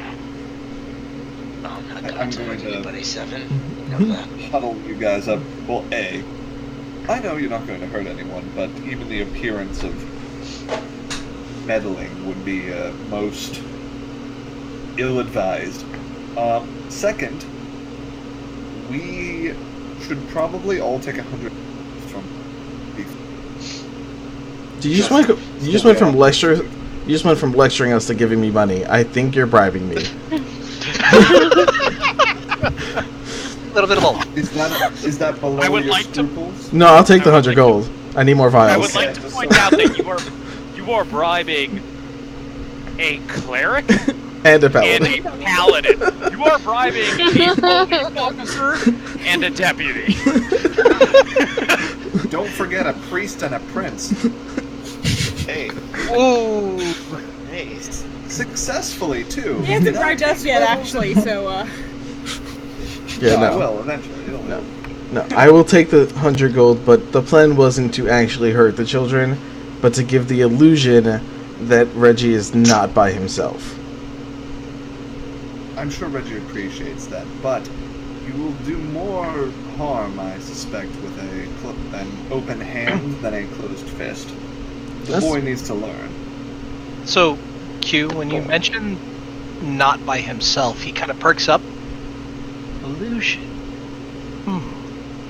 I'm not I'm going to going hurt to- anybody, Seven. You know that. Huddle you guys up. Well, I know you're not going to hurt anyone, but even the appearance of meddling would be most ill-advised. Second, we should probably all take 100 from the You just went from lecturing us to giving me money. I think you're bribing me. A little bit of both. Is that below I would your like to- scruples? No, I'll take the 100 gold. I need more I vials. would like to point out that you are bribing a cleric And a and paladin. a paladin. You are bribing a police officer and a deputy. Don't forget a priest and a prince. Hey. Ooh. Hey. Successfully, too. He hasn't bribed us yet, actually, so, Yeah, I no. will, eventually. It'll No. No, I will take the 100 gold, but the plan wasn't to actually hurt the children, but to give the illusion that Reggie is not by himself. I'm sure Reggie appreciates that, but you will do more harm, I suspect, with an open hand than a closed fist. The That's- boy needs to learn. So, Q, when you mention not by himself, he kind of perks up. Illusion.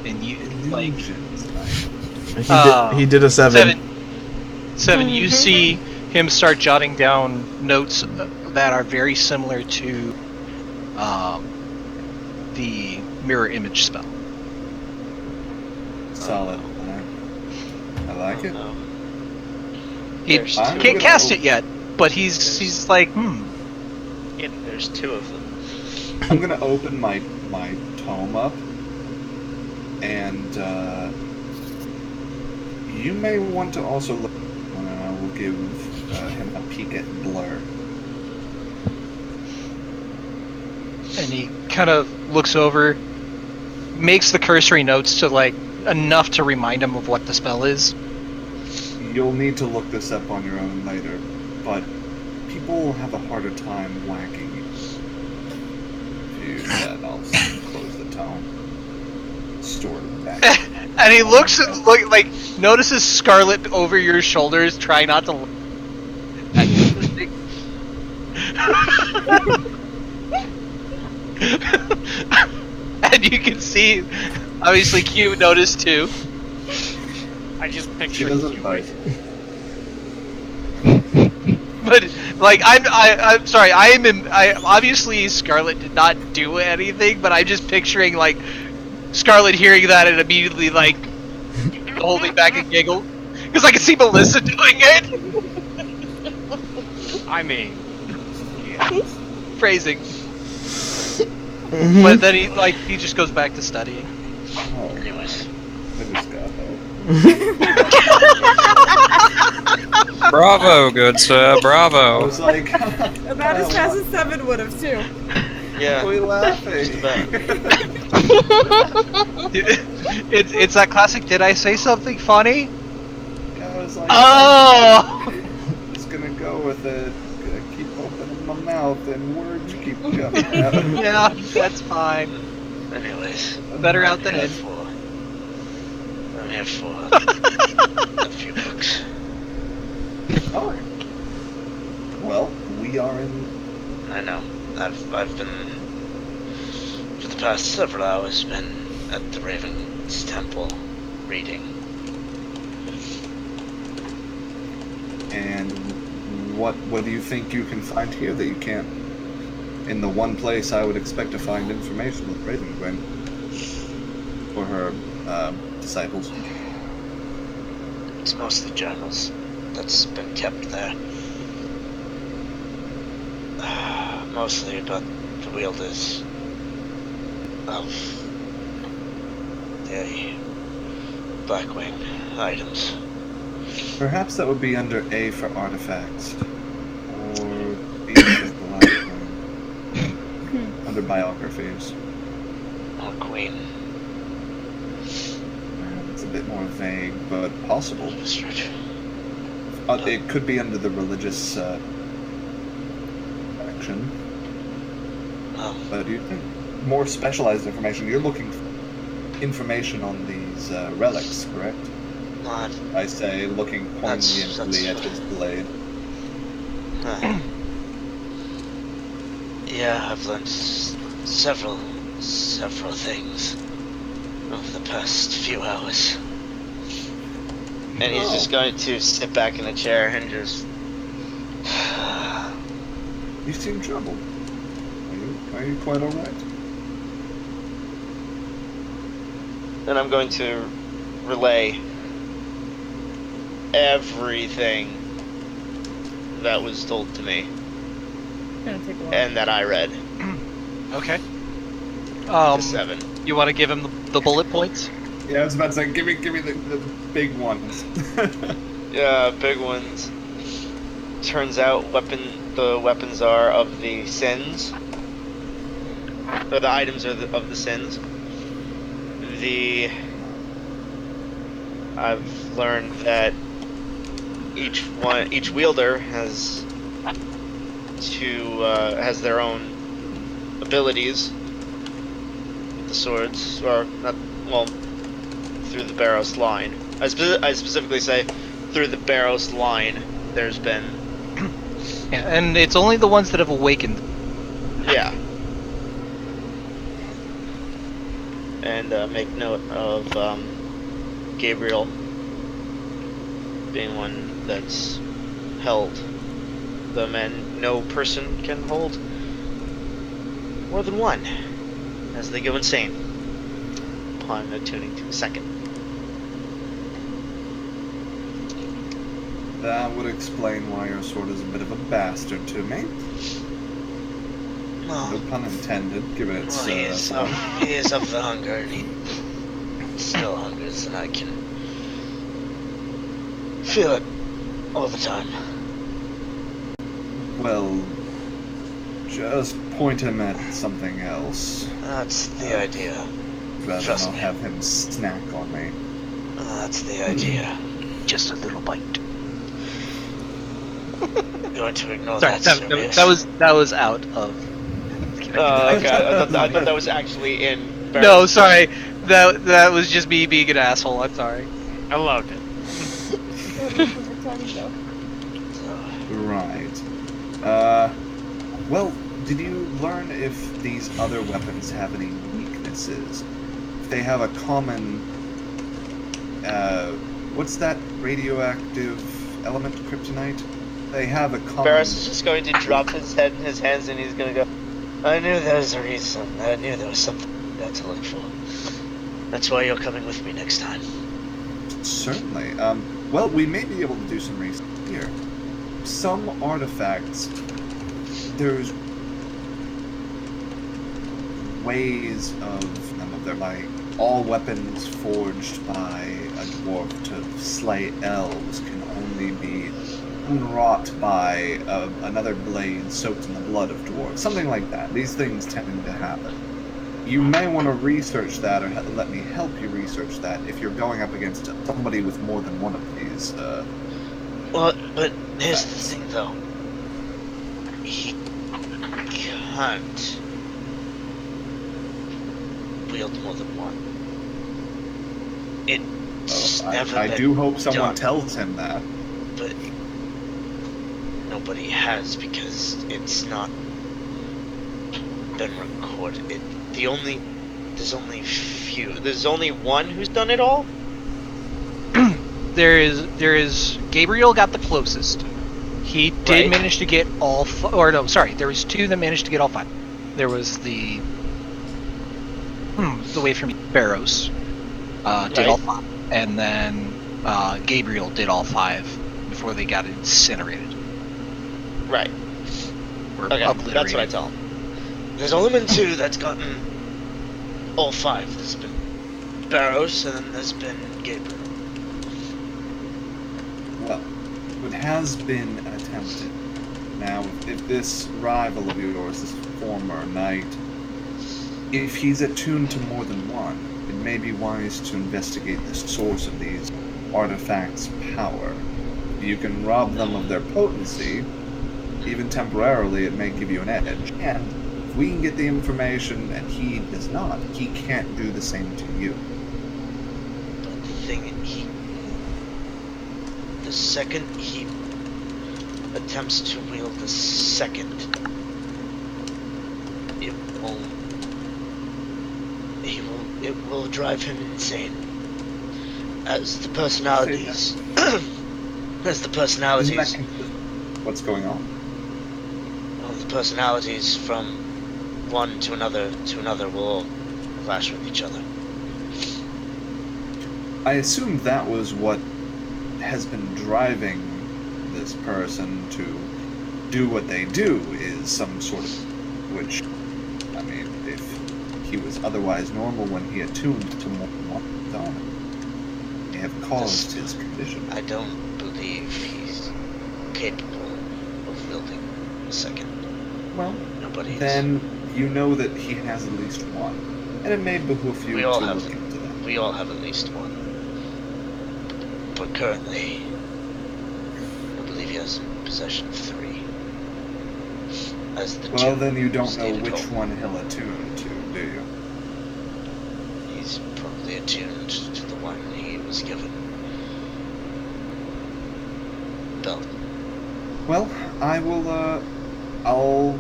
And you like Illusions. He did a 7. Seven. You see him start jotting down notes that are very similar to the mirror image spell. Solid. I like it. No. He There's can't two. cast it yet, but he's like, Yeah, there's two of them. I'm gonna open my tome up, and you may want to also look. I will give him a peek at Blur. and he kind of looks over, makes the cursory notes to like enough to remind him of what the spell is. You'll need to look this up on your own later, but people have a harder time whacking you that, I'll close the tome. Store it back. And he like notices Scarlet over your shoulders, trying not to look at you. And you can see, obviously, Q noticed too. I just She picture doesn't you. bite. But like I'm sorry. I obviously Scarlet did not do anything, but I'm just picturing like Scarlet hearing that and immediately like holding back a giggle because I can see Melissa doing it. I mean, Phrasing. But then he just goes back to studying. Oh, Anyways. I just got help. Bravo, good sir, I bravo. was like, About as fast as 7 would have, too. Yeah. we laughing. It's that classic. Did I say something funny? I was like, Oh. I'm just gonna go with it. Gonna keep opening my mouth and words keep coming out. Yeah, that's fine. Anyways. Better out than in. I'm here for a few books. Oh. Well, we are in. I know. I've been for the past several hours been at the Raven's Temple reading. And what do you think you can find here that you can't? In the one place I would expect to find information with Raven Gwen for her disciples. It's mostly journals that's been kept there. Mostly about the wielders of the Blackwing items. Perhaps that would be under A for artifacts, or B for Blackwing. Under biographies. Or Queen. It's a bit more vague, but possible. Stretch. It could be under the religious section. Oh, But you think more specialized information. You're looking for information on these relics, correct? not. I say, looking poignantly at his blade. Yeah, I've learned several things over the past few hours. And he's just going to sit back in a chair and just. You seem troubled. Are you quite alright? Then I'm going to relay everything that was told to me It's gonna take a while. and that I read. Okay. To 7. You want to give him the bullet points? Yeah, I was about to say, give me the big ones. Yeah, big ones. Turns out the weapons are of the sins. Or the items are of the sins. I've learned that each wielder has their own abilities with the swords, or not, well, through the Barrows line. I specifically say through the Barrows line there's been... Yeah, and it's only the ones that have awakened. Yeah. And make note of Gabriel being one that's held. The men, no person can hold more than one, as they go insane upon attuning to a second. That would explain why your sword is a bit of a bastard to me. No Well, pun intended. Give it its. he is of the hunger, and he still hungers, and I can feel it all the time. Well, just point him at something else. That's the idea. Rather Trust than me. have him snack on me. That's the idea. Just a little bite. I'm going to ignore Sorry, that. that was out of kidding. Oh, okay. I thought that was actually in. No, Barrett's sorry. That was just me being an asshole. I'm sorry. I loved it. Right. Well, did you learn if these other weapons have any weaknesses? If they have a common, what's that radioactive element, kryptonite? They have a common... Barris is just going to drop his head in his hands and he's going to go, I knew there was a reason. I knew there was something there to look for. That's why you're coming with me next time. Certainly. Well, we may be able to do some research here. Some artifacts, there's ways of them, of their like all weapons forged by a dwarf to slay elves can only be unwrought by another blade soaked in the blood of dwarves. Something like that. These things tend to happen. You may want to research that, or let me help you research that, if you're going up against somebody with more than one of these. Well, but here's the thing, though. He can't wield more than one. It's never I been do hope someone done, tells him that. but nobody has, because it's not been recorded. There's only one who's done it all? There is Gabriel got the closest. He did Right. manage to get all there was two that managed to get all 5. There was the way from Barrows did all 5, and then Gabriel did all 5 before they got incinerated. Right. Or Okay, obliterated. that's what I tell him. There's only been 2 that's gotten all 5. There's been Barrows, and then there's been Gabriel. Well, it has been attempted. Now, if this rival of yours, this former knight, if he's attuned to more than one, it may be wise to investigate the source of these artifacts' power. If you can rob them of their potency, even temporarily, it may give you an edge. And if we can get the information and he does not, he can't do the same to you. But the thing, the second he attempts to wield the second, it will drive him insane. As the personalities, What's going on? well, the personalities from one to another will all clash with each other. I assume that was what has been driving this person to do what they do, is some sort of... which, I mean, if he was otherwise normal when he attuned to more than one may have caused his condition. I don't believe he's capable of wielding a second. Well, Nobody is. then you know that he has at least one, and it may behoove you We to all look have into that. We all have at least one. But currently, I believe he has in possession of 3. As the Well, 2 then you don't know stated which home. one he'll attune to, do you? He's probably attuned to the one he was given. Belt. Well, I'll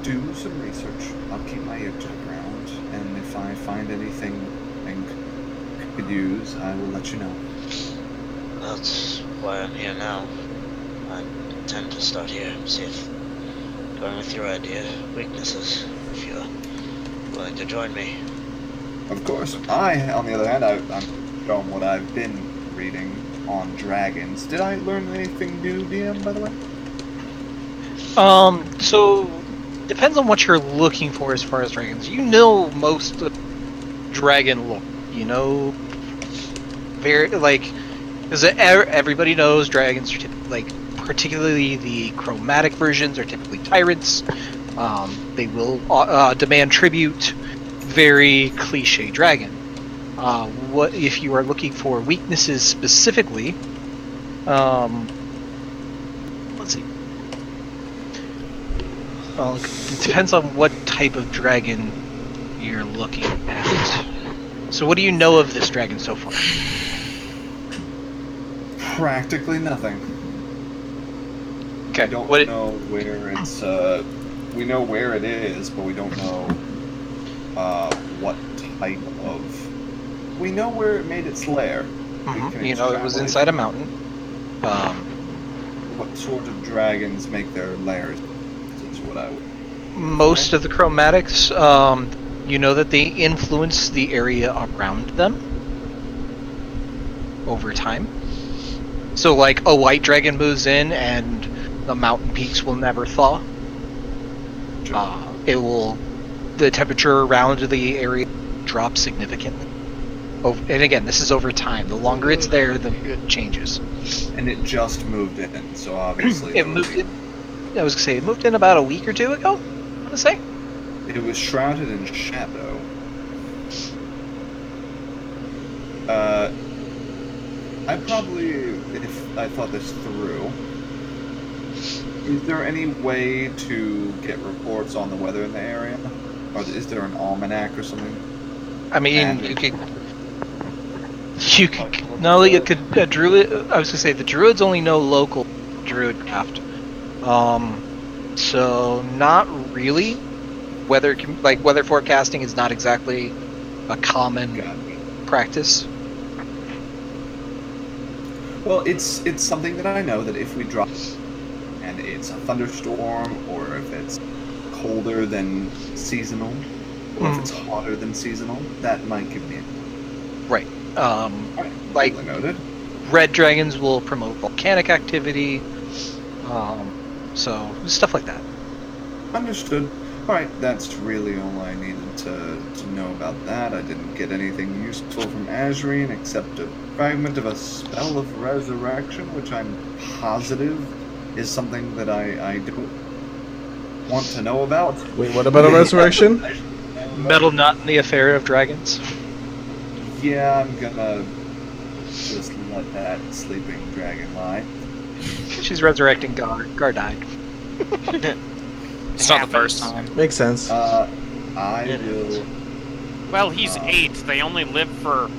do some research. I'll keep my ear to the ground, and if I find anything I could use, I will let you know. That's why I'm here now. I intend to start here, see if, going with your idea, weaknesses, if you're willing to join me. Of course. I, on the other hand, I'm showing what I've been reading on dragons. Did I learn anything new, DM, by the way? So depends on what you're looking for as far as dragons. You know most of dragon lore. You know, very because everybody knows dragons are particularly the chromatic versions are typically tyrants. They will demand tribute. Very cliche dragon. What if you are looking for weaknesses specifically? Let's see. Well, it depends on what type of dragon you're looking at. So what do you know of this dragon so far? Practically nothing. Okay. We don't What know where it's. We know where it is, but we don't know what type of. We know where it made its lair. We can You know, it was extrapolate inside a mountain. What sort of dragons make their lairs? Is what I would. Most of the chromatics, you know that they influence the area around them over time. So, like, a white dragon moves in and the mountain peaks will never thaw. The temperature around the area drops significantly. And again, this is over time. The longer it's there, the it changes. And it just moved in, so obviously It moved in. I was gonna say it moved in about a week or two ago. I wanna say. It was shrouded in shadow. I probably, if I thought this through, is there any way to get reports on the weather in the area? Or is there an almanac or something? I mean, you could. No, you could. A druid. I was gonna say the druids only know local druid craft. So not really. Weather forecasting is not exactly a common practice. Well, it's something that I know that if we drop and it's a thunderstorm, or if it's colder than seasonal, or if it's hotter than seasonal, that might give me. Right. Like noted. Red dragons will promote volcanic activity. So stuff like that. Understood. Alright, that's really all I needed to know about that. I didn't get anything useful from Azreen except a fragment of a spell of resurrection, which I'm positive is something that I don't want to know about. Wait, what about a resurrection? Metal knot in the affair of dragons. Yeah, I'm gonna just let that sleeping dragon lie. She's resurrecting Gar. Gar died. It's not the first time. Makes sense. I will. Well, he's 8. They only live for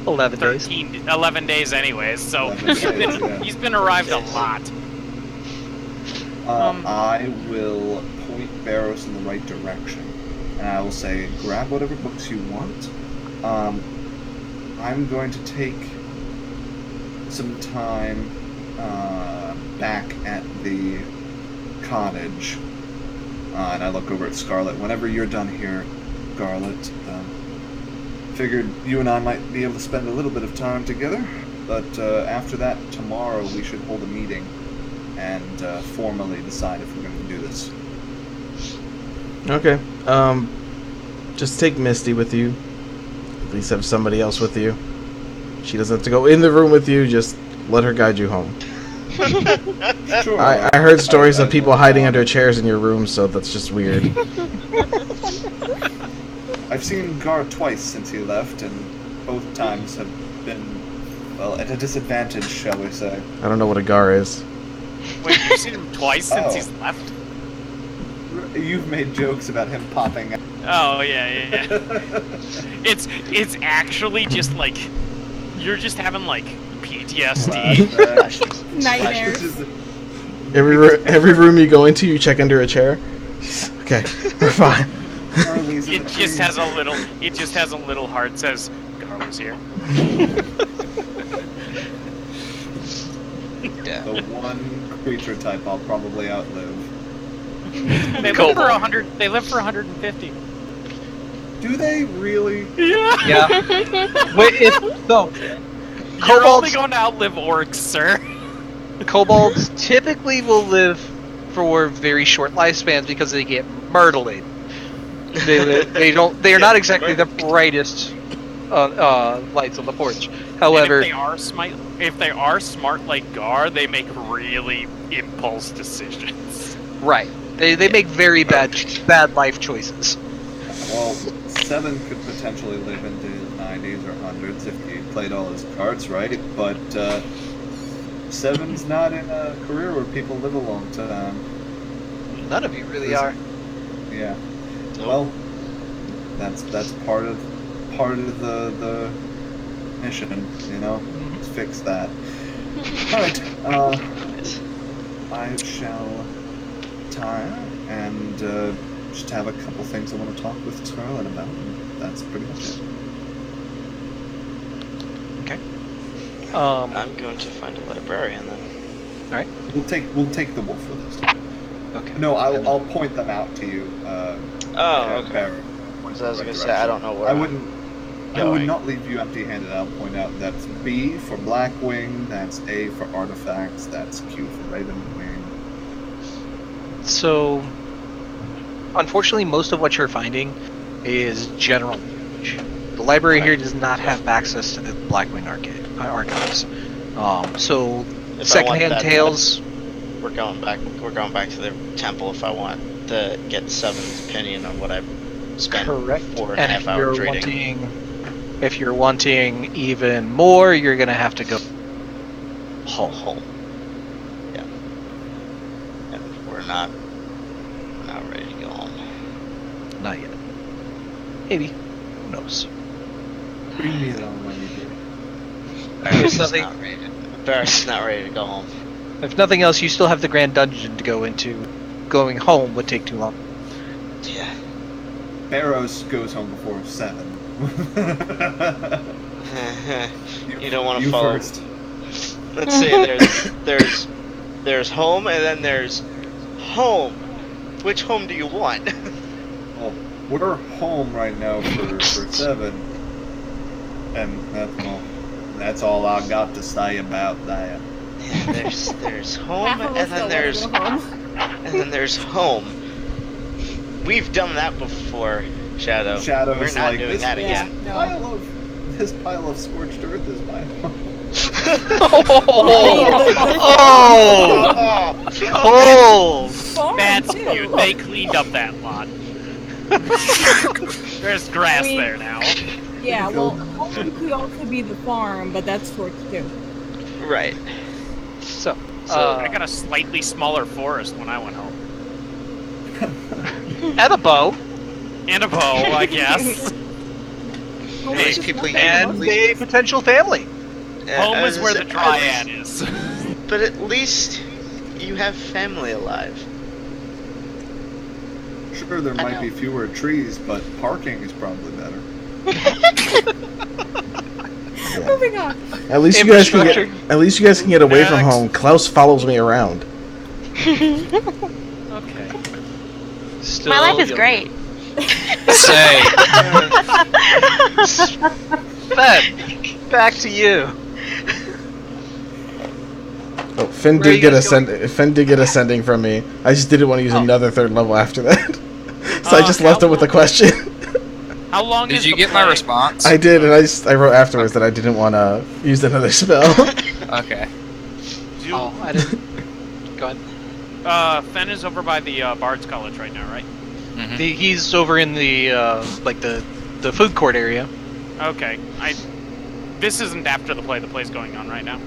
11 days. 11 days anyways, so 11 days, yeah. he's been arrived a lot. I will point Barros in the right direction, and I will say, grab whatever books you want. I'm going to take some time back at the cottage, and I look over at Scarlet. Whenever you're done here, Scarlet, figured you and I might be able to spend a little bit of time together, but after that, tomorrow we should hold a meeting and formally decide if we're going to do this. Okay. Just take Misty with you. At least have somebody else with you. She doesn't have to go in the room with you, just let her guide you home. Sure. I heard stories of people hiding under chairs in your room, so that's just weird. I've seen Gar twice since he left, and both times have been, well, at a disadvantage, shall we say. I don't know what a gar is. Wait, you've seen him twice since Oh. he's left? You've made jokes about him popping out. Oh, yeah. It's actually just like, you're just having like PTSD. Nightmares. Every room you go into, you check under a chair. Okay, we're fine. It just has a little heart says, Gar was here. Yeah. The one creature type I'll probably outlive. They live for 100. They live for 150. Do they really? Yeah. Wait, so You're only kobolds, going to outlive orcs, sir. kobolds typically will live for very short lifespans because they get myrtleed. They are not exactly the brightest lights on the porch. However, And if they are smart like Gar, they make really impulse decisions. right, they make very bad life choices. Well, 7 could potentially live into his 90s or 100s if he played all his cards right, but 7's not in a career where people live a long time. None of you really are. Yeah. Nope. Well, that's part of the mission. You know, let's fix that. All right. I shall tire and just have a couple things I want to talk with Scarlet about. And that's pretty much it. Okay. I'm going to find a librarian then. All right. We'll take the wolf with us. Okay. No, I'll point them out to you. Okay. Barrow. So I was gonna say I don't know where. I would going. not leave you empty-handed. I'll point out that's B for Blackwing, that's A for artifacts, that's Q for Ravenwing. So, unfortunately, most of what you're finding is general knowledge. The library here does not have access to the Blackwing archives. So, If I want secondhand that, tales. We're going back to the temple if I want to get Seven's opinion on what I've spent Correct. 4.5 hours reading. If you're wanting even more, you're gonna have to go home. Yeah. And we're not ready to go home. Not yet. Maybe. Who knows? Bring me along when you do. Barris is nothing- not ready. Barris is not ready to go home. If nothing else, you still have the Grand Dungeon to go into. Going home would take too long. Yeah. Barrows goes home before 7. You don't want to you follow. First. Let's say there's home and then there's home. Which home do you want? Well, we're home right now for 7, and that's all I got to say about that. Yeah, there's home Half of and us then don't there's wanna go home. and then there's home. We've done that before, Shadow. Shadow's We're not like, doing this that Yeah, again. no. This pile of scorched earth is my home. Oh! Farm, That's too. cute. They cleaned up that lot. There's grass I mean- there now. Yeah, well, home could also be the farm, but that's torched too. Right. So, I got a slightly smaller forest when I went home. and a bow, And a bow, I guess. Home Hey, is just people one and thing. a potential family. Home As is I where said- the dryad is. But at least you have family alive. Sure, there I might know. be fewer trees, but parking is probably better. Moving on. At least you guys can get. Infrastructure. At least you guys can get away from Next. home. Klaus follows me around. Okay. Still, My life is you'll- great. Say, Ben, back to you. Oh, Finn Where are did you get guys going? Finn did get ascending from me. I just didn't want to use Oh. another 3rd level after that, so I just left how it with a long- question. How long is Did you the get my play? response? I did, and I wrote afterwards that I didn't want to use another spell. Okay. Do- Oh, I didn't. Go ahead. Fen is over by the Bard's College right now, right? Mhm. He's over in the like the food court area. Okay. This isn't after the play. The play's going on right now.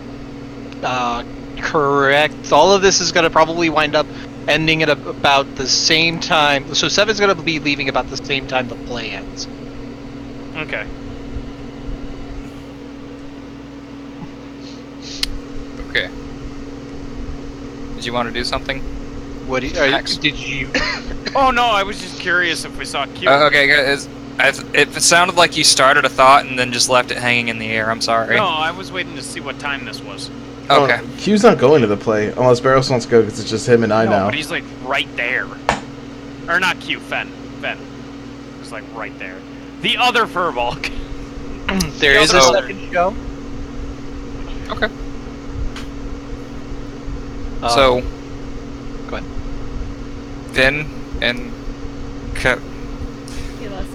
Correct. All of this is going to probably wind up ending at about the same time. So Seven's going to be leaving about the same time the play ends. Okay. Okay. Did you want to do something? What do Max. did you? Oh no, I was just curious if we saw Q. Okay, guys. It sounded like you started a thought and then just left it hanging in the air. I'm sorry. No, I was waiting to see what time this was. Okay. Q's not going to the play unless Barrows wants to go because it's just him and I no, now. but he's like right there. Or not Q, Fen. He's like right there. The other Furbolg. There is a So- second show. Okay. So So, go ahead. Finn and Okay,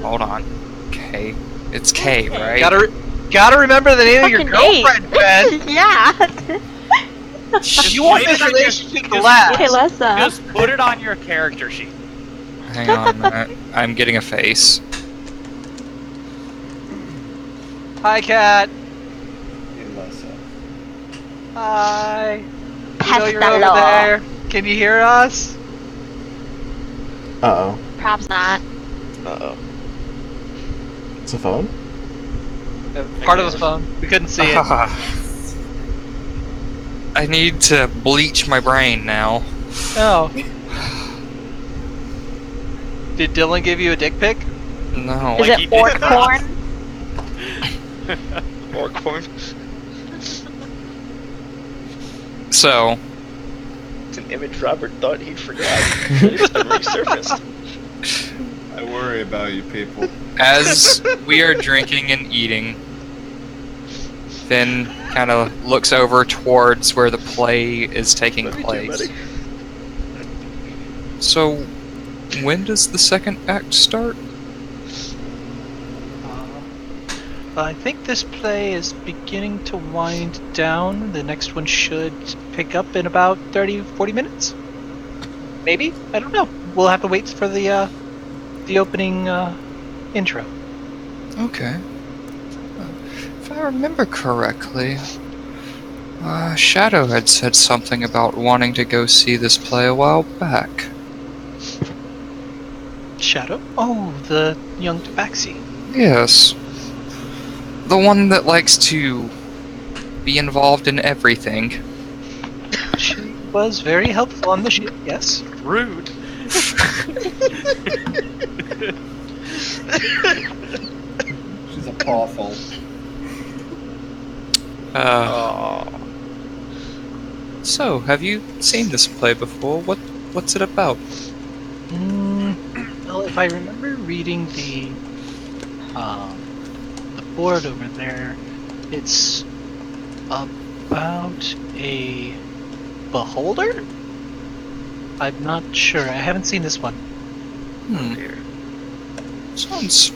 hold on. K. It's K, Okay. right? Gotta remember the name of your Fucking name. girlfriend, Ben. Yeah. You want Wait this a minute, relationship to just- last. Kalesa. Just put it on your character sheet. Hang on a minute. I'm getting a face. Hi, Cat. Unless, Hi. You know Pass you're the over law. there. Can you hear us? Uh oh. Perhaps not. Uh-oh. It's a phone? Part of the phone. We couldn't see it. I need to bleach my brain now. Oh. Did Dylan give you a dick pic? No. Is it orc porn? Or corn. So, It's an image Robert thought he'd forgot. It's been resurfaced. I worry about you people. as we are drinking and eating, Finn kind of looks over towards where the play is taking Love you too, place. buddy. So, when does the second act start? I think this play is beginning to wind down. The next one should pick up in about 30-40 minutes. Maybe? I don't know. We'll have to wait for the opening intro. Okay. If I remember correctly, Shadow had said something about wanting to go see this play a while back. Shadow? Oh, the young tabaxi. Yes. The one that likes to be involved in everything. She was very helpful on the ship, yes. Rude. She's a pawful. So, have you seen this play before? What's it about? Well, if I remember reading the board over there, it's about a beholder? I'm not sure. I haven't seen this one. Sounds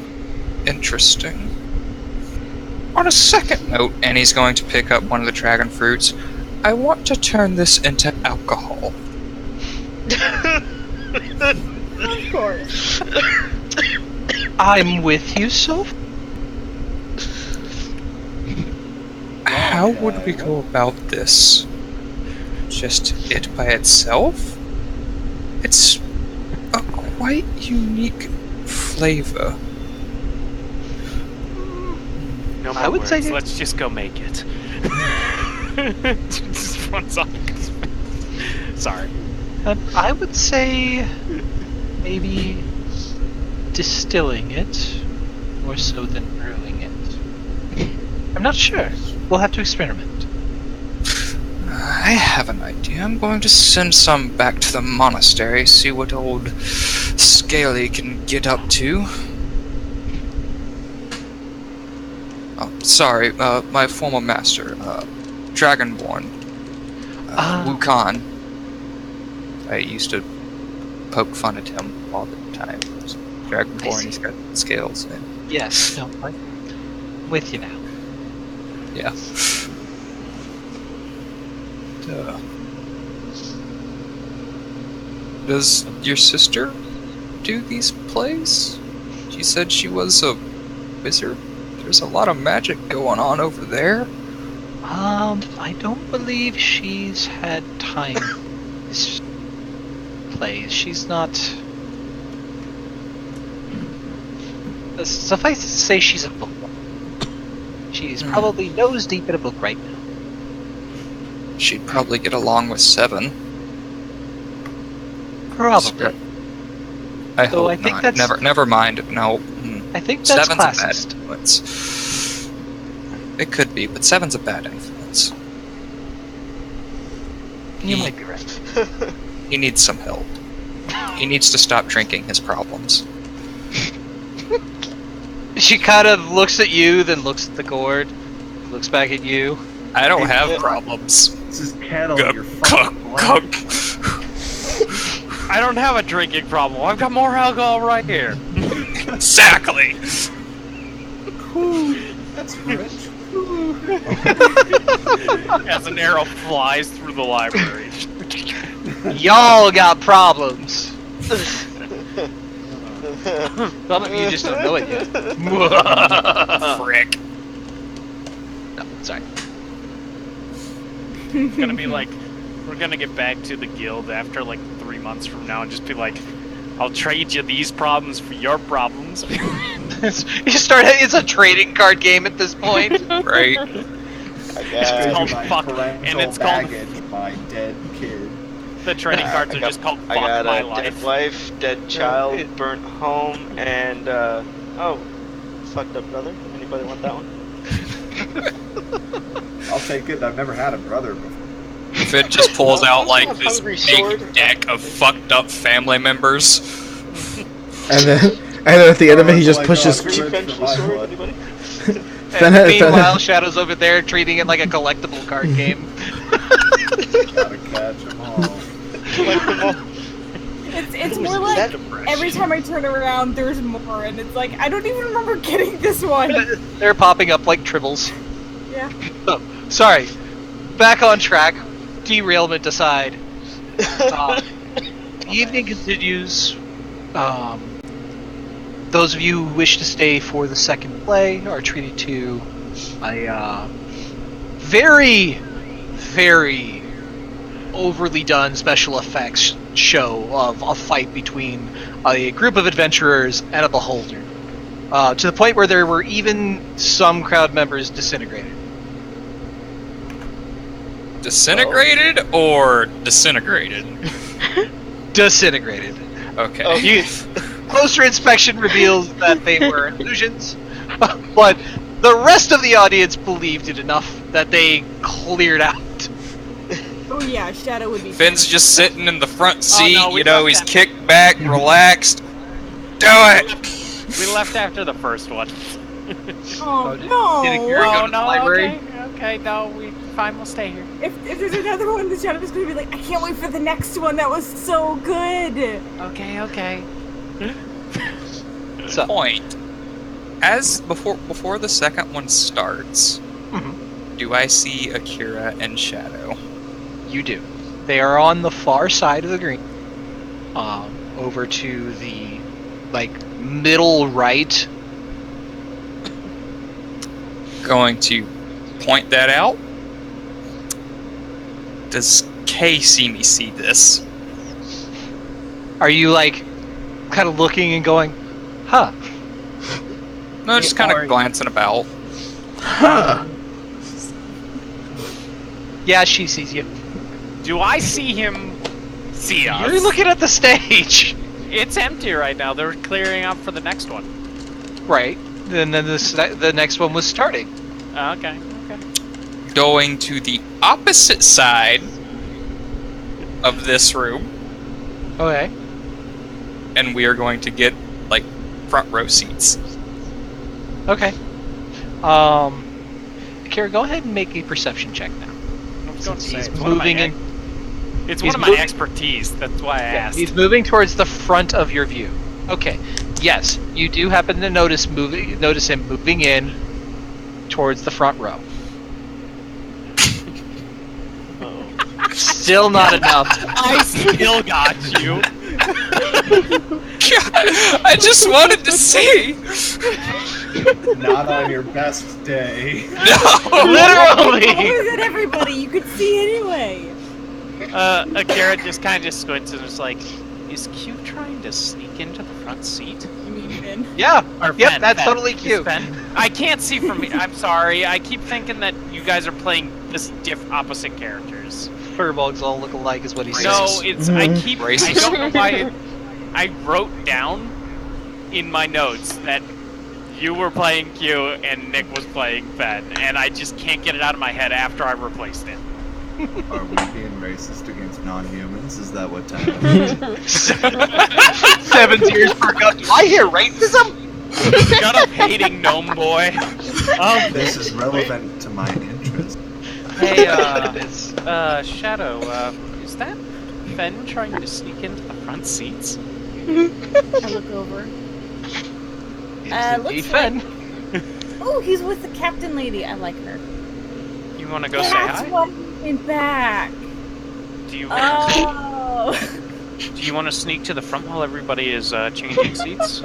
interesting. On a second note, and he's going to pick up one of the dragon fruits, I want to turn this into alcohol. Of course. I'm with you, Soph. How would we go about this? Just it by itself? It's a quite unique flavor. No more I would say words. you- Let's just go make it. Just runs off. Sorry. I would say maybe distilling it more so than brewing it. I'm not sure. We'll have to experiment. I have an idea. I'm going to send some back to the monastery, see what old Scaly can get up to. Oh, sorry, my former master, Dragonborn, Wukan. I used to poke fun at him all the time. Dragonborn, he's got scales. And, Yes, no, I'm with you now. yeah. Does your sister do these plays? She said she was a wizard. There's a lot of magic going on over there. I don't believe she's had time this plays. She's not. Suffice it to say, she's a bookworm. She's probably nose deep in a book right now. She'd probably get along with Seven. Probably. I So hope I think not. that's- Never mind. No. I think that's Seven's a bad classist. influence. It could be, but Seven's a bad influence. You might be right. He needs some help. He needs to stop drinking his problems. She kind of looks at you, then looks at the gourd, looks back at you. I don't have problems. This is cattle. Cook, You're cook, fucking black. I don't have a drinking problem. I've got more alcohol right here. Exactly. That's rich. As an arrow flies through the library. Y'all got problems. Some of you just don't know it yet. Frick. No, sorry. It's gonna be like, we're gonna get back to the guild after like 3 months from now and just be like, I'll trade you these problems for your problems. It's a trading card game at this point. Right? It's called my fuck, parental and it's called baggage, my dead kid. the trading cards are just called I fuck got my a life. dead wife, dead child, burnt home, and fucked up brother. Anybody want that one? I'll take it. I've never had a brother before. Finn just pulls out like A this hungry big sword. deck of fucked up family members. And then at the end of it, he just Oh my pushes. God. Vengeful sword, anybody? Then- Meanwhile, Shadow's over there treating it like a collectible card game. Gotta catch them all. It's more like every time I turn around, there's more, and it's like I don't even remember getting this one. They're popping up like tribbles. Yeah. Oh, sorry. Back on track. Derailment aside. The evening continues. Those of you who wish to stay for the second play are treated to a very, very overly done special effects show of a fight between a group of adventurers and a beholder. To the point where there were even some crowd members disintegrated. Disintegrated or disintegrated? Disintegrated. Okay. Closer inspection reveals that they were illusions, but the rest of the audience believed it enough that they cleared out. Oh yeah, Shadow would be. Finn's just sitting in the front seat, no, we you know, left he's that. kicked back, relaxed. Do it! We left after the first one. Oh Did it no! Gary go to the no, library? okay, no, fine, we'll stay here. If there's another one, the Shadow is gonna be like, I can't wait for the next one. That was so good. Okay. So, Point. As before the second one starts, Mhm. do I see Akira and Shadow? you do. They are on the far side of the green, over to the middle right. Going to point that out. Does Kay see me see this? Are you kind of looking and going, huh? No, just kind of glancing about. Yeah, she sees you. Do I see him see us? You're looking at the stage, It's empty right now. They're clearing up for the next one. right? And then the next one was starting. Okay. Going to the opposite side of this room, Okay. and we are going to get front row seats. Okay. Kara, go ahead and make a perception check now. I was going to say, He's it's one of my moving in. It's he's one of my moving- expertise. That's why I asked. He's moving towards the front of your view. Okay. Yes, you do happen to notice him moving in towards the front row. Still not enough. I still got you. I just wanted to see. Not on your best day. What Literally. was it, everybody? You could see anyway. Akira just kind of squints and is like, is Q trying to sneak into the front seat? You mean Finn? Yeah. Or Yep, Fen, that's Fen. totally It's cute. Fen. I can't see from me. I'm sorry. I keep thinking that you guys are playing this opposite characters. Furbolgs all look alike is what he says. No, it's I keep. I Racist. don't know why. I wrote down in my notes that you were playing Q and Nick was playing Fen, and I just can't get it out of my head after I replaced it. Are we being racist against non-humans? Is that what time it is? 7 tears per cup. Do I hear racism? Shut up, hating gnome boy. This is relevant to my interest. Hey, Shadow, is that Fen trying to sneak into the front seats? I look over. Looks Fen. Oh, he's with the captain lady. I like her. You want to go say That's hi? why he came back. Do you Oh. do you want to sneak to the front while everybody is changing seats?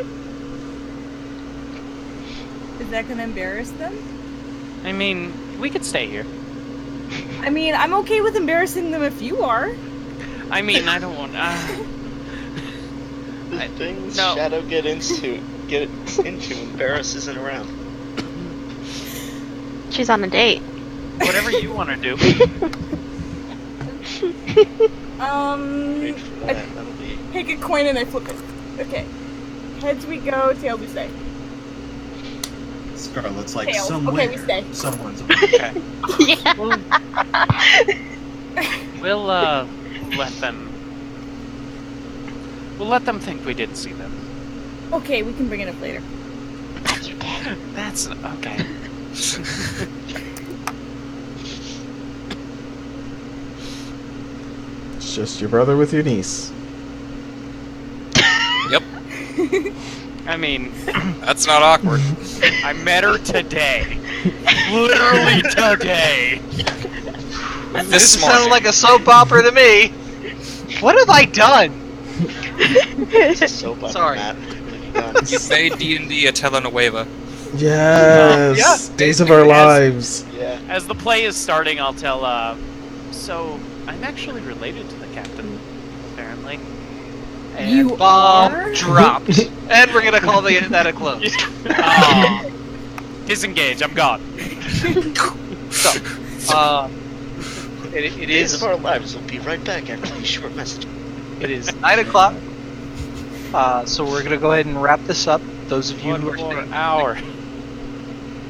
Is that gonna embarrass them? I mean, we could stay here. I mean, I'm okay with embarrassing them if you are. I mean, I don't want. The things no. Shadow gets into when Barris isn't around. She's on a date. Whatever you want to do. Wait for that. That'll be. Pick a coin and I flip it. Okay. Heads we go, tails we stay. Scarlet's like, Tails. somewhere. Okay, we stay. Someone's. Okay. Yeah. We'll let them. We'll let them think we didn't see them. Okay, we can bring it up later. That's okay. It's just your brother with your niece. Yep, I mean, that's not awkward. I met her today. Literally today. This sounded morning. like a soap opera to me. What have I done? Soap opera, Sorry. Matt. What have you done? You made D&D a telenovela. Yes! Days of our lives. Yeah. As the play is starting, I'll tell. So I'm actually related to the captain, apparently. And You Bomb are? dropped. And we're gonna call that a close. Aw. Disengage. I'm gone. So, it Days is of Our Lives will be right back after these short messages. It is 9 o'clock. So we're gonna go ahead and wrap this up. Those of you One who are more staying, hour.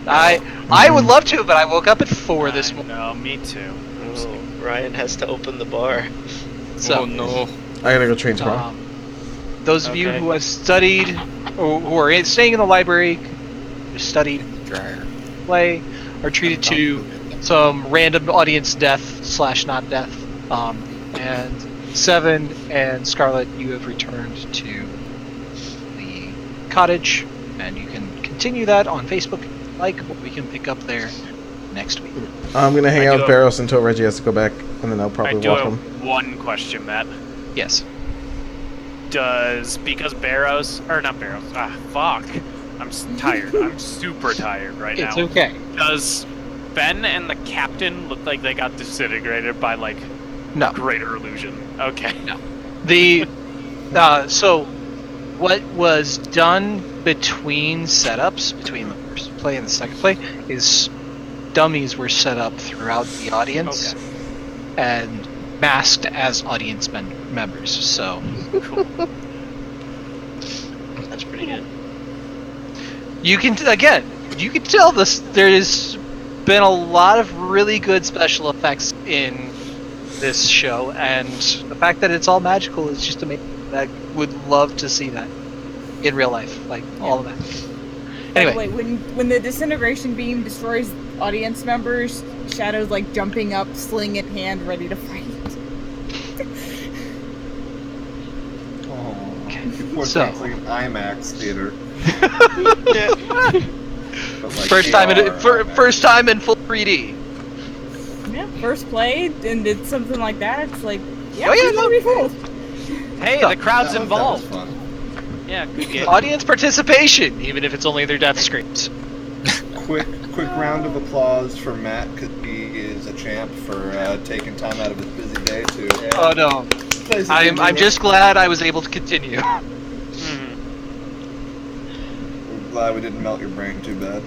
I would love to, but I woke up at 4 this morning. No, me too. Oh, Ryan has to open the bar. So, Oh no. I gotta go train tomorrow. Those of you Okay. who have studied, or who are staying in the library, who studied, play, are treated to some random audience death / not death. And Seven and Scarlet, you have returned to the cottage, and you can continue that on Facebook if you like, but we can pick up there next week. I'm gonna hang I out do with have- Barros until Reggie has to go back, and then I'll I probably do walk have him. one question, Matt. Yes. Because Barrows, or not Barrows, fuck. I'm tired. I'm super tired right It's now. okay. Does Ben and the captain look like they got disintegrated by, like, No. greater illusion? Okay. The so what was done between setups, between the first play and the second play, is dummies were set up throughout the audience and masked as audience members. So That's pretty good. you can you can tell this. There's been a lot of really good special effects in this show, and the fact that it's all magical is just amazing. I would love to see that in real life, like all of that. By the Anyway, way, when the disintegration beam destroys audience members, Shadow's like jumping up, sling in hand, ready to fight. Oh, you poor So- thing's like an IMAX theater. But like first time in AR IMAX. first time in full 3D. Yeah, first play and did something like that. It's like, yeah, Oh, yeah, it's gonna be cool. Hey, So- the crowd's That was involved. fun. Yeah, good game. Audience participation, even if it's only their death screams. Quick round of applause for Matt because he is a champ for taking time out of his busy day to. Oh no, play some I'm games. just glad I was able to continue. Mhm. We're glad we didn't melt your brain too bad.